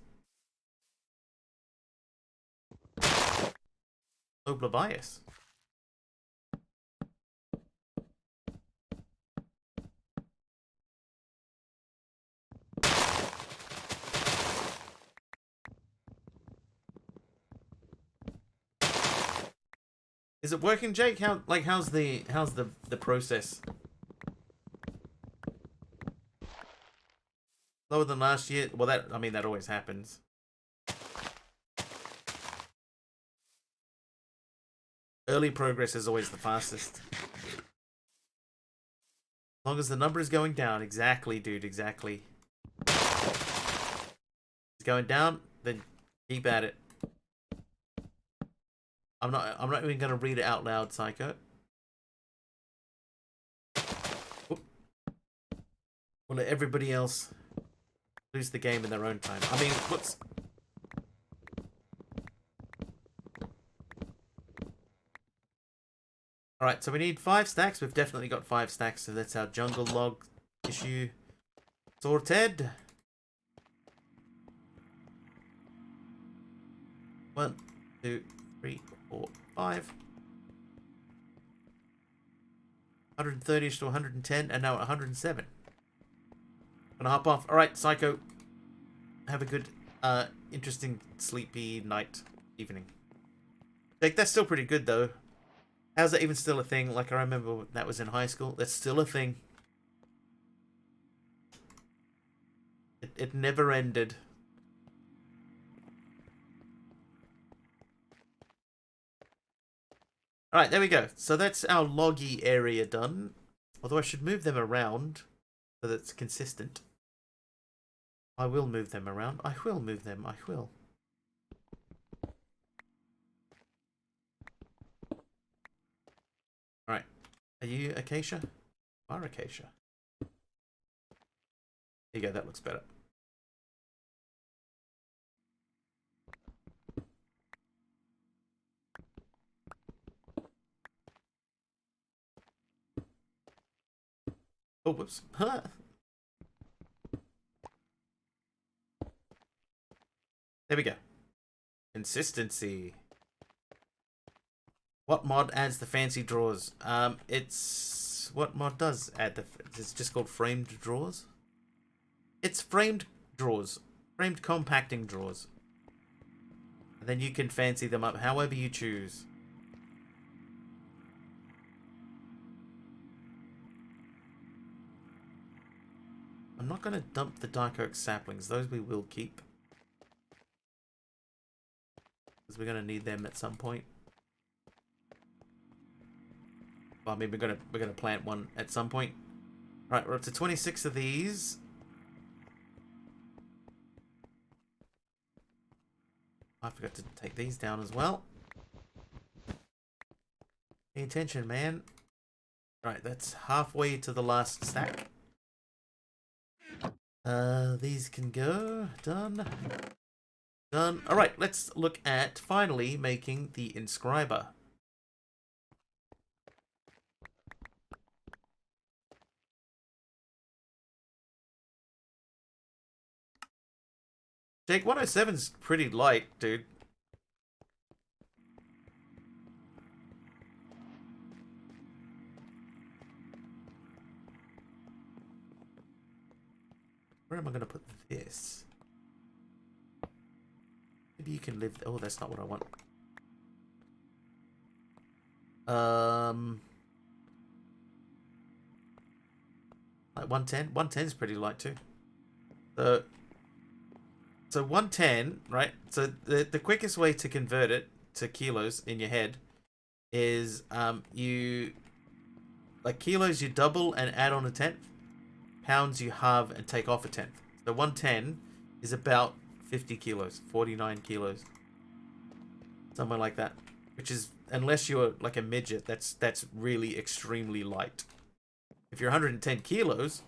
Oblivious. Is it working, Jake? How's the process? Lower than last year? Well, that always happens. Early progress is always the fastest. As long as the number is going down. Exactly, dude, exactly. It's going down, then keep at it. I'm not even gonna read it out loud, Psycho. Oop. We'll let everybody else lose the game in their own time. I mean, whoops. Alright, so we need 5 stacks. We've definitely got 5 stacks, so that's our jungle log issue sorted. 1, 2, 3, 4, 5. 130ish to 110, and now at 107. Gonna hop off. Alright, Psycho. Have a good, interesting, sleepy night, evening. Like, that's still pretty good, though. How's that even still a thing? Like, I remember that was in high school. That's still a thing. It never ended. Alright, there we go. So that's our loggy area done. Although I should move them around so that it's consistent. I will move them around. I will move them. I will. Alright. Are you Acacia? You are Acacia. There you go. That looks better. Oh, whoops. Huh. There we go. Consistency. What mod adds the fancy drawers? It's... What mod does add the... It's just called framed drawers? It's framed drawers. Framed compacting drawers. And then you can fancy them up however you choose. I'm not going to dump the dark oak saplings. Those we will keep. Because we're going to need them at some point. Well, I mean, we're gonna plant one at some point. Right, we're up to 26 of these. I forgot to take these down as well. Pay attention, man. Right, that's halfway to the last stack. These can go. Done. Done. Alright, let's look at finally making the Inscriber. Jake, 107's pretty light, dude. Where am I going to put this? Maybe you can live... Oh, that's not what I want. Like 110? 110 is pretty light too. So 110, right? So the quickest way to convert it to kilos in your head is you... Like kilos you double and add on a tenth. Pounds you halve and take off a tenth. So 110 is about 50 kilos, 49 kilos, somewhere like that. Which is, unless you're like a midget, that's really extremely light. If you're 110 kilos,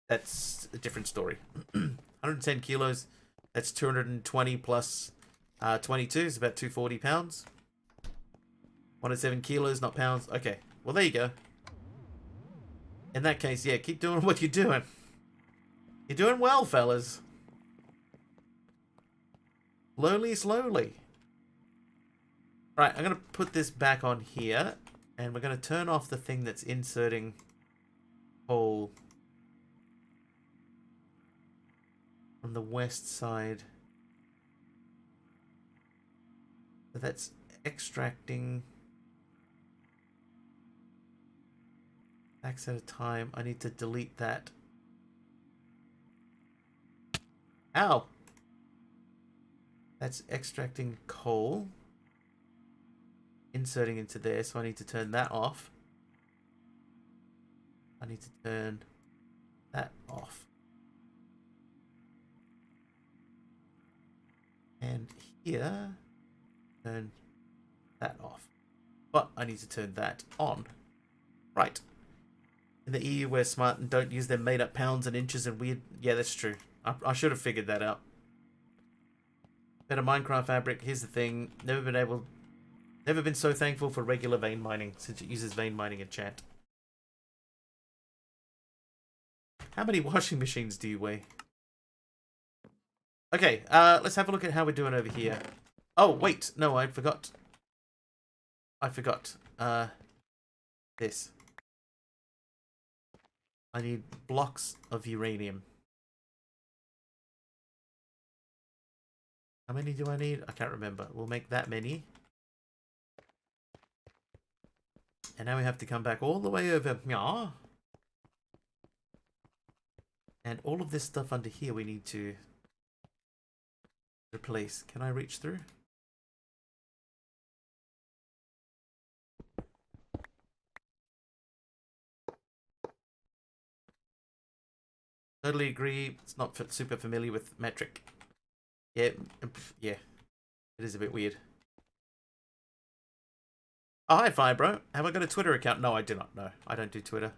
that's a different story. 110 kilos, that's 220 plus 22 is about 240 pounds. 107 kilos, not pounds. Okay, well there you go. In that case, yeah, keep doing what you're doing. You're doing well, fellas. Slowly, slowly. Right, I'm going to put this back on here. And we're going to turn off the thing that's inserting coal on the west side. So that's extracting... X at a time. I need to delete that. Ow! That's extracting coal. Inserting into there, so I need to turn that off. I need to turn that off. And here, turn that off. But I need to turn that on. Right. In the EU, we're smart and don't use their made-up pounds and inches and weird... Yeah, that's true. I should have figured that out. Better Minecraft fabric. Here's the thing. Never been so thankful for regular vein mining, since it uses vein mining in chat. How many washing machines do you weigh? Okay, let's have a look at how we're doing over here. Oh, wait. No, I forgot. This. I need blocks of uranium. How many do I need? I can't remember. We'll make that many. And now we have to come back all the way over here. And all of this stuff under here we need to replace. Can I reach through? Totally agree. It's not super familiar with metric. Yeah, yeah. It is a bit weird. Oh, hi, Fibro. Have I got a Twitter account? No, I do not. No, I don't do Twitter.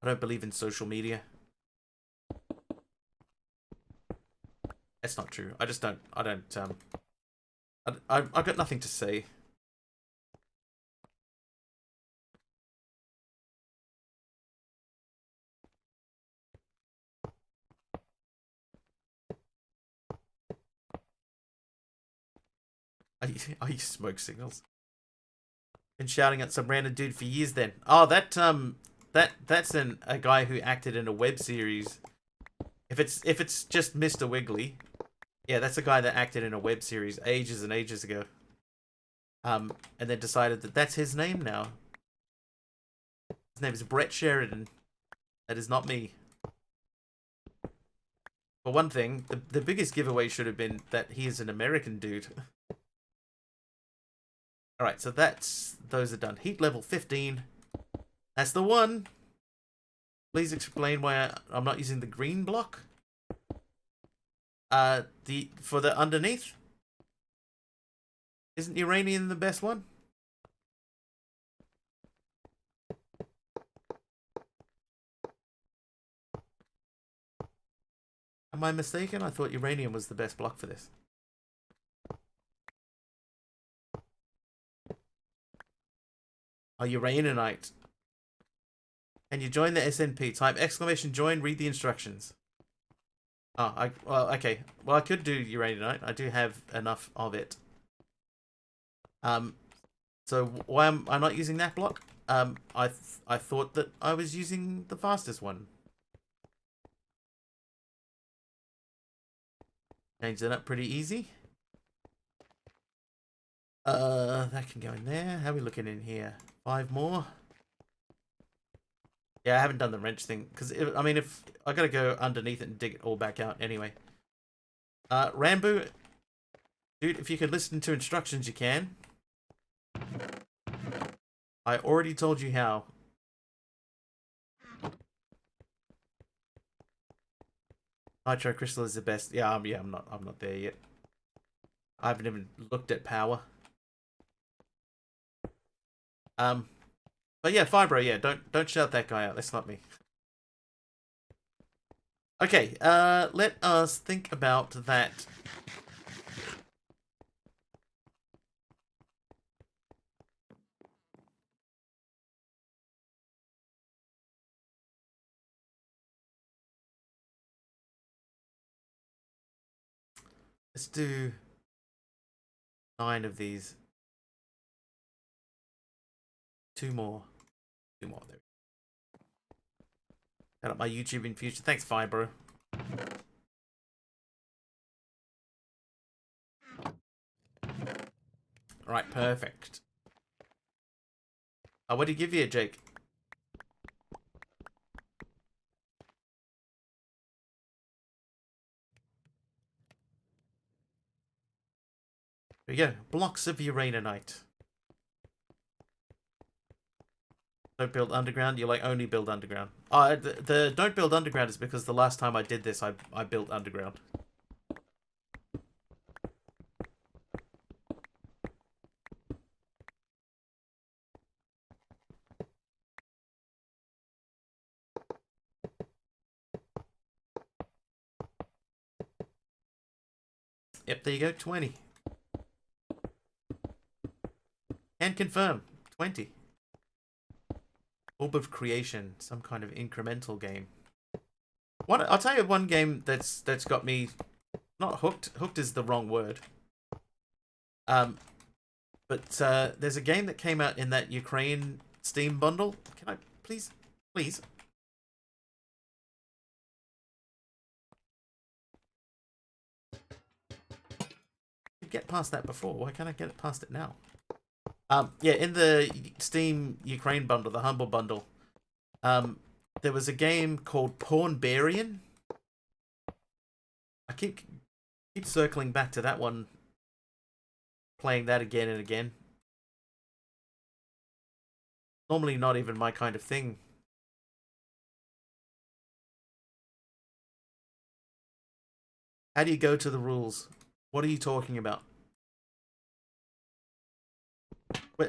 I don't believe in social media. That's not true. I just don't. I've got nothing to say. I use smoke signals. Been shouting at some random dude for years then. Oh, that's a guy who acted in a web series. If it's just Mr. Wiggly, yeah, that's a guy that acted in a web series ages and ages ago. And then decided that that's his name now. His name is Brett Sheridan. That is not me. For one thing, the biggest giveaway should have been that he is an American dude. Alright, so those are done. Heat level 15. That's the one. Please explain why I'm not using the green block. For the underneath. Isn't uranium the best one? Am I mistaken? I thought uranium was the best block for this. Oh, uraninite. Can you join the SNP? Type exclamation join, read the instructions. Oh, well, okay. Well, I could do uraninite. I do have enough of it. So why am I not using that block? I thought that I was using the fastest one. Change that up pretty easy. That can go in there. How are we looking in here? 5 more. Yeah, I haven't done the wrench thing because I mean, if I gotta go underneath it and dig it all back out anyway. Rambo, dude, if you could listen to instructions, you can. I already told you how. Nitro crystal is the best. Yeah, I'm not there yet. I haven't even looked at power. But yeah, Fibro, yeah, don't shout that guy out. That's not me. Okay, let us think about that. Let's do 9 of these. 2 more. 2 more. There. Got up my YouTube in future. Thanks, Fibro. Alright, perfect. Oh, what did he give you, Jake? There you go. Blocks of uraninite. Don't build underground. You like only build underground. The don't build underground is because the last time I did this, I built underground. Yep, there you go. 20. And confirm. 20. Orb of Creation, some kind of incremental game. I'll tell you one game that's got me not hooked. Hooked is the wrong word. But there's a game that came out in that Ukraine Steam bundle. Can I please? I could get past that before. Why can't I get past it now? Yeah, in the Steam Ukraine bundle, the Humble bundle, there was a game called Pornbarian. I keep circling back to that one, playing that again and again. Normally not even my kind of thing. How do you go to the rules? What are you talking about?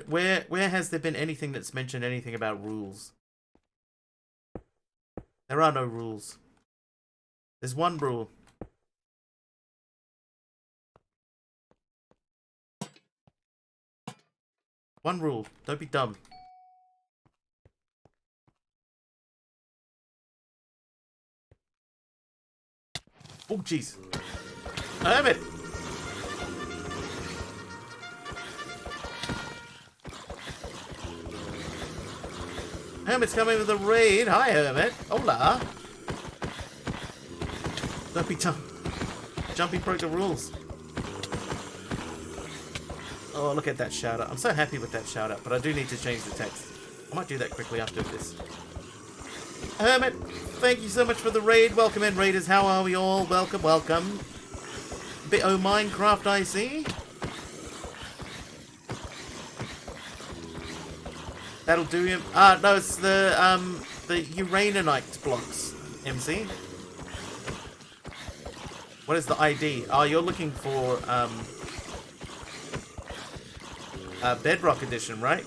Where has there been anything that's mentioned anything about rules? There are no rules. There's one rule. One rule. Don't be dumb. Oh, jeez. Damn it! Hermit's coming with a raid. Hi, Hermit. Hola. Don't be dumb. Jumpy broke the rules. Oh, look at that shout out. I'm so happy with that shout out, but I do need to change the text. I might do that quickly after this. Hermit, thank you so much for the raid. Welcome in, raiders. How are we all? Welcome, welcome. Bit o' Minecraft, I see. That'll do him. No, it's the Uranite blocks, MC. What is the ID? Oh, you're looking for Bedrock Edition, right?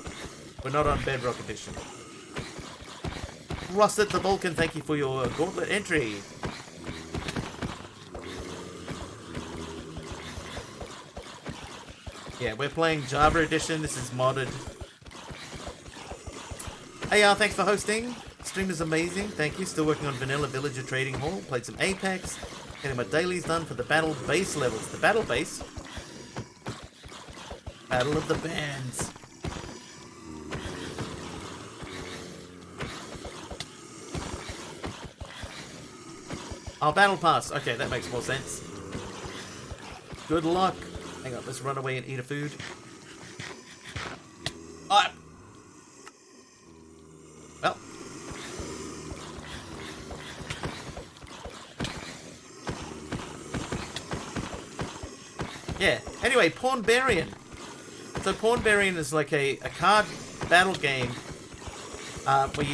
We're not on Bedrock Edition. Rusted the Vulcan, thank you for your gauntlet entry. Yeah, we're playing Java Edition. This is modded. Hey, thanks for hosting. Stream is amazing. Thank you. Still working on Vanilla Villager Trading Hall. Played some Apex. Getting my dailies done for the Battle Base levels. The Battle Base? Battle of the Bands. Oh, Battle Pass. Okay, that makes more sense. Good luck. Hang on, let's run away and eat a food. Ah! Well. Yeah, anyway, Pawnbarian. So Pawnbarian is like a card battle game where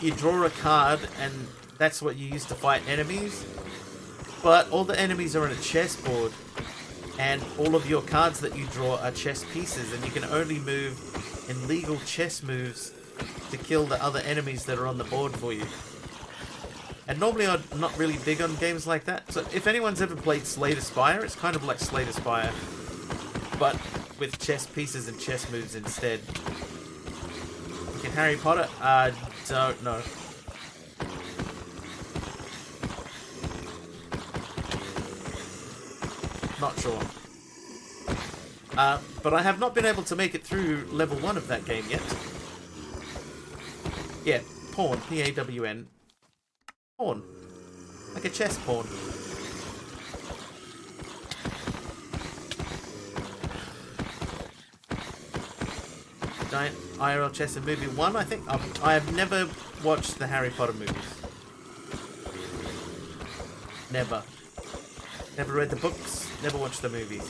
you draw a card and that's what you use to fight enemies. But all the enemies are on a chessboard, and all of your cards that you draw are chess pieces, and you can only move in legal chess moves to kill the other enemies that are on the board for you. And normally I'm not really big on games like that, so if anyone's ever played Slay the Spire, it's kind of like Slay the Spire, but with chess pieces and chess moves instead. Okay, Harry Potter? Don't know. Not sure. But I have not been able to make it through level 1 of that game yet. Yeah, pawn. P-A-W-N. Pawn. Like a chess pawn. Giant IRL chess and movie 1, I think. I have never watched the Harry Potter movies. Never. Never read the books. Never watched the movies.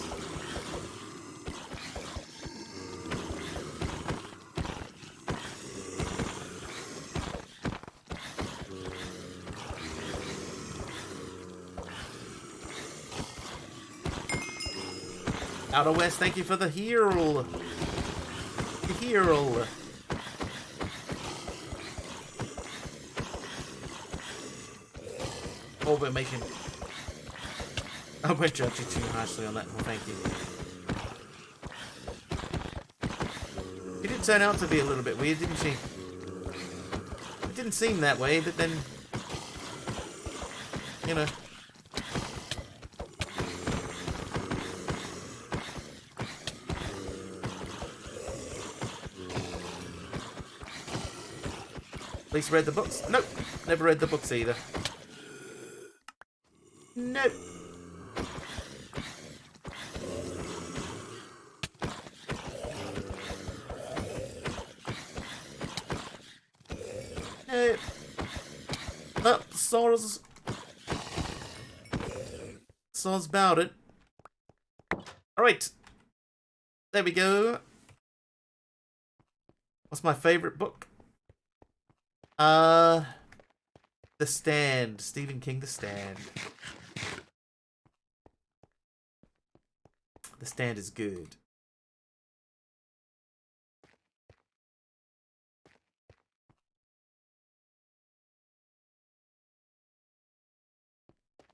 Outer West, thank you for the hero. The hero. Oh, we're making... I won't judge you too harshly on that. Well, thank you. She did turn out to be a little bit weird, didn't she? It didn't seem that way, but then... You know... At least read the books? Nope. Never read the books either. Nope. Nope. Oh, soz about it. Alright. There we go. What's my favorite book? The Stand. Stephen King, The Stand. The Stand is good.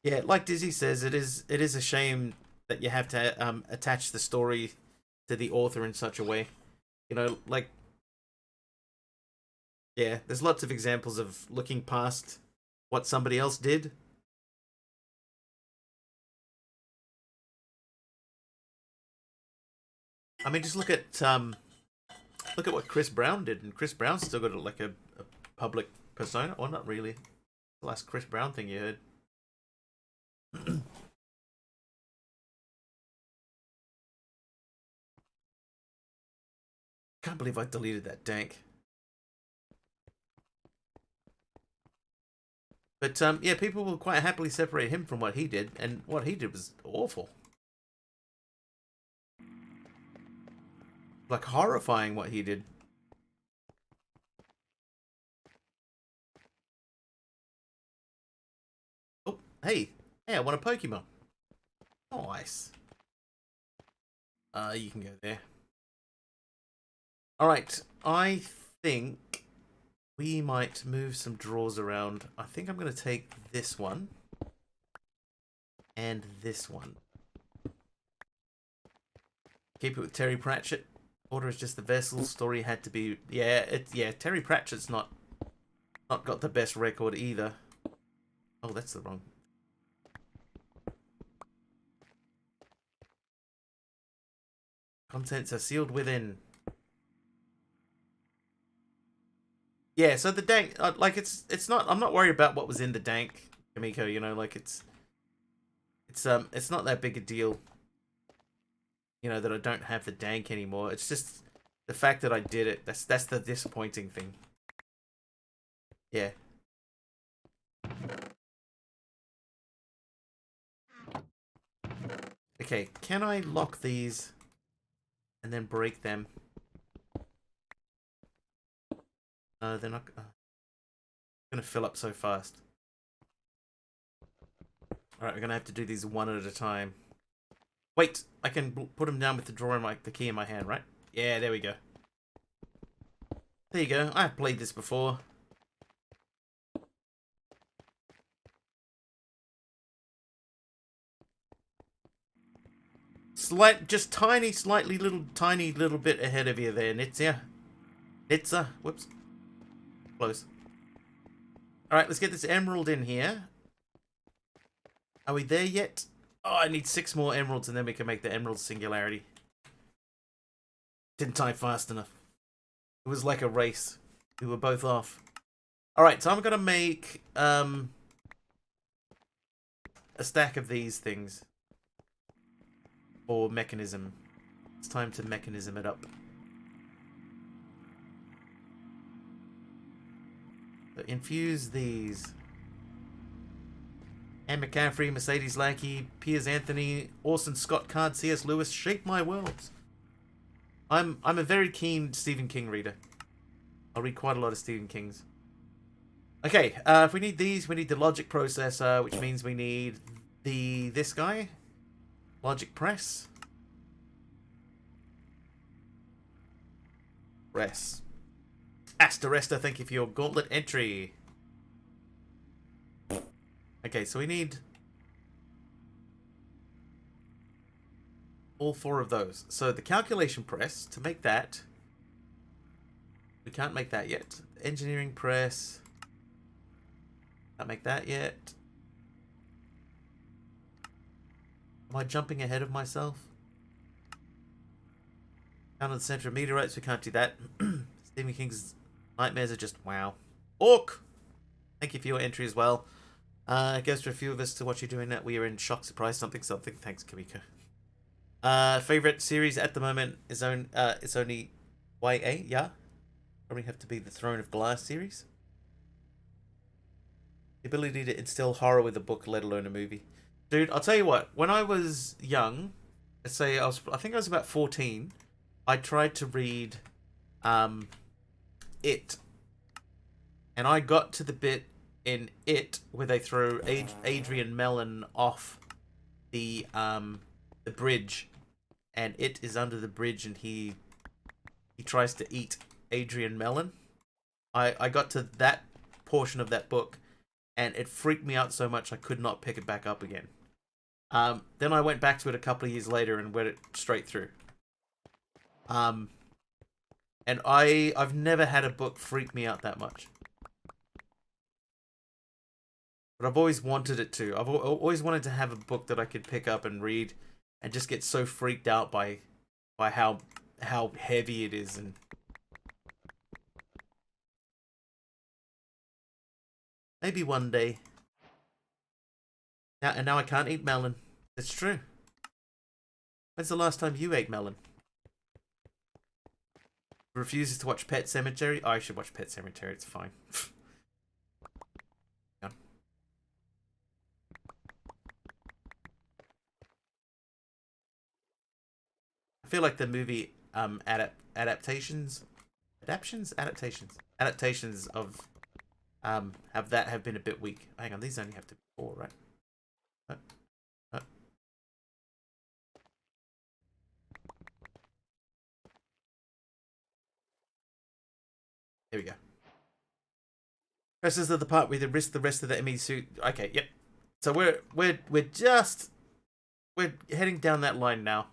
Yeah, like Dizzy says, it is a shame that you have to attach the story to the author in such a way. You know, like, yeah, there's lots of examples of looking past what somebody else did. I mean, just look at what Chris Brown did, and Chris Brown's still got like a public persona. Well, not really. The last Chris Brown thing you heard. Can't believe I deleted that dank. But yeah, people will quite happily separate him from what he did, and what he did was awful. Like horrifying what he did. Oh, hey. Hey, I want a Pokemon. Nice. You can go there. Alright, I think we might move some drawers around. I think I'm going to take this one. And this one. Keep it with Terry Pratchett. Order is just the vessel. Story had to be... Yeah, Terry Pratchett's not got the best record either. Oh, that's the wrong... Contents are sealed within. Yeah, so the dank, like it's not. I'm not worried about what was in the dank, Kamiko. You know, like it's not that big a deal. You know that I don't have the dank anymore. It's just the fact that I did it. That's the disappointing thing. Yeah. Okay, can I lock these and then break them? They're not gonna fill up so fast. Alright, we're gonna have to do these one at a time. Wait, I can put them down with the drawer and the key in my hand, right? Yeah, there we go. There you go. I've played this before. Just tiny little bit ahead of you there, Nitsa. Nitsa, whoops. Close. Alright, let's get this emerald in here. Are we there yet? Oh, I need 6 more emeralds and then we can make the emerald singularity. Didn't type fast enough. It was like a race. We were both off. Alright, so I'm gonna make a stack of these things. For mechanism. It's time to mechanism it up. So infuse these. Anne McCaffrey, Mercedes Lackey, Piers Anthony, Orson Scott Card, C.S. Lewis, shape my worlds. I'm a very keen Stephen King reader. I'll read quite a lot of Stephen King's. Okay, if we need these, we need the logic processor, which means we need this guy. Logic press. Press. Astaresta, thank you for your gauntlet entry. Okay, so we need all 4 of those. So the calculation press, to make that, we can't make that yet. Engineering press, can't make that yet. Am I jumping ahead of myself? Down on the center of meteorites, we can't do that. Stephen King's nightmares are just wow. Orc! Thank you for your entry as well. It goes for a few of us to what you're doing that. We are in shock, surprise, something. Thanks, Kamiko. Favorite series at the moment is it's only YA, yeah? Probably have to be the Throne of Glass series. The ability to instill horror with a book, let alone a movie. Dude, I'll tell you what. When I was young, let's say I think I was about 14, I tried to read It. And I got to the bit in It where they throw Adrian Mellon off the bridge, and It is under the bridge, and he tries to eat Adrian Mellon. I got to that portion of that book, and it freaked me out so much I could not pick it back up again. Then I went back to it a couple of years later and read it straight through. And I've never had a book freak me out that much. But I've always wanted it to. I've always wanted to have a book that I could pick up and read and just get so freaked out by how heavy it is. And maybe one day. Now I can't eat melon. It's true. When's the last time you ate melon? Refuses to watch Pet Sematary? Oh, I should watch Pet Sematary. It's fine. Yeah. I feel like the movie adaptations of have been a bit weak. Hang on, these only have to be 4, right? Oh. There we go. This is the part where they risk the rest of the Emmy suit. Okay, yep. So we're heading down that line now.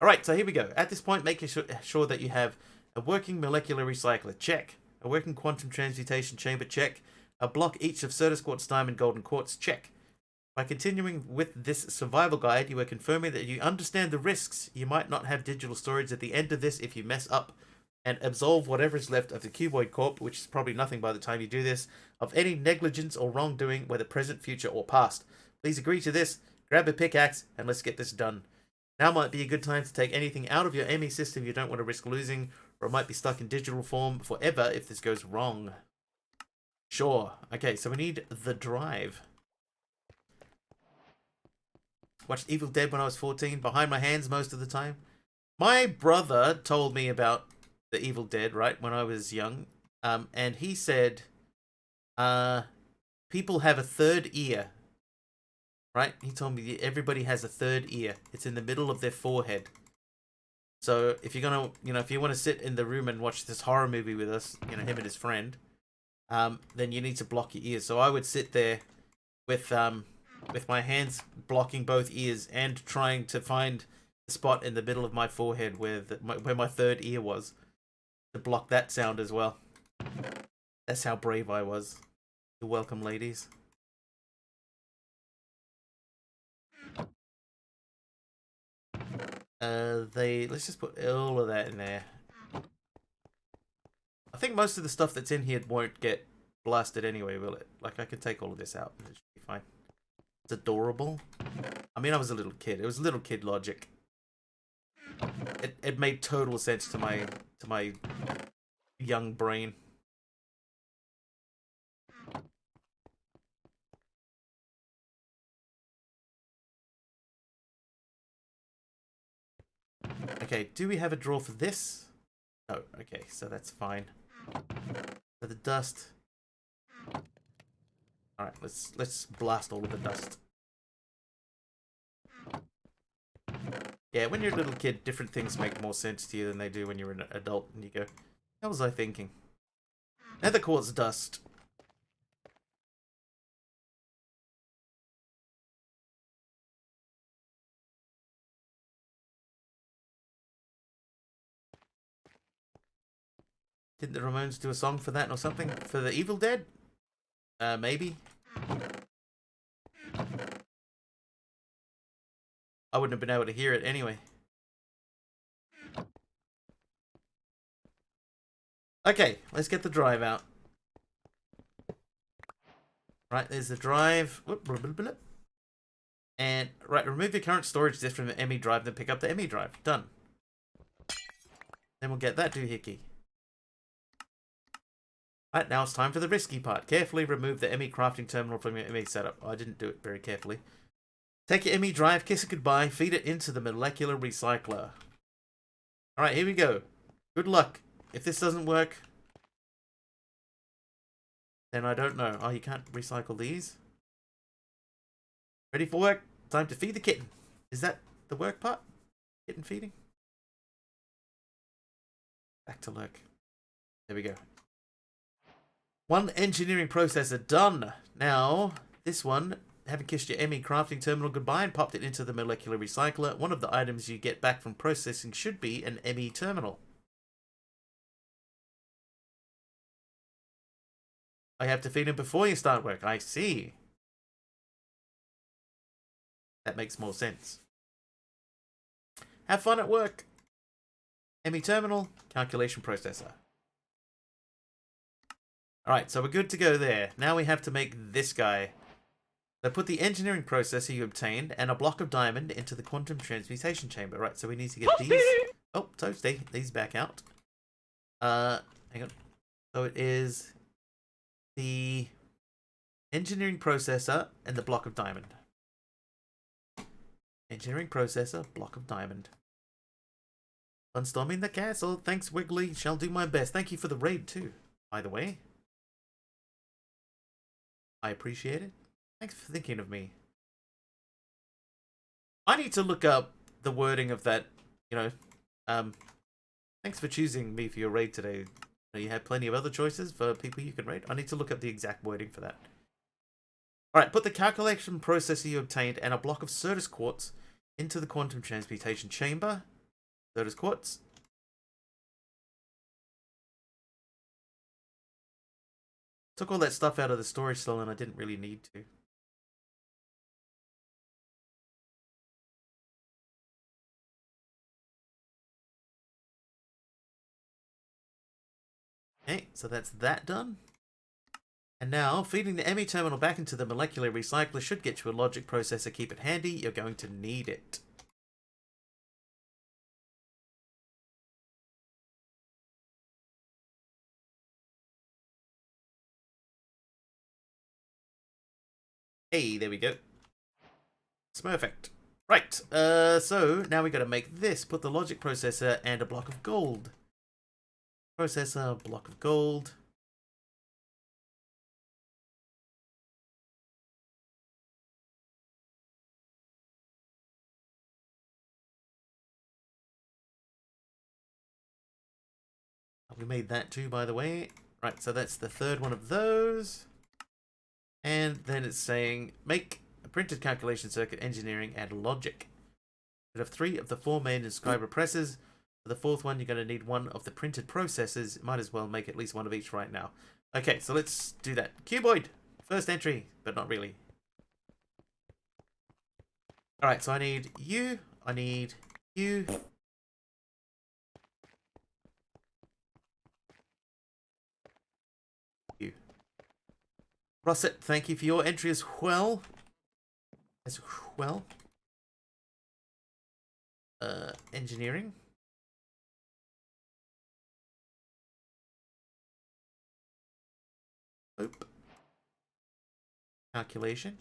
All right, so here we go. At this point, make sure that you have a working molecular recycler. Check. A working quantum transmutation chamber. Check. A block each of Certus quartz, diamond, golden quartz. Check. By continuing with this survival guide, you are confirming that you understand the risks. You might not have digital storage at the end of this if you mess up, and absolve whatever is left of the Cuboid Corp, which is probably nothing by the time you do this, of any negligence or wrongdoing, whether present, future, or past. Please agree to this, grab a pickaxe, and let's get this done. Now might be a good time to take anything out of your Emmy system you don't want to risk losing, or it might be stuck in digital form forever if this goes wrong. Sure. Okay, so we need the drive. Watched Evil Dead when I was 14, behind my hands most of the time. My brother told me about the Evil Dead, right, when I was young, and he said people have a third ear, right? He told me everybody has a third ear. It's in the middle of their forehead. So if you're gonna, if you want to sit in the room and watch this horror movie with us, him and his friend, then you need to block your ears. So I would sit there with my hands blocking both ears and trying to find the spot in the middle of my forehead where my third ear was, to block that sound as well. That's how brave I was. You're welcome, ladies. Let's just put all of that in there. I think most of the stuff that's in here won't get blasted anyway, will it? Like, I could take all of this out and it should be fine. It's adorable. I mean, I was a little kid. It was little kid logic. It made total sense to my young brain. Okay, do we have a drawer for this? Oh, okay, so that's fine. For the dust. Alright, let's blast all of the dust. Yeah, when you're a little kid, different things make more sense to you than they do when you're an adult and you go, what was I thinking? Nether quartz dust. Didn't the Ramones do a song for that or something? For the Evil Dead? Maybe. I wouldn't have been able to hear it anyway. Okay, let's get the drive out. Right, there's the drive. And, right, remove your current storage disk from the Emmy drive, then pick up the Emmy drive. Done. Then we'll get that doohickey. Right, now it's time for the risky part. Carefully remove the Emmy crafting terminal from your Emmy setup. Oh, I didn't do it very carefully. Take your Emmy drive, kiss it goodbye, feed it into the molecular recycler. Alright, here we go. Good luck. If this doesn't work, then I don't know. Oh, you can't recycle these? Ready for work? Time to feed the kitten. Is that the work part? Kitten feeding? Back to lurk. There we go. One engineering processor done. Now, this one, having kissed your Emmy crafting terminal goodbye and popped it into the molecular recycler, one of the items you get back from processing should be an Emmy terminal. I have to feed him before you start work. I see. That makes more sense. Have fun at work. Emmy terminal, calculation processor. Alright, so we're good to go there. Now we have to make this guy. So put the engineering processor you obtained and a block of diamond into the quantum transmutation chamber. Right, so we need to get these. Oh, toasty. These back out. Hang on. So it is the engineering processor and the block of diamond. Engineering processor, block of diamond. Unstorming the castle. Thanks, Wiggly. Shall do my best. Thank you for the raid, too, by the way. I appreciate it. Thanks for thinking of me. I need to look up the wording of that, you know. Thanks for choosing me for your raid today. You had plenty of other choices for people you can raid. I need to look up the exact wording for that. Alright, put the calculation processor you obtained and a block of Certus quartz into the quantum transmutation chamber. Certus quartz. Took all that stuff out of the storage cell and I didn't really need to. Okay, so that's that done. And now, feeding the Emmy Terminal back into the molecular recycler should get you a logic processor. Keep it handy, you're going to need it. Hey, there we go. Smurfect. Right, so now we got to make this. Put the logic processor and a block of gold. Processor, block of gold. We made that too, by the way. Right, so that's the third one of those. And then it's saying, make a printed calculation circuit, engineering, and logic. You have 3 of the 4 main Inscriber presses. For the 4th one, you're going to need 1 of the printed processors. Might as well make at least 1 of each right now. Okay, so let's do that. Cuboid! First entry, but not really. Alright, so I need you. I need you. You. Russet, thank you for your entry as well. Engineering. Oop. Calculation.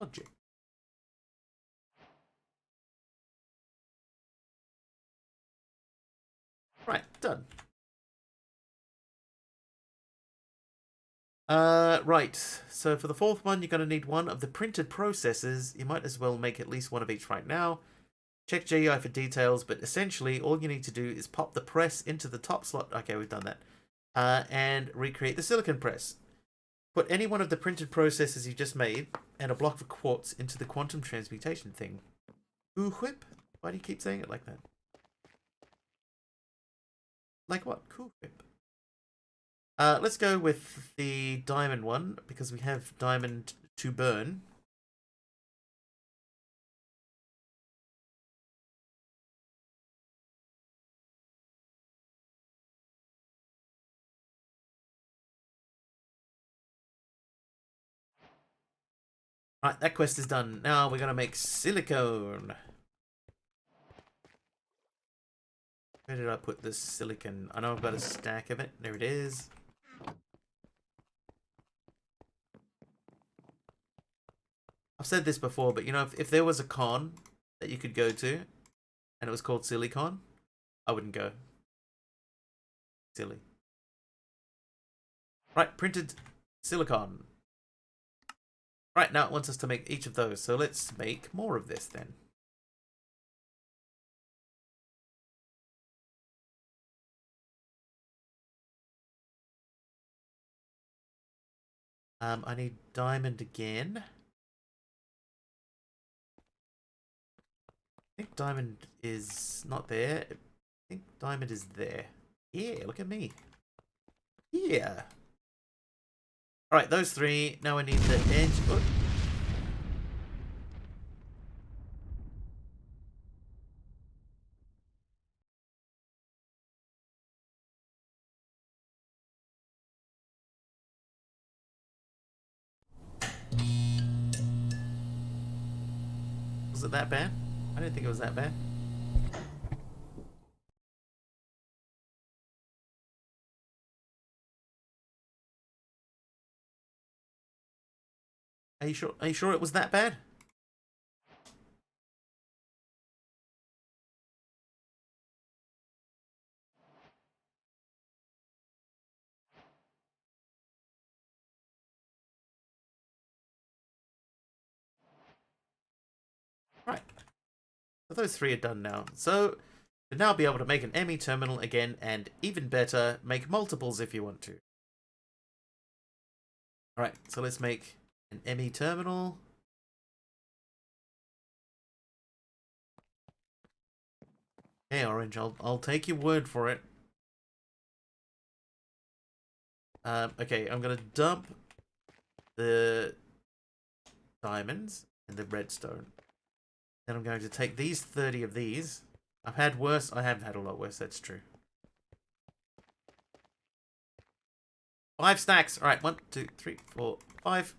Logic. Right, done. Right. So for the 4th one, you're going to need 1 of the printed processors. You might as well make at least 1 of each right now. Check JEI for details, but essentially all you need to do is pop the press into the top slot. Okay, we've done that. And recreate the silicon press. Put any one of the printed processors you just made and a block of quartz into the quantum transmutation thing. Ooh, whip? Why do you keep saying it like that? Like what? Cool whip. Let's go with the diamond one, because we have diamond to burn. Right, that quest is done. Now we're going to make silicone. Where did I put this silicon? I know I've got a stack of it. There it is. I've said this before, but you know, if there was a con that you could go to, and it was called Silicon, I wouldn't go. Silly. Right, printed silicon. Right, now it wants us to make each of those, so let's make more of this then. I need diamond again. I think diamond is not there. I think diamond is there. Yeah, look at me. Yeah. Alright, those 3. Now I need the edge. Oh. Was it that bad? I didn't think it was that bad. Are you sure? Are you sure it was that bad? Right. So those three are done now. So you'll now be able to make an Emmy terminal again, and even better, make multiples if you want to. Alright, so let's make an Emmy terminal. Hey, Orange, I'll take your word for it. Okay, I'm gonna dump the diamonds and the redstone. Then I'm going to take these 30 of these. I've had worse. I have had a lot worse, that's true. 5 stacks. Alright, 1, 2, 3, 4, 5.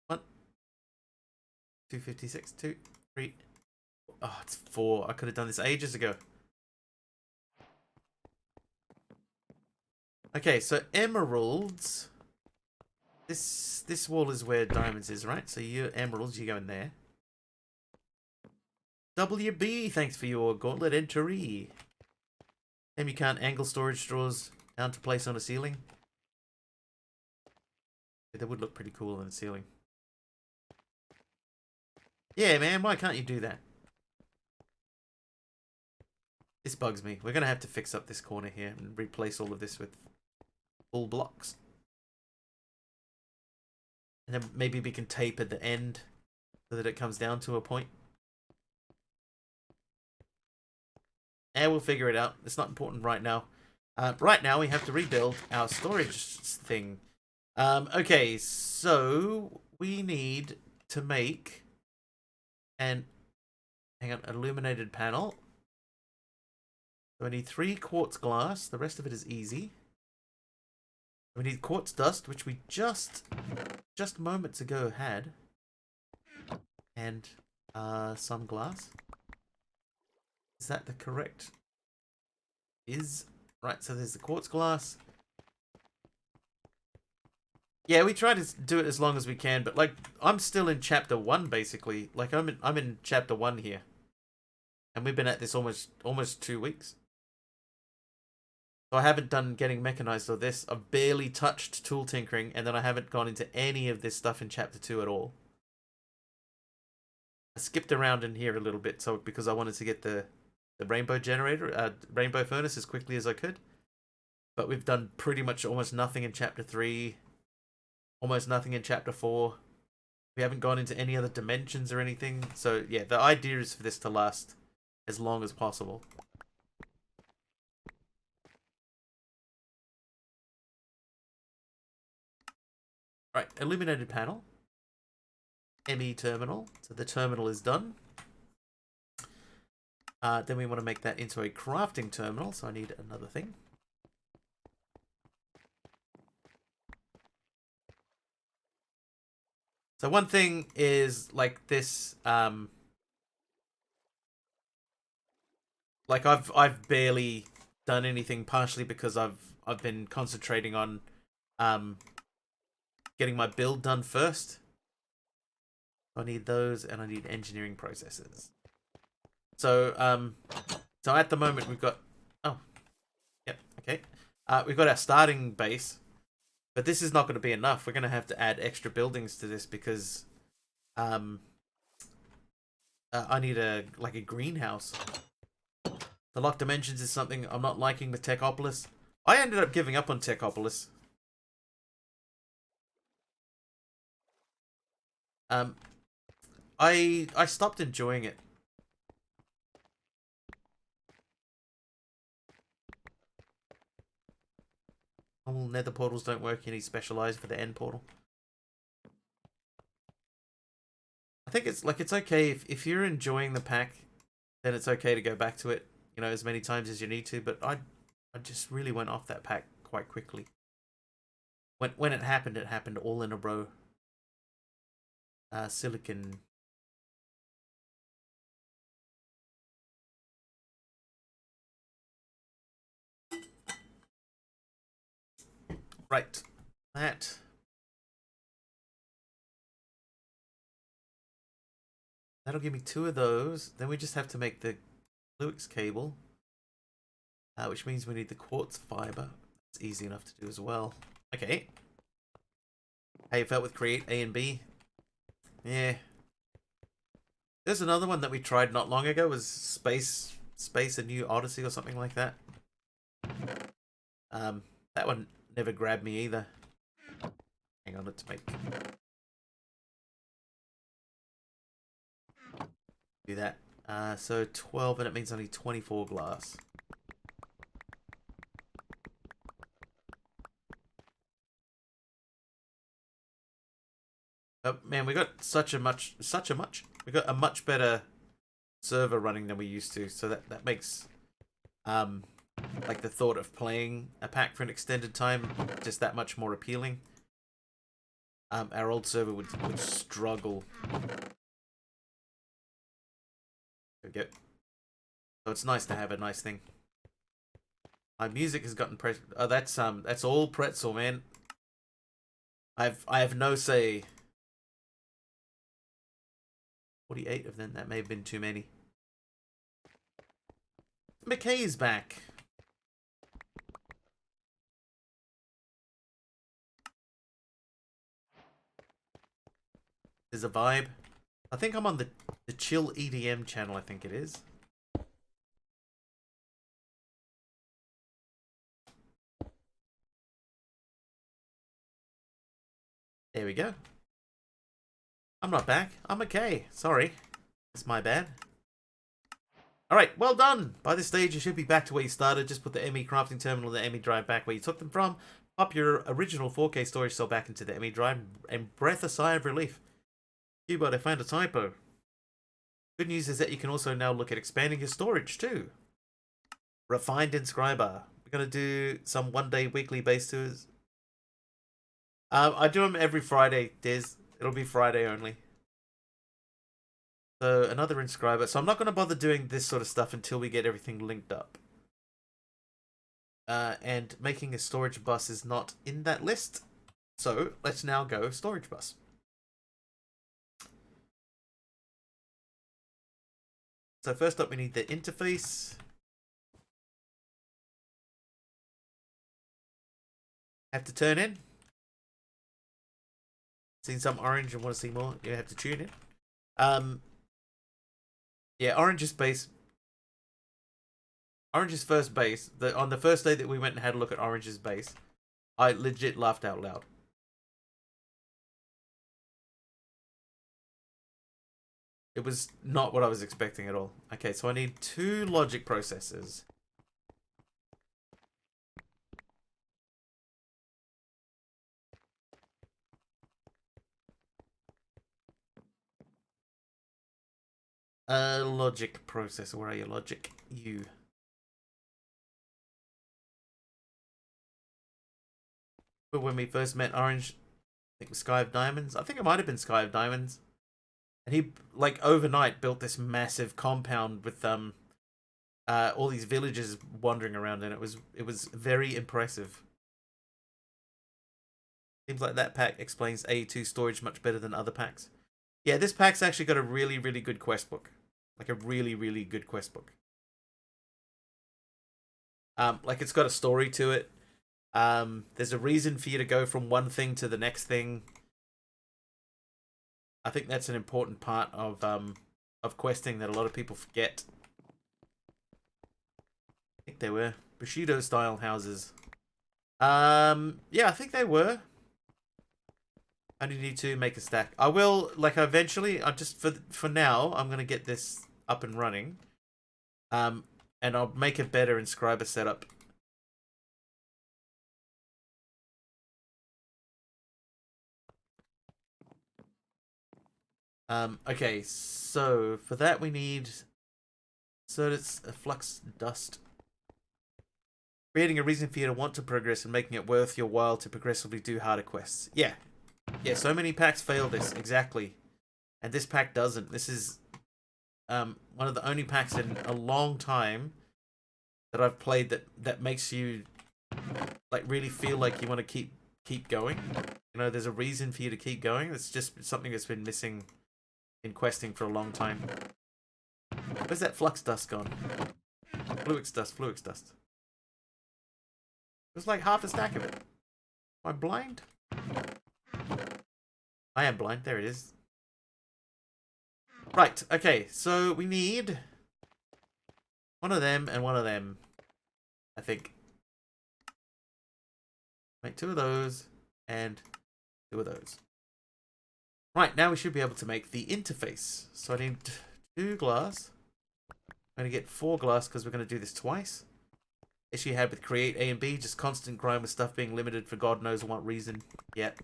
One, 256, 2, 3. Oh, it's 4. I could have done this ages ago. Okay, so emeralds. This wall is where diamonds is, right? So your emeralds, you go in there. WB, thanks for your gauntlet entry. You can't angle storage straws down to place on a ceiling. That would look pretty cool on a ceiling. Yeah, man, why can't you do that? This bugs me. We're going to have to fix up this corner here and replace all of this with full blocks. And then maybe we can tape at the end so that it comes down to a point. And we'll figure it out. It's not important right now. Right now we have to rebuild our storage thing. Okay, so we need to make an illuminated panel. So we need 3 quartz glass. The rest of it is easy. We need quartz dust, which we just moments ago had. And some glass. Is that the correct? Right, so there's the quartz glass. Yeah, we try to do it as long as we can, but like I'm still in chapter 1 basically. Like I'm in chapter 1 here. And we've been at this almost 2 weeks. So I haven't done getting mechanized or this. I've barely touched tool tinkering, and then I haven't gone into any of this stuff in chapter 2 at all. I skipped around in here a little bit because I wanted to get the rainbow generator, rainbow furnace as quickly as I could. But we've done pretty much almost nothing in chapter 3. Almost nothing in chapter 4. We haven't gone into any other dimensions or anything. So yeah, the idea is for this to last as long as possible. Right, illuminated panel. Emmy terminal. So the terminal is done. Then we want to make that into a crafting terminal. So I need another thing. So one thing is like this. Like I've barely done anything, partially because I've been concentrating on getting my build done first. I need those, and I need engineering processes. So so at the moment we've got we've got our starting base, but this is not going to be enough. We're going to have to add extra buildings to this because I need a greenhouse. The locked dimensions is something I'm not liking with Techopolis. I ended up giving up on Techopolis. I stopped enjoying it. Normal nether portals don't work. You need specialized for the end portal. I think it's okay if you're enjoying the pack, then it's okay to go back to it, you know, as many times as you need to. But I just really went off that pack quite quickly. When it happened all in a row. Silicon. Right. That'll give me 2 of those. Then we just have to make the Lewis cable. Which means we need the quartz fiber. It's easy enough to do as well. Okay. How you felt with create A and B? Yeah. There's another one that we tried not long ago. Was Space a New Odyssey or something like that. That one never grabbed me either. Hang on, let's make... do that. So 12, and it means only 24 glass. Oh man, we got we got a much better server running than we used to, so that makes like the thought of playing a pack for an extended time just that much more appealing. Our old server would struggle. There we go. So it's nice to have a nice thing. My music has gotten oh, that's all pretzel, man. I have no say. 48 of them. That may have been too many. McKay's back. There's a vibe. I think I'm on the Chill EDM channel, I think it is. There we go. I'm not back. I'm okay. Sorry. It's my bad. Alright, well done! By this stage, you should be back to where you started. Just put the Emmy crafting terminal and the Emmy drive back where you took them from. Pop your original 4K storage cell back into the Emmy drive and breath a sigh of relief. Cuboid, I found a typo. Good news is that you can also now look at expanding your storage too. Refined Inscriber. We're going to do some one-day weekly base tours. I do them every Friday, Des. It'll be Friday only. So, another Inscriber. So, I'm not going to bother doing this sort of stuff until we get everything linked up. And making a storage bus is not in that list. So, let's now go storage bus. So, first up, we need the interface. Have to turn in. Seen some orange and want to see more? You have to tune in. Yeah, Orange's base. Orange's first base. On the first day that we went and had a look at Orange's base, I legit laughed out loud. It was not what I was expecting at all. Okay, so I need 2 logic processors. Logic processor. Where are you, logic? You. But when we first met Orange, I think it was Sky of Diamonds. I think it might have been Sky of Diamonds. And he, like, overnight built this massive compound with all these villagers wandering around, and it was very impressive. Seems like that pack explains A2 storage much better than other packs. Yeah, this pack's actually got a really, really good quest book. Like a really, really good quest book. Like it's got a story to it. There's a reason for you to go from one thing to the next thing. I think that's an important part of questing that a lot of people forget. I think they were Bushido style houses. Yeah, I think they were. I only need to make a stack. I will, like, eventually. I just for now, I'm gonna get this up and running. And I'll make a better Inscriber setup. Okay, so for that we need it's a flux dust. Creating a reason for you to want to progress and making it worth your while to progressively do harder quests. Yeah. Yeah, so many packs fail this, exactly. And this pack doesn't. This is one of the only packs in a long time that I've played that makes you like really feel like you want to keep keep going. You know, there's a reason for you to keep going. It's just something that's been missing in questing for a long time. Where's that flux dust gone? Fluix dust, Fluix dust. There's like half a stack of it. Am I blind? I am blind. There it is. Right, okay, so we need one of them and one of them, I think. Make 2 of those and 2 of those. Right, now we should be able to make the interface. So I need 2 glass. I'm going to get 4 glass because we're going to do this twice. Issue you had with create A and B, just constant grind with stuff being limited for God knows what reason yet.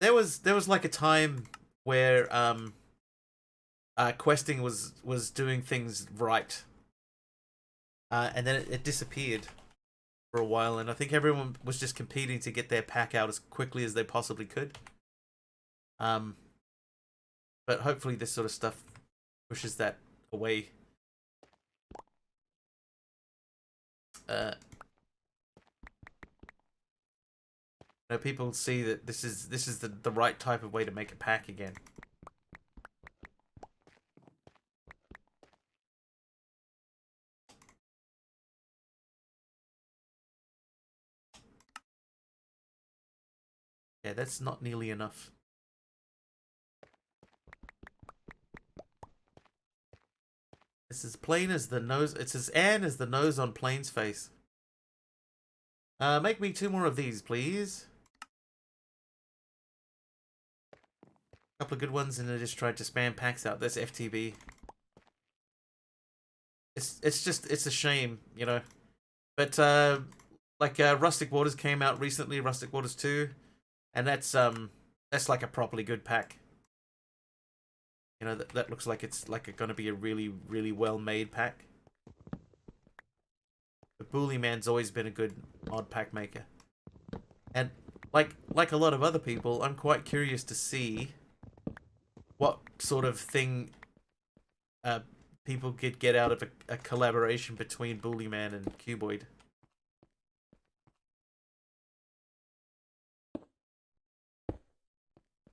There was like a time where questing was doing things right, and then it disappeared for a while, and I think everyone was just competing to get their pack out as quickly as they possibly could. But hopefully this sort of stuff pushes that away. You know, people see that this is the right type of way to make a pack again. Yeah, that's not nearly enough. It's as plain as the nose. It's as Anne as the nose on Plane's face. Make me 2 more of these, please. Couple of good ones, and I just tried to spam packs out. That's FTB. It's a shame, you know. But like Rustic Waters came out recently, Rustic Waters 2, and that's like a properly good pack. You know, that looks like it's like going to be a really well made pack. But Bully Man's always been a good odd pack maker, and like a lot of other people, I'm quite curious to see what sort of thing people could get out of a collaboration between Bully Man and Cuboid.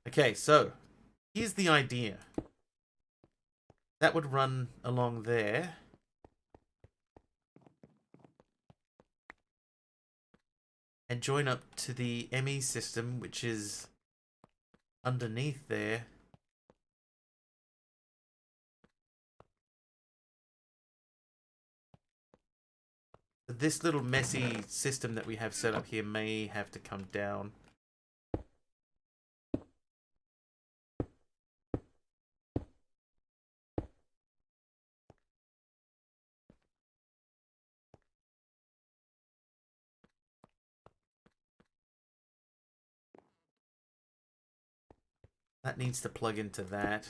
Okay, so here's the idea. That would run along there. And join up to the Emmy system, which is underneath there. This little messy system that we have set up here may have to come down. That needs to plug into that.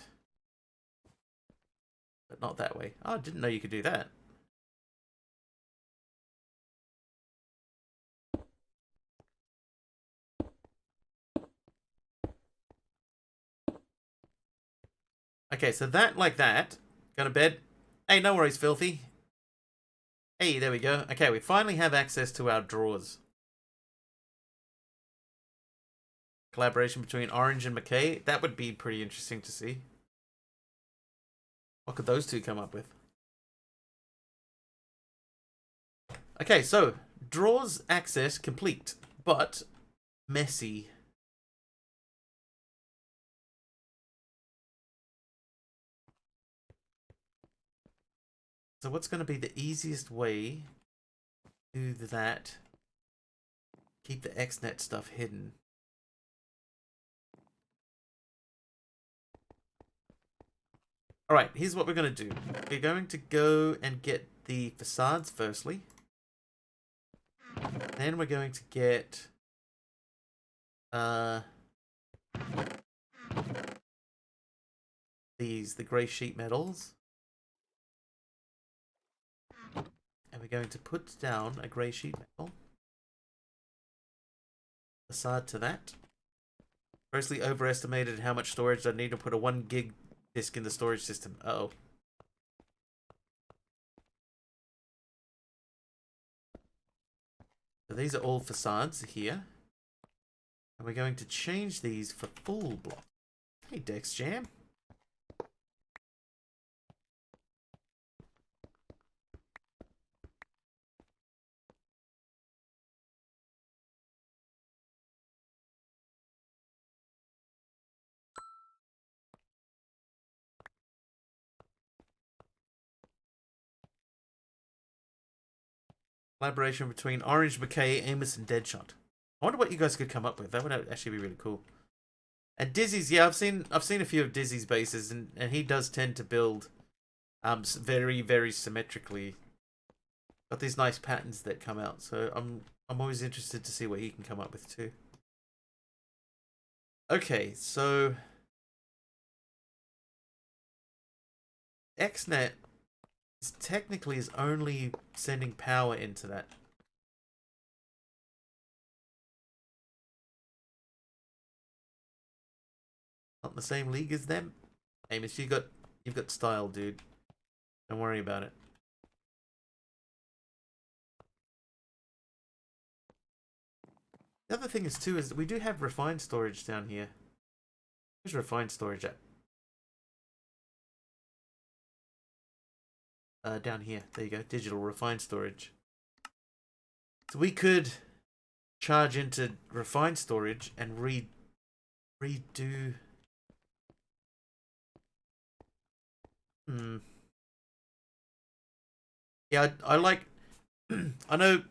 But not that way. Oh, I didn't know you could do that. Okay, so that like that. Go to bed. Hey, no worries, Filthy. Hey, there we go. Okay, we finally have access to our drawers. Collaboration between Orange and McKay. That would be pretty interesting to see. What could those two come up with? Okay, so drawers access complete, but messy. So what's going to be the easiest way to do that? Keep the XNet stuff hidden. Alright, here's what we're going to do. We're going to go and get the facades firstly. Then we're going to get the grey sheet metals. And we're going to put down a grey sheet metal facade to that. Grossly overestimated how much storage I need to put a 1 gig disk in the storage system. Uh-oh. So these are all facades here. And we're going to change these for full block. Hey, Dex Jam. Collaboration between Orange McKay, Amos, and Deadshot. I wonder what you guys could come up with. That would actually be really cool. And Dizzy's, yeah, I've seen a few of Dizzy's bases, and he does tend to build very, very symmetrically. Got these nice patterns that come out, so I'm always interested to see what he can come up with too. Okay, so XNet technically is only sending power into that. Not in the same league as them. Amos, you've got style, dude. Don't worry about it. The other thing is too is that we do have refined storage down here. Where's refined storage at? Down here. There you go. Digital refined storage. So we could charge into refined storage and redo. Yeah, I like. I know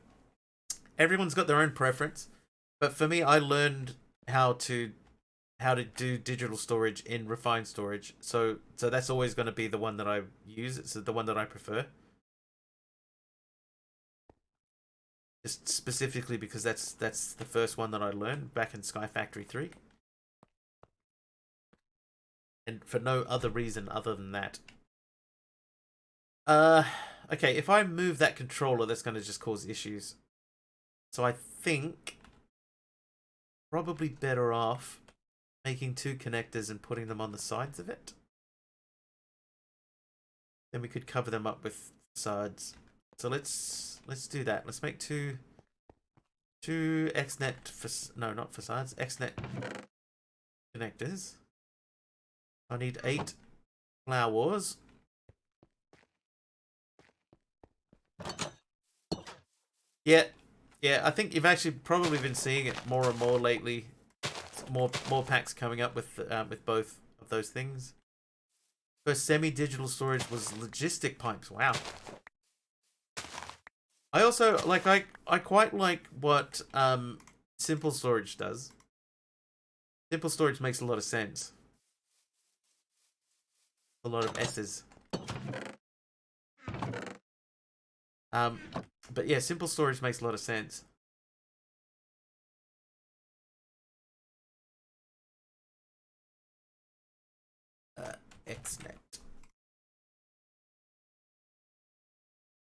everyone's got their own preference, but for me, I learned how to do digital storage in refined storage. So that's always going to be the one that I use. It's the one that I prefer. Just specifically because that's the first one that I learned back in Sky Factory 3. And for no other reason other than that. Okay, if I move that controller, that's going to just cause issues. So I think probably better off making 2 connectors and putting them on the sides of it. Then we could cover them up with facades. So let's do that. Let's make two XNet no, not facades, XNet connectors. I need 8 flowers. Yeah, I think you've actually probably been seeing it more and more lately. More packs coming up with both of those things. First semi-digital storage was logistic pipes. Wow. I also like I quite like what simple storage does. Simple storage makes a lot of sense. A lot of S's. But yeah, simple storage makes a lot of sense. XNet.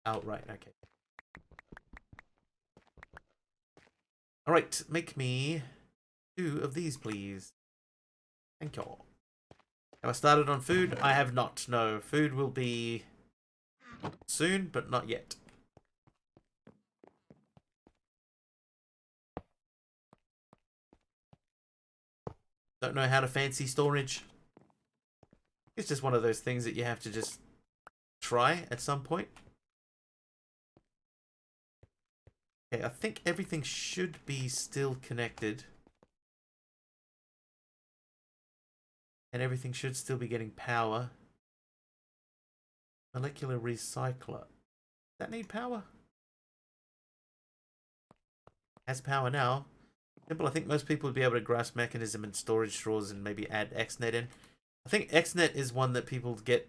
Oh, right, okay. Alright, make me 2 of these, please. Thank you. Have I started on food? I have not. No, food will be soon, but not yet. Don't know how to fancy storage. It's just one of those things that you have to just try at some point. Okay, I think everything should be still connected. And everything should still be getting power. Molecular recycler. Does that need power? Has power now. Simple, I think most people would be able to grasp mechanism and storage straws and maybe add XNet in. I think XNet is one that people get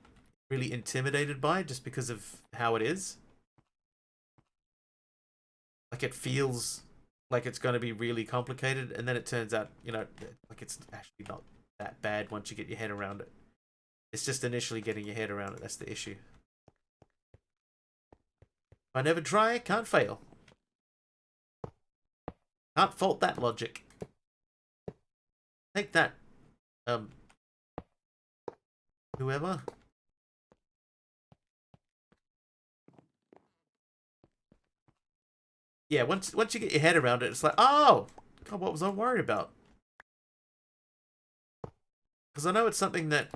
really intimidated by just because of how it is. Like it feels like it's going to be really complicated, and then it turns out, you know, like it's actually not that bad once you get your head around it. It's just initially getting your head around it, that's the issue. If I never try, can't fail. Can't fault that logic. Take that, whoever. yeah, once you get your head around it, it's like, oh, God, what was I worried about? Because I know it's something that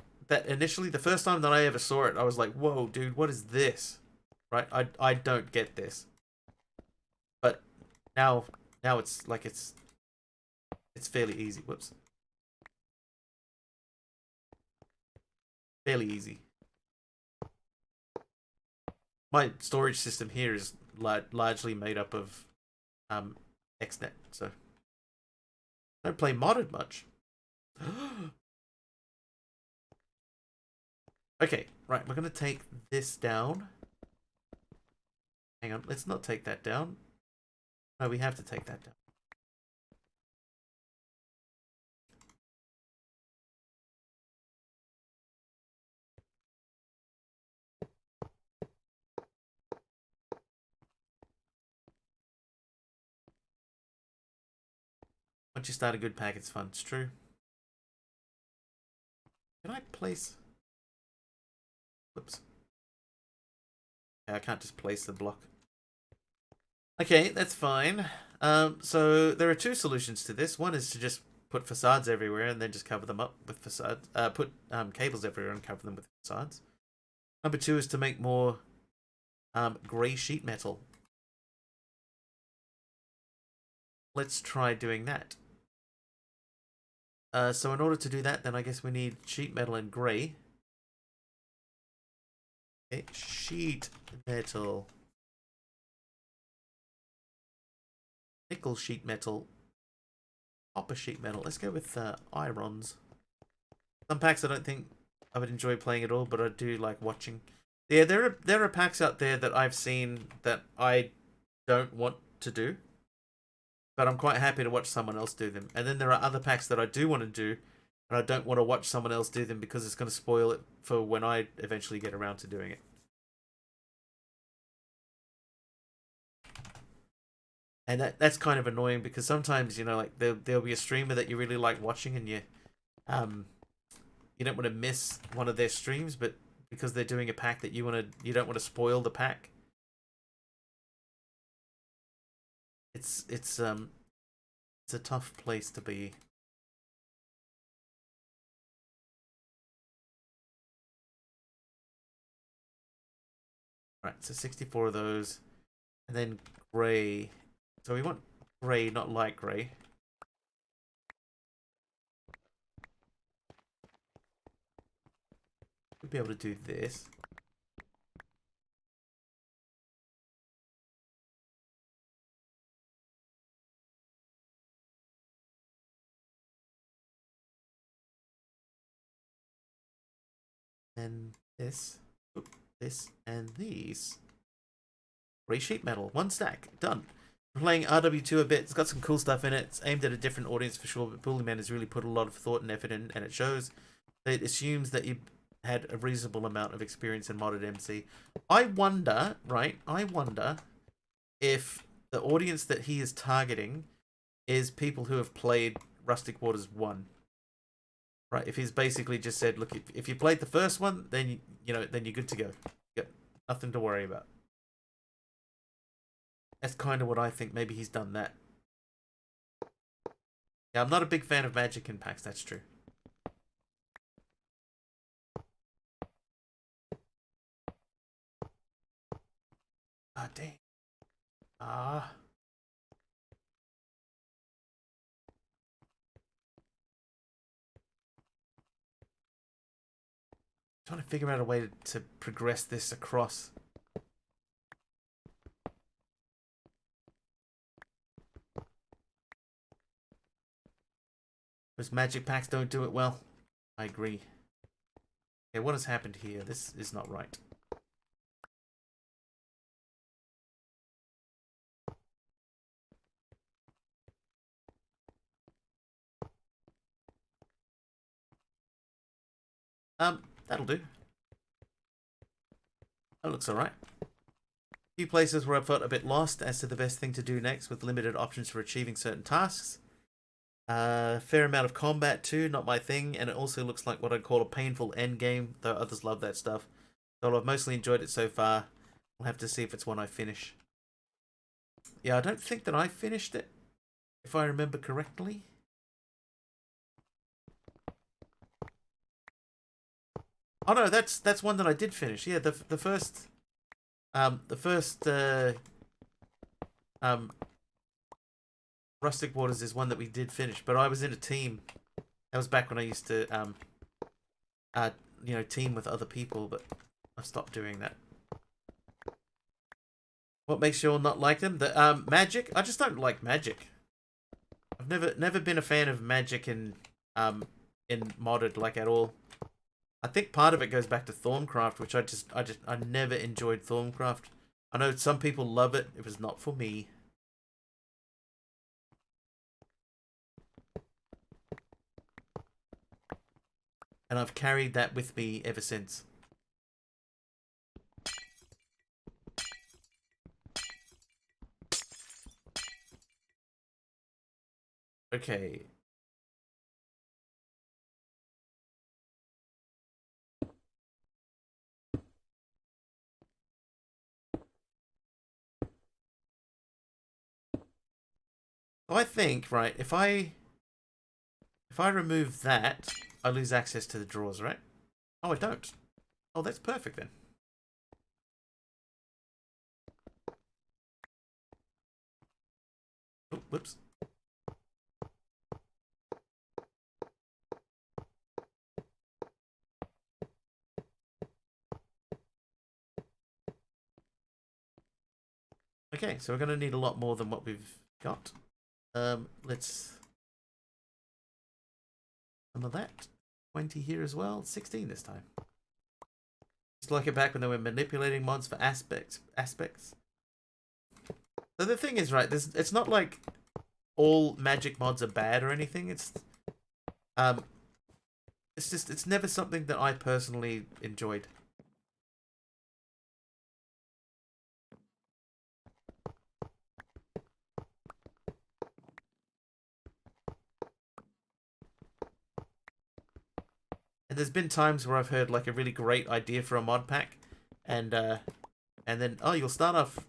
initially, the first time that I ever saw it, I was like, whoa, dude, what is this? Right? I don't get this. But now it's like it's fairly easy. Whoops. Fairly easy. My storage system here is largely made up of XNet, so I don't play modded much. Okay, right, we're gonna take this down. Hang on, let's not take that down. No, we have to take that down. Once you start a good pack, it's fun. It's true. Can I place... Whoops. Yeah, I can't just place the block. Okay, that's fine. So there are two solutions to this. One is to just put facades everywhere and then just cover them up with facades. Put cables everywhere and cover them with facades. Number two is to make more grey sheet metal. Let's try doing that. So in order to do that, then I guess we need sheet metal and grey. Okay, sheet metal. Nickel sheet metal. Copper sheet metal. Let's go with irons. Some packs I don't think I would enjoy playing at all, but I do like watching. Yeah, there are packs out there that I've seen that I don't want to do, but I'm quite happy to watch someone else do them. And then there are other packs that I do want to do, and I don't want to watch someone else do them because it's going to spoil it for when I eventually get around to doing it. And that's kind of annoying because sometimes, you know, like there'll be a streamer that you really like watching and you don't want to miss one of their streams, but because they're doing a pack that you don't want to spoil the pack. It's a tough place to be. Right, so 64 of those, and then grey. So we want grey, not light grey. We'll be able to do this. And this, this, and these. Grey sheet metal, one stack, done. I'm playing RW2 a bit. It's got some cool stuff in it. It's aimed at a different audience for sure, but Bullyman has really put a lot of thought and effort in, and it shows. It assumes that you had a reasonable amount of experience in modded MC. I wonder, right? I wonder if the audience that he is targeting is people who have played Rustic Waters 1. Right, if he's basically just said, look, if you played the first one, then then you're good to go. You got nothing to worry about. That's kind of what I think. Maybe he's done that. Yeah, I'm not a big fan of magic in packs, that's true. Ah, dang. Ah. Trying to figure out a way to progress this across. Because magic packs don't do it well. I agree. Okay, what has happened here? This is not right. That'll do. That looks alright. A few places where I felt a bit lost as to the best thing to do next with limited options for achieving certain tasks. Fair amount of combat too, not my thing, and it also looks like what I'd call a painful end game, though others love that stuff. So I've mostly enjoyed it so far. We'll have to see if it's one I finish. Yeah, I don't think that I finished it, if I remember correctly. Oh no, that's one that I did finish. Yeah, the first um Rustic Waters is one that we did finish, but I was in a team. That was back when I used to you know, team with other people, but I've stopped doing that. What makes you all not like them? The magic? I just don't like magic. I've never been a fan of magic in modded, like, at all. I think part of it goes back to Thorncraft, which I never enjoyed Thorncraft. I know some people love it. It was not for me. And I've carried that with me ever since. Okay. So I think, right, if I remove that, I lose access to the drawers, right? Oh, I don't. Oh, that's perfect then. Oh, whoops. Okay, so we're going to need a lot more than what we've got. Let's... some of that. 20 here as well. 16 this time. Just like it back when they were manipulating mods for aspects. So the thing is, right, it's not like all magic mods are bad or anything. It's just, it's never something that I personally enjoyed. And there's been times where I've heard like a really great idea for a mod pack, and then, oh, you'll start off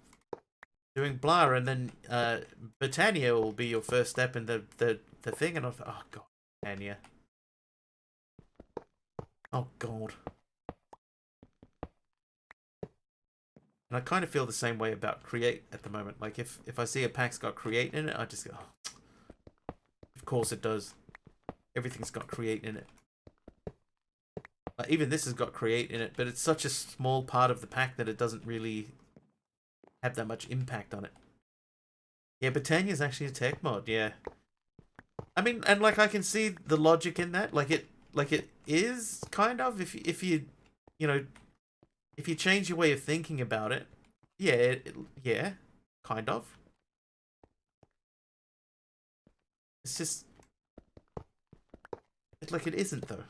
doing blah, and then Britannia will be your first step in the thing, and I thought, oh god, Britannia. Oh god. And I kind of feel the same way about Create at the moment. Like if I see a pack's got Create in it, I just go, oh, of course it does. Everything's got Create in it. Even this has got Create in it, but it's such a small part of the pack that it doesn't really have that much impact on it. Yeah, Britannia's actually a tech mod, yeah. I mean, and like I can see the logic in that. Like it is kind of, if you know, if you change your way of thinking about it, yeah, yeah, kind of. It's just, it's like it isn't though.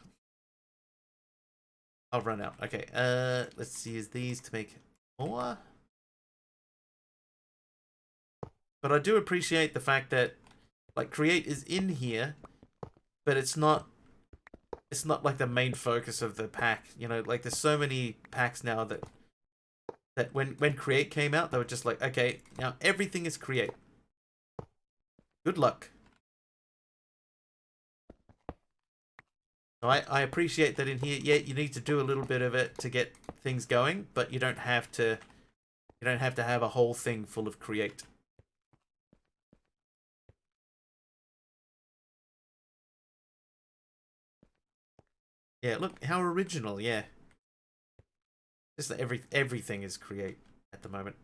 I'll run out. Okay, let's use these to make more. But I do appreciate the fact that, like, Create is in here, but it's not like the main focus of the pack. You know, like there's so many packs now that when Create came out, they were just like, okay, now everything is Create. Good luck. I appreciate that in here, yeah, you need to do a little bit of it to get things going, but you don't have to have a whole thing full of Create. Yeah, look how original, yeah. Just that everything is Create at the moment.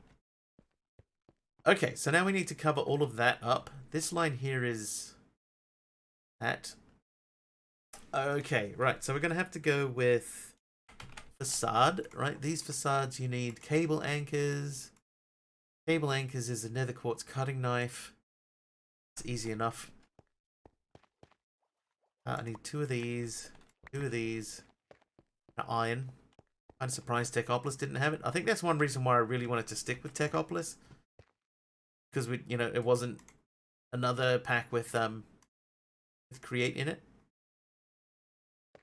Okay, so now we need to cover all of that up. This line here is that. Okay, right, so we're going to have to go with facade, right? These facades, you need cable anchors. Cable anchors is a nether quartz cutting knife. It's easy enough. I need two of these, an iron. I'm surprised Techopolis didn't have it. I think that's one reason why I really wanted to stick with Techopolis. Because it wasn't another pack with Create in it.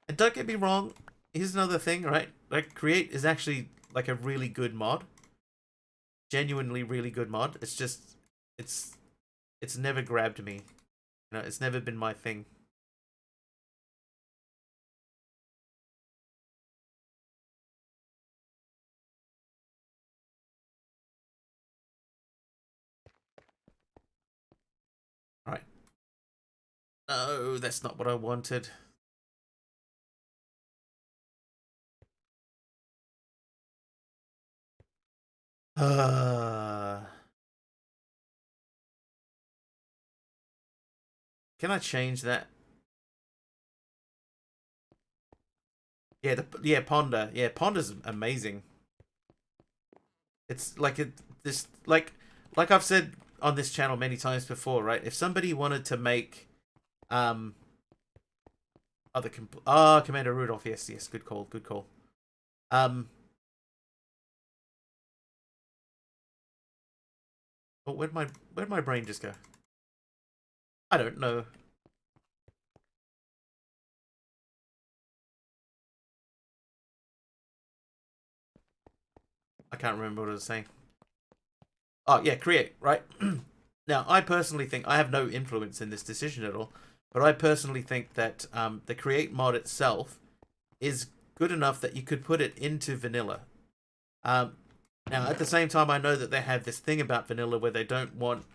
And don't get me wrong, here's another thing, right? Like, Create is actually like a really good mod. Genuinely really good mod. It's just it's never grabbed me. You know, it's never been my thing. All right. No, that's not what I wanted. Can I change that? Yeah, Ponder. Yeah, Ponder's amazing. It's like this like I've said on this channel many times before, right? If somebody wanted to make Commander Rudolph, yes, good call, good call. Oh, where'd my brain just go? I don't know. I can't remember what I was saying. Oh, yeah, create, right? Now, I personally think, I have no influence in this decision at all, but I personally think that the create mod itself is good enough that you could put it into vanilla. Now, at the same time, I know that they have this thing about vanilla where they don't want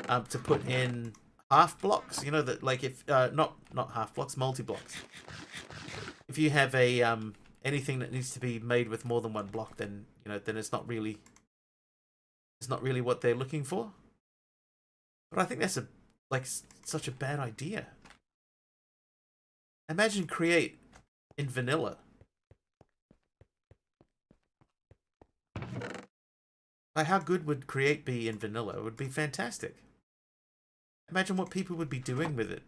to put in half blocks. You know, that like if not half blocks, multi blocks. If you have a anything that needs to be made with more than one block, then you know, then it's not really what they're looking for. But I think that's such a bad idea. Imagine create in vanilla. Like, how good would create be in vanilla? It would be fantastic. Imagine what people would be doing with it.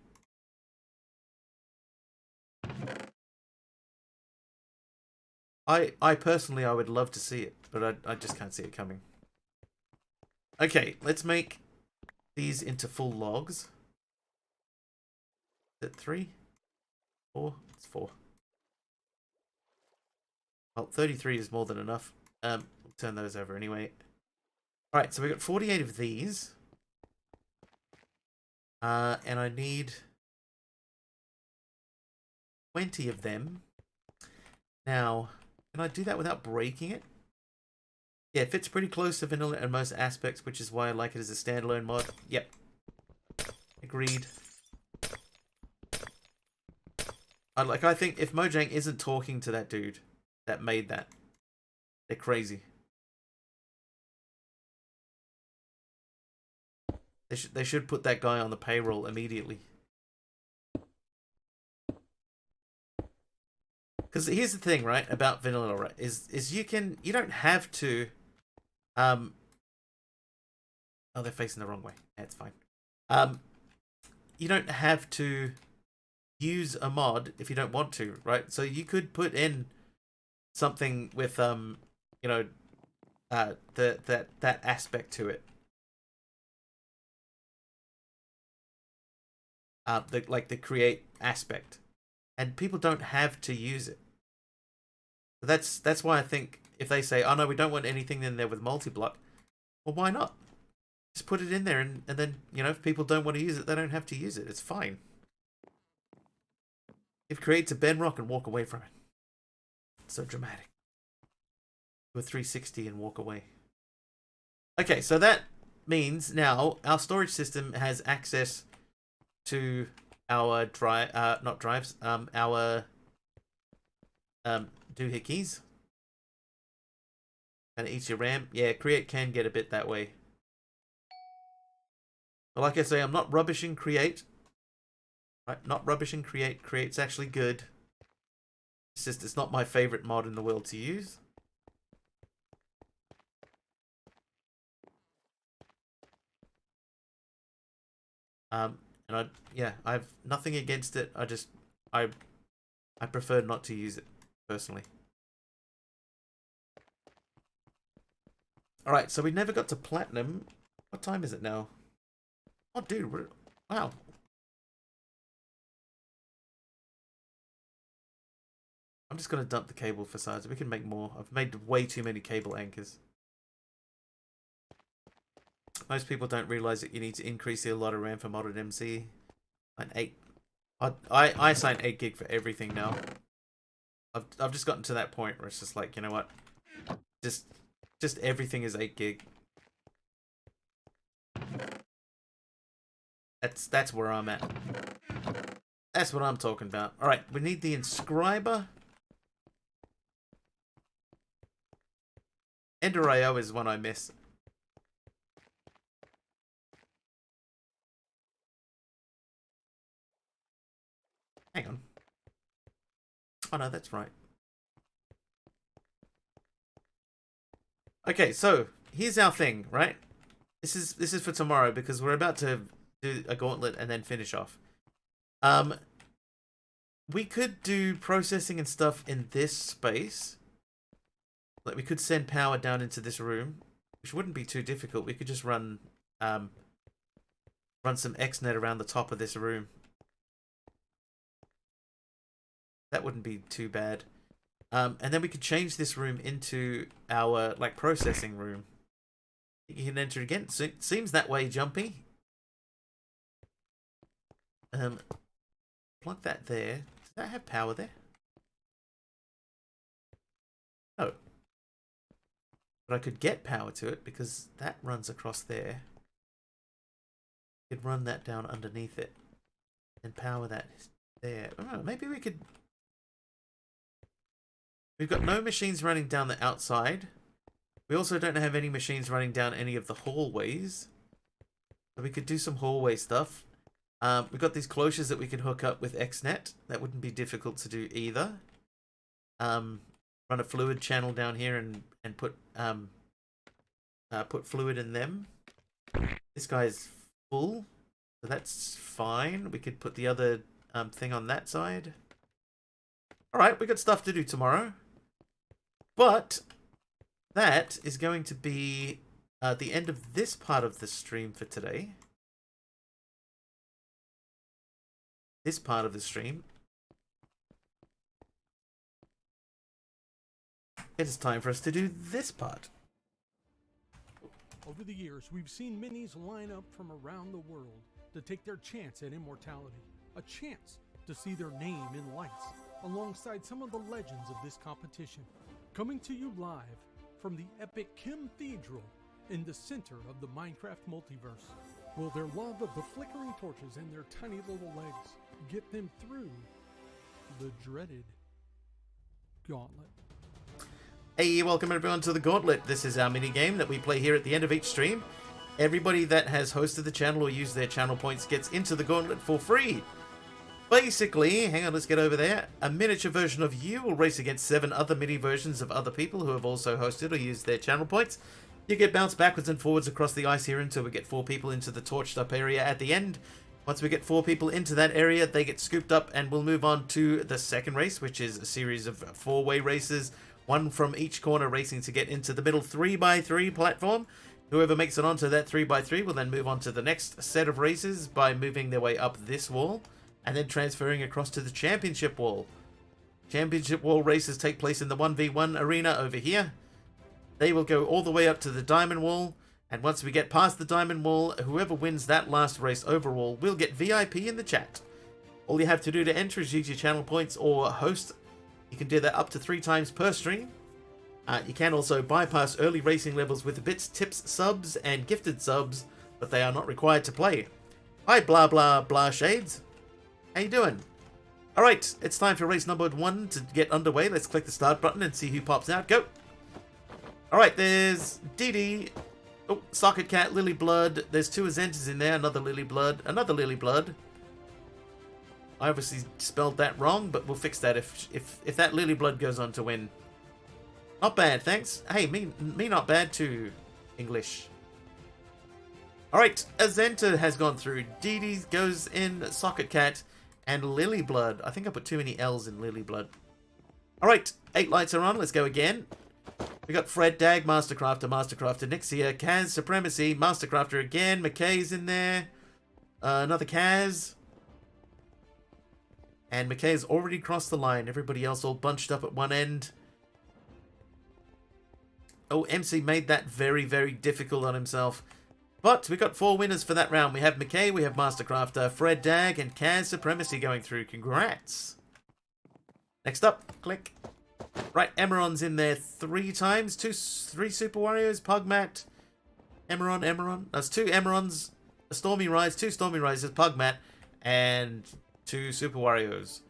I personally, I would love to see it, but I just can't see it coming. Okay, let's make these into full logs. Is it 3? 4? It's 4. Well, 33 is more than enough. We'll turn those over anyway. Alright, so we got 48 of these. And I need 20 of them. Now, can I do that without breaking it? Yeah, it fits pretty close to vanilla in most aspects, which is why I like it as a standalone mod. Yep. Agreed. I think if Mojang isn't talking to that dude that made that, they're crazy. They should put that guy on the payroll immediately. Because here's the thing, right, about vanilla, right, is you don't have to, oh, they're facing the wrong way. That's fine. You don't have to use a mod if you don't want to, right? So you could put in something with, you know, that aspect to it. The create aspect, and people don't have to use it. That's why I think if they say, oh no, we don't want anything in there with multi-block, well, why not? Just put it in there, and then, you know, if people don't want to use it, they don't have to use it. It's fine. It creates a bedrock and walk away from it. It's so dramatic. Do a 360 and walk away. Okay, so that means now our storage system has access to our not drives, our doohickeys. And it eats your RAM. Yeah, create can get a bit that way. But like I say, I'm not rubbishing create. Right, not rubbishing create. Create's actually good. It's just, it's not my favorite mod in the world to use. And I have nothing against it. I prefer not to use it personally. All right, so we never got to platinum. What time is it now? Oh, dude, wow. I'm just gonna dump the cable facades. We can make more. I've made way too many cable anchors. Most people don't realize that you need to increase the allotted RAM for modded MC. An 8. I assign 8 gig for everything now. I've just gotten to that point where it's just like, you know what? Just everything is 8 gig. That's where I'm at. That's what I'm talking about. Alright, we need the Inscriber. Ender IO is one I miss. Hang on. Oh no, that's right. Okay, so here's our thing, right? This is for tomorrow because we're about to do a gauntlet and then finish off. We could do processing and stuff in this space. Like we could send power down into this room, which wouldn't be too difficult. We could just run some XNet around the top of this room. That wouldn't be too bad. And then we could change this room into our like processing room. You can enter again. So it seems that way, Jumpy. Plug that there. Does that have power there? No. But I could get power to it because that runs across there. I could run that down underneath it and power that there. Oh, maybe we could. We've got no machines running down the outside. We also don't have any machines running down any of the hallways. So we could do some hallway stuff. We've got these cloches that we can hook up with XNet. That wouldn't be difficult to do either. Run a fluid channel down here and put fluid in them. This guy's full, so that's fine. We could put the other thing on that side. Alright, we got stuff to do tomorrow. But that is going to be the end of this part of the stream for today. This part of the stream. It is time for us to do this part. Over the years, we've seen minis line up from around the world to take their chance at immortality. A chance to see their name in lights alongside some of the legends of this competition. Coming to you live from the epic Cathedral in the center of the Minecraft multiverse. Will their love of the flickering torches and their tiny little legs get them through the dreaded gauntlet? Hey, welcome everyone to the Gauntlet. This is our mini game that we play here at the end of each stream. Everybody that has hosted the channel or used their channel points gets into the Gauntlet for free. Basically, hang on, let's get over there. A miniature version of you will race against 7 other mini versions of other people who have also hosted or used their channel points. You get bounced backwards and forwards across the ice here until we get 4 people into the torched up area at the end. Once we get 4 people into that area, they get scooped up and we'll move on to the second race, which is a series of 4-way races. 1 from each corner racing to get into the middle 3x3 platform. Whoever makes it onto that 3x3 will then move on to the next set of races by moving their way up this wall and then transferring across to the championship wall. Championship wall races take place in the 1v1 arena over here. They will go all the way up to the diamond wall, and once we get past the diamond wall, whoever wins that last race overall will get VIP in the chat. All you have to do to enter is use your channel points or host. You can do that up to 3 times per stream. You can also bypass early racing levels with bits, tips, subs, and gifted subs, but they are not required to play. Hi, blah blah blah shades. How you doing? Alright, it's time for race number 1 to get underway. Let's click the start button and see who pops out. Go! Alright, there's Dee. Oh, Socket Cat, Lily Blood. There's 2 Azentas in there. Another Lily Blood. Another Lily Blood. I obviously spelled that wrong, but we'll fix that if that Lily Blood goes on to win. Not bad, thanks. Hey, me not bad too, English. Alright, Azenta has gone through. Dee goes in, Socket Cat, and Lily Blood. I think I put too many L's in Lily Blood. Alright, 8 lights are on. Let's go again. We got Fred, Dag, Mastercrafter, Nixia, Kaz, Supremacy, Mastercrafter again. McKay's in there. Another Kaz. And McKay's already crossed the line. Everybody else all bunched up at one end. Oh, MC made that very, very difficult on himself. But we got 4 winners for that round. We have McKay, we have Mastercrafter, Fred Dag, and Kaz Supremacy going through. Congrats. Next up, click. Right, Emeron's in there 3 times. 3 Super Warriors, Pugmat, Emeron. That's 2 Emerons, a Stormy Rise, 2 Stormy Rises, Pugmat, and 2 Super Warriors.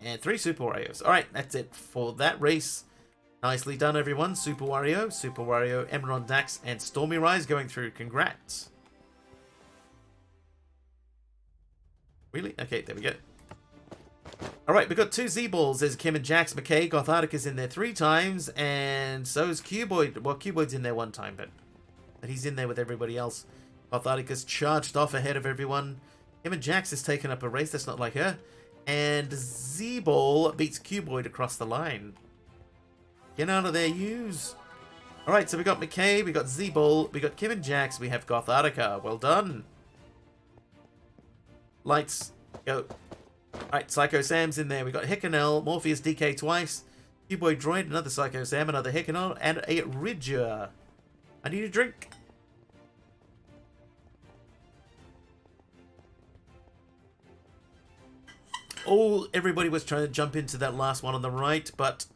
And 3 Super Warriors. Alright, that's it for that race. Nicely done, everyone. Super Wario, Emeron Dax, and Stormy Rise going through. Congrats. Really? Okay, there we go. Alright, we've got 2 Z-Balls. There's Kim and Jax. McKay, Gothardica's in there 3 times, and so is Cuboid. Well, Cuboid's in there 1 time, but he's in there with everybody else. Gothardica's charged off ahead of everyone. Kim and Jax has taken up a race. That's not like her. And Z-Ball beats Cuboid across the line. Get out of there, yous. Alright, so we got McKay, we got Z-Ball, we got Kim and Jax, we have Gothardica. Well done. Lights, go. Alright, Psycho Sam's in there. We got Hickanel, Morpheus DK twice, Cuboid Droid, another Psycho Sam, another Hickanel, and a Ridger. I need a drink. Oh, everybody was trying to jump into that last one on the right, but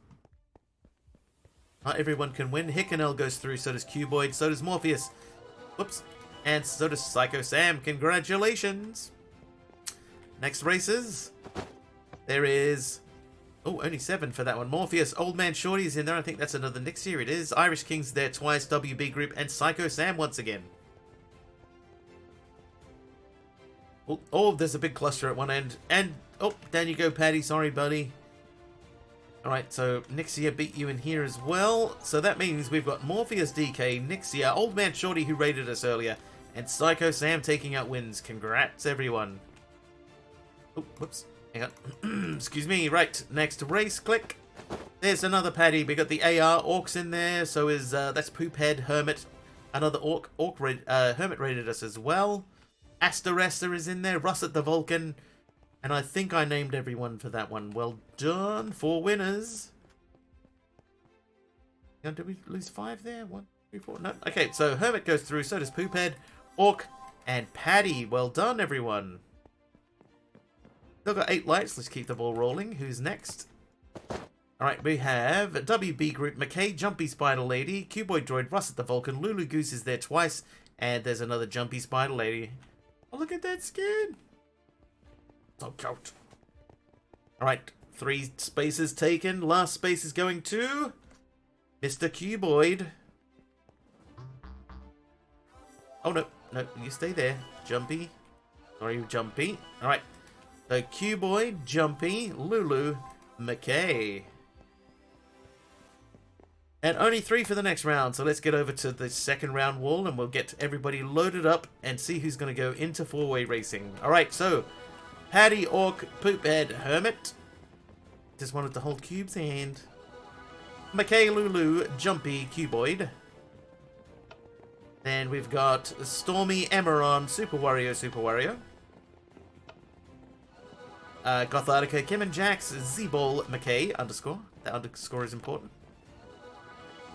not everyone can win. Hickanel goes through, so does Cuboid, so does Morpheus. Whoops. And so does Psycho Sam. Congratulations. Next races. There is... Oh, only 7 for that one. Morpheus, Old Man Shorty's in there. I think that's another Nixie. It is. Irish King's there twice. WB Group and Psycho Sam once again. Oh, there's a big cluster at one end. And, oh, down you go, Paddy. Sorry, buddy. Alright, so Nixia beat you in here as well. So that means we've got Morpheus DK, Nixia, Old Man Shorty who raided us earlier, and Psycho Sam taking out wins. Congrats, everyone. Oh, whoops. Hang on. Excuse me. Right, next race. Click. There's another Paddy. We got the AR Orcs in there. So is, that's Poophead, Hermit. Another Hermit raided us as well. Astaresta is in there. Russet the Vulcan. And I think I named everyone for that one. Well done. 4 winners. Did we lose 5 there? 1, 3, 4. No. Okay, so Hermit goes through. So does Poophead, Orc, and Paddy. Well done, everyone. Still got 8 lights. Let's keep the ball rolling. Who's next? Alright, we have WB Group, McKay, Jumpy Spider Lady, Cuboid Droid, Russet the Vulcan, Lulu Goose is there twice, and there's another Jumpy Spider Lady. Oh, look at that skin! So cute. Alright, 3 spaces taken. Last space is going to Mr. Cuboid. Oh, no. No, you stay there. Jumpy. Sorry, Jumpy. Alright. So, Cuboid, Jumpy, Lulu, McKay. And only 3 for the next round. So, let's get over to the second round wall and we'll get everybody loaded up and see who's going to go into 4-way racing. Alright, so Paddy, Orc, Poophead, Hermit. Just wanted to hold Cube's hand. McKay, Lulu, Jumpy, Cuboid. Then we've got Stormy, Emeron, Super Wario. Gothardica, Kim and Jax, Z-Ball, McKay, underscore. The underscore is important.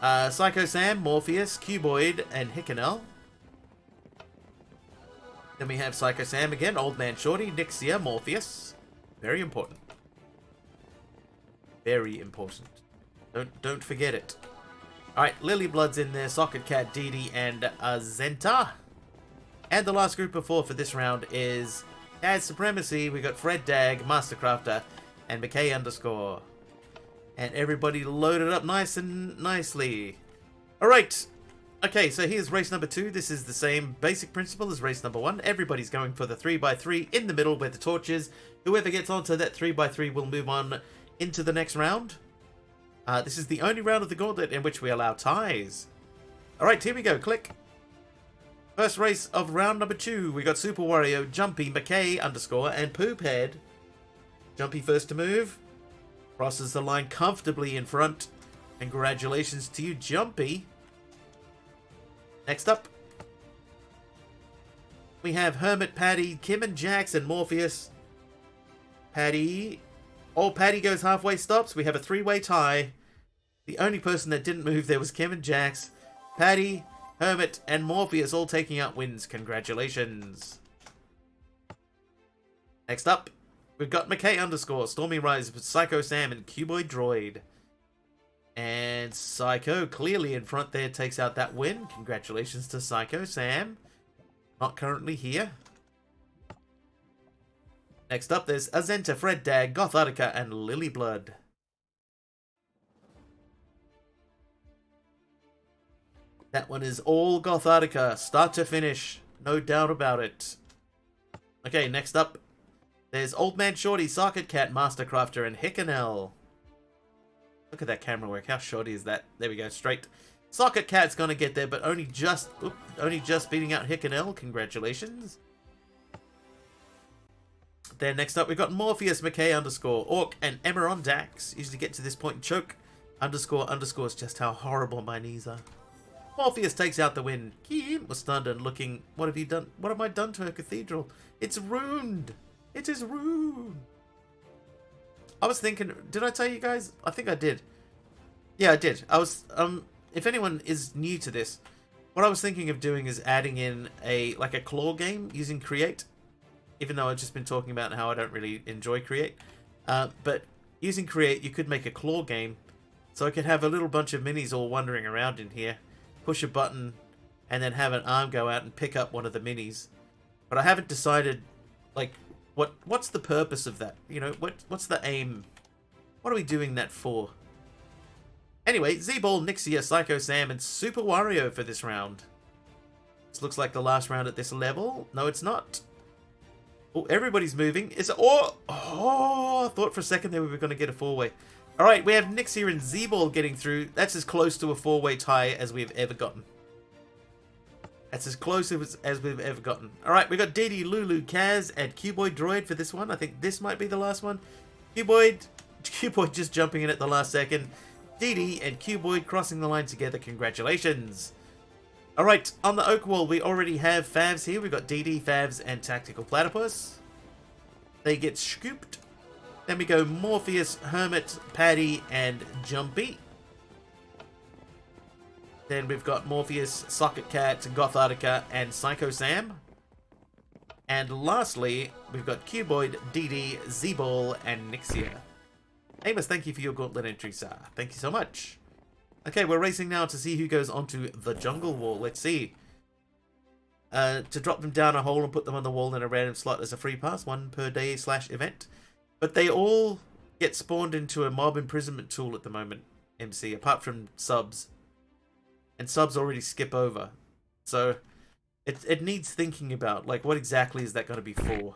Psycho Sam, Morpheus, Cuboid, and Hickanel. Then we have Psycho Sam again, Old Man Shorty, Nixia, Morpheus. Very important. Very important. Don't forget it. Alright, Lily Blood's in there, Socket Cat, Dee Dee, and Zenta. And the last group of 4 for this round is Kaz Supremacy. We got Fred Dag, Mastercrafter, and McKay underscore. And everybody loaded up nice and nicely. Alright. Okay, so here's race number 2. This is the same basic principle as race number 1. Everybody's going for the 3x3 in the middle where the torch is. Whoever gets onto that 3x3 will move on into the next round. This is the only round of the gauntlet in which we allow ties. Alright, here we go. Click. First race of round number 2. We got Super Wario, Jumpy, McKay underscore, and Poophead. Jumpy first to move. Crosses the line comfortably in front. Congratulations to you, Jumpy. Next up, we have Hermit, Paddy, Kim and Jax, and Morpheus. Paddy. Oh, Paddy goes halfway, stops. We have a 3-way tie. The only person that didn't move there was Kim and Jax. Paddy, Hermit, and Morpheus all taking out wins. Congratulations. Next up, we've got McKay _ Stormy Rise with Psycho Sam and Cuboid Droid. And Psycho clearly in front there takes out that win. Congratulations to Psycho Sam. Not currently here. Next up, there's Azenta, Fred Dag, Gothartica, and Lilyblood. That one is all Gothartica, start to finish. No doubt about it. Okay, next up, there's Old Man Shorty, Socket Cat, Mastercrafter, and Hickenell. Look at that camera work. How shorty is that? There we go, straight. Socket Cat's gonna get there, but only just beating out Hickenell. Congratulations. Then next up, we've got Morpheus, McKay _ Orc, and Emeron Dax. Usually get to this point and choke. _ is just how horrible my knees are. Morpheus takes out the win. Kim was stunned and looking, what have you done? What have I done to her cathedral? It's ruined. It is ruined. I was thinking, did I tell you guys? I think I did. Yeah, I did. I was, if anyone is new to this, what I was thinking of doing is adding in a claw game using Create. Even though I've just been talking about how I don't really enjoy Create. But using Create, you could make a claw game. So I could have a little bunch of minis all wandering around in here. Push a button, and then have an arm go out and pick up one of the minis. But I haven't decided, like, what's the purpose of that? You know, what's the aim? What are we doing that for? Anyway, Z-Ball, Nixia, Psycho Sam, and Super Wario for this round. This looks like the last round at this level. No, it's not. Oh, everybody's moving. Is it? Oh, I thought for a second there we were going to get a four-way. All right, we have Nixia and Z-Ball getting through. That's as close to a four-way tie as we've ever gotten. That's as close as we've ever gotten. All right, we got Didi, Lulu, Kaz, and Cuboid Droid for this one. I think this might be the last one. Cuboid just jumping in at the last second. Didi and Cuboid crossing the line together. Congratulations. All right, on the Oak Wall, we already have Favs here. We've got Didi, Favs, and Tactical Platypus. They get scooped. Then we go Morpheus, Hermit, Paddy, and Jumpy. Then we've got Morpheus, Socket Cat, Gothartica, and Psycho Sam. And lastly, we've got Cuboid, Didi, Z-Ball, and Nixia. Amos, thank you for your gauntlet entry, sir. Thank you so much. Okay, we're racing now to see who goes onto the Jungle Wall. Let's see. To drop them down a hole and put them on the wall in a random slot as a free pass, 1 per day / event. But they all get spawned into a mob imprisonment tool at the moment, MC, apart from subs. And subs already skip over. So it needs thinking about, like, what exactly is that going to be for?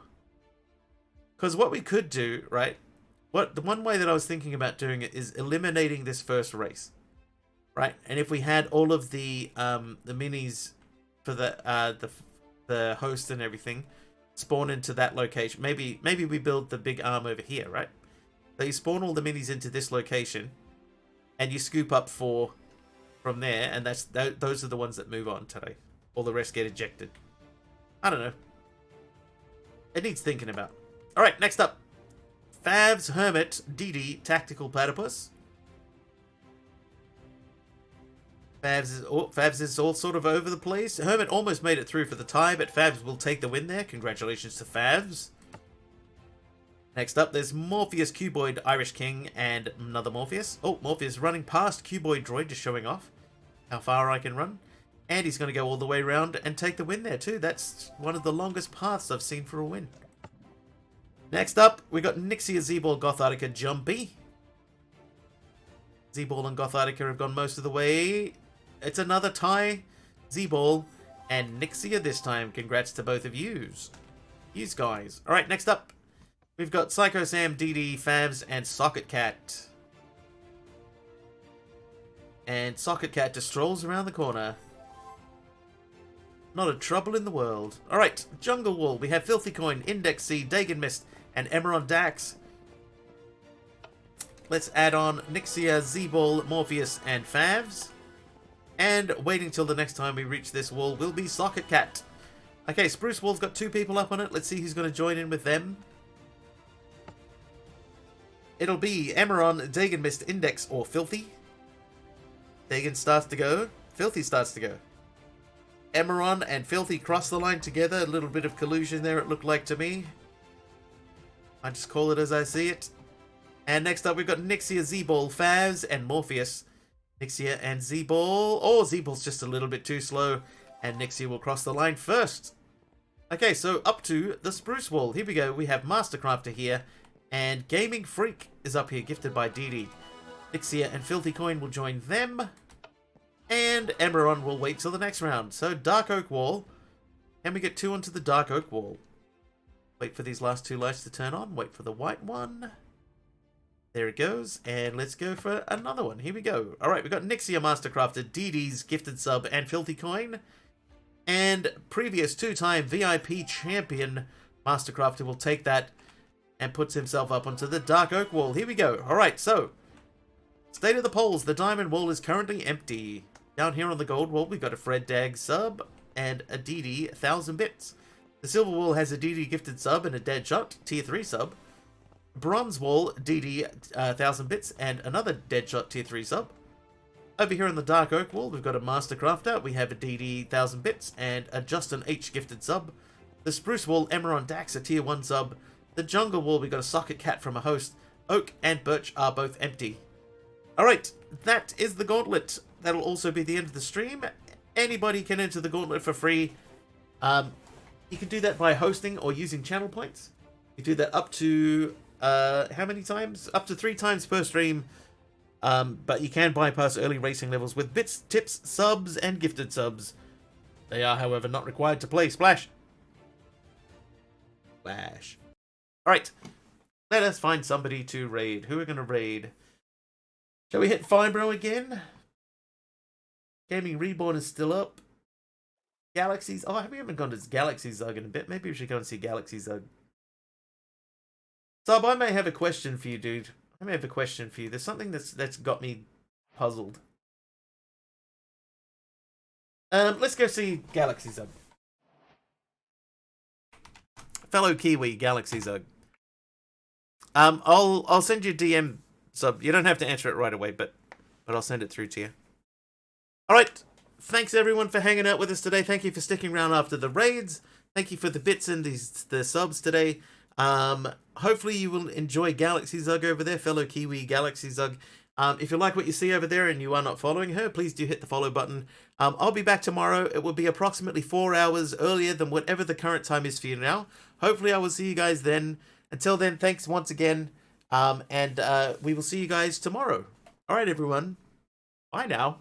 Because what we could do, right? The one way that I was thinking about doing it is eliminating this first race. Right? And if we had all of the minis for the host and everything spawn into that location. Maybe we build the big arm over here, right? So you spawn all the minis into this location, and you scoop up 4 from there, and those are the ones that move on today. All the rest get ejected. I don't know. It needs thinking about. All right, next up, Favs, Hermit, Didi, Tactical Platypus. Favs is all sort of over the place. Hermit almost made it through for the tie, but Favs will take the win there. Congratulations to Favs. Next up, there's Morpheus, Cuboid, Irish King, and another Morpheus. Oh, Morpheus running past Cuboid Droid, just showing off how far I can run. And he's going to go all the way around and take the win there too. That's one of the longest paths I've seen for a win. Next up, we got Nixia, Z-Ball, Gothartica, Jumpy. Z-Ball and Gothartica have gone most of the way. It's another tie. Z-Ball and Nixia this time. Congrats to both of yous. Yous guys. Alright, next up, we've got Psycho Sam, Didi, Favs, and Socket Cat. And Socket Cat just strolls around the corner. Not a trouble in the world. Alright, Jungle Wall. We have Filthy Coin, Index C, Dagon Mist, and Emeron Dax. Let's add on Nixia, Z-Ball, Morpheus, and Favs. And waiting till the next time we reach this wall will be Socket Cat. Okay, Spruce Wall's got 2 people up on it. Let's see who's going to join in with them. It'll be Emeron, Dagon Mist, Index, or Filthy. Dagon starts to go. Filthy starts to go. Emeron and Filthy cross the line together. A little bit of collusion there, it looked like to me. I just call it as I see it. And next up, we've got Nixia, Z-Ball, Favs, and Morpheus. Nixia and Z-Ball. Oh, Z-Ball's just a little bit too slow. And Nixia will cross the line first. Okay, so up to the Spruce Wall. Here we go. We have Mastercrafter here. And Gaming Freak is up here, gifted by Dee. Nixia and Filthy Coin will join them. And Emeron will wait till the next round. So, Dark Oak Wall. Can we get 2 onto the Dark Oak Wall? Wait for these last 2 lights to turn on. Wait for the white one. There it goes. And let's go for another one. Here we go. Alright, we've got Nixia Mastercrafter, Dee's Gifted Sub, and Filthy Coin. And previous 2-time VIP champion Mastercrafter will take that and puts himself up onto the Dark Oak Wall. Here we go. Alright, so state of the polls. The Diamond Wall is currently empty. Down here on the Gold Wall, we've got a Fred Dag sub and a Dee 1000 bits. The Silver Wall has a Dee Gifted sub and a Deadshot, Tier 3 sub. Bronze Wall, Dee 1000 bits and another Deadshot Tier 3 sub. Over here on the Dark Oak Wall, we've got a Mastercrafter. We have a Dee 1000 bits and a Justin H Gifted sub. The Spruce Wall, Emeron Dax, a Tier 1 sub. The Jungle Wall, we've got a Socket Cat from a host. Oak and Birch are both empty. Alright, that is the Gauntlet. That'll also be the end of the stream. Anybody can enter the Gauntlet for free. You can do that by hosting or using channel points. You do that up to, how many times? Up to 3 times per stream. But you can bypass early racing levels with bits, tips, subs, and gifted subs. They are, however, not required to play Splash. Splash. Alright, let us find somebody to raid. Who are we going to raid? Shall we hit Fibro again? Gaming Reborn is still up. Galaxies. Oh, we haven't gone to Galaxy Zug in a bit. Maybe we should go and see Galaxy Zug. Sub, I may have a question for you, dude. I may have a question for you. There's something that's got me puzzled. Let's go see Galaxy Zug. Fellow Kiwi, Galaxy Zug. I'll send you a DM, Sub. You don't have to answer it right away, but I'll send it through to you. Alright, thanks everyone for hanging out with us today. Thank you for sticking around after the raids. Thank you for the bits and the subs today. Hopefully you will enjoy Galaxy Zug over there, fellow Kiwi Galaxy Zug. If you like what you see over there and you are not following her, please do hit the follow button. I'll be back tomorrow. It will be approximately 4 hours earlier than whatever the current time is for you now. Hopefully I will see you guys then. Until then, thanks once again. And we will see you guys tomorrow. Alright everyone. Bye now.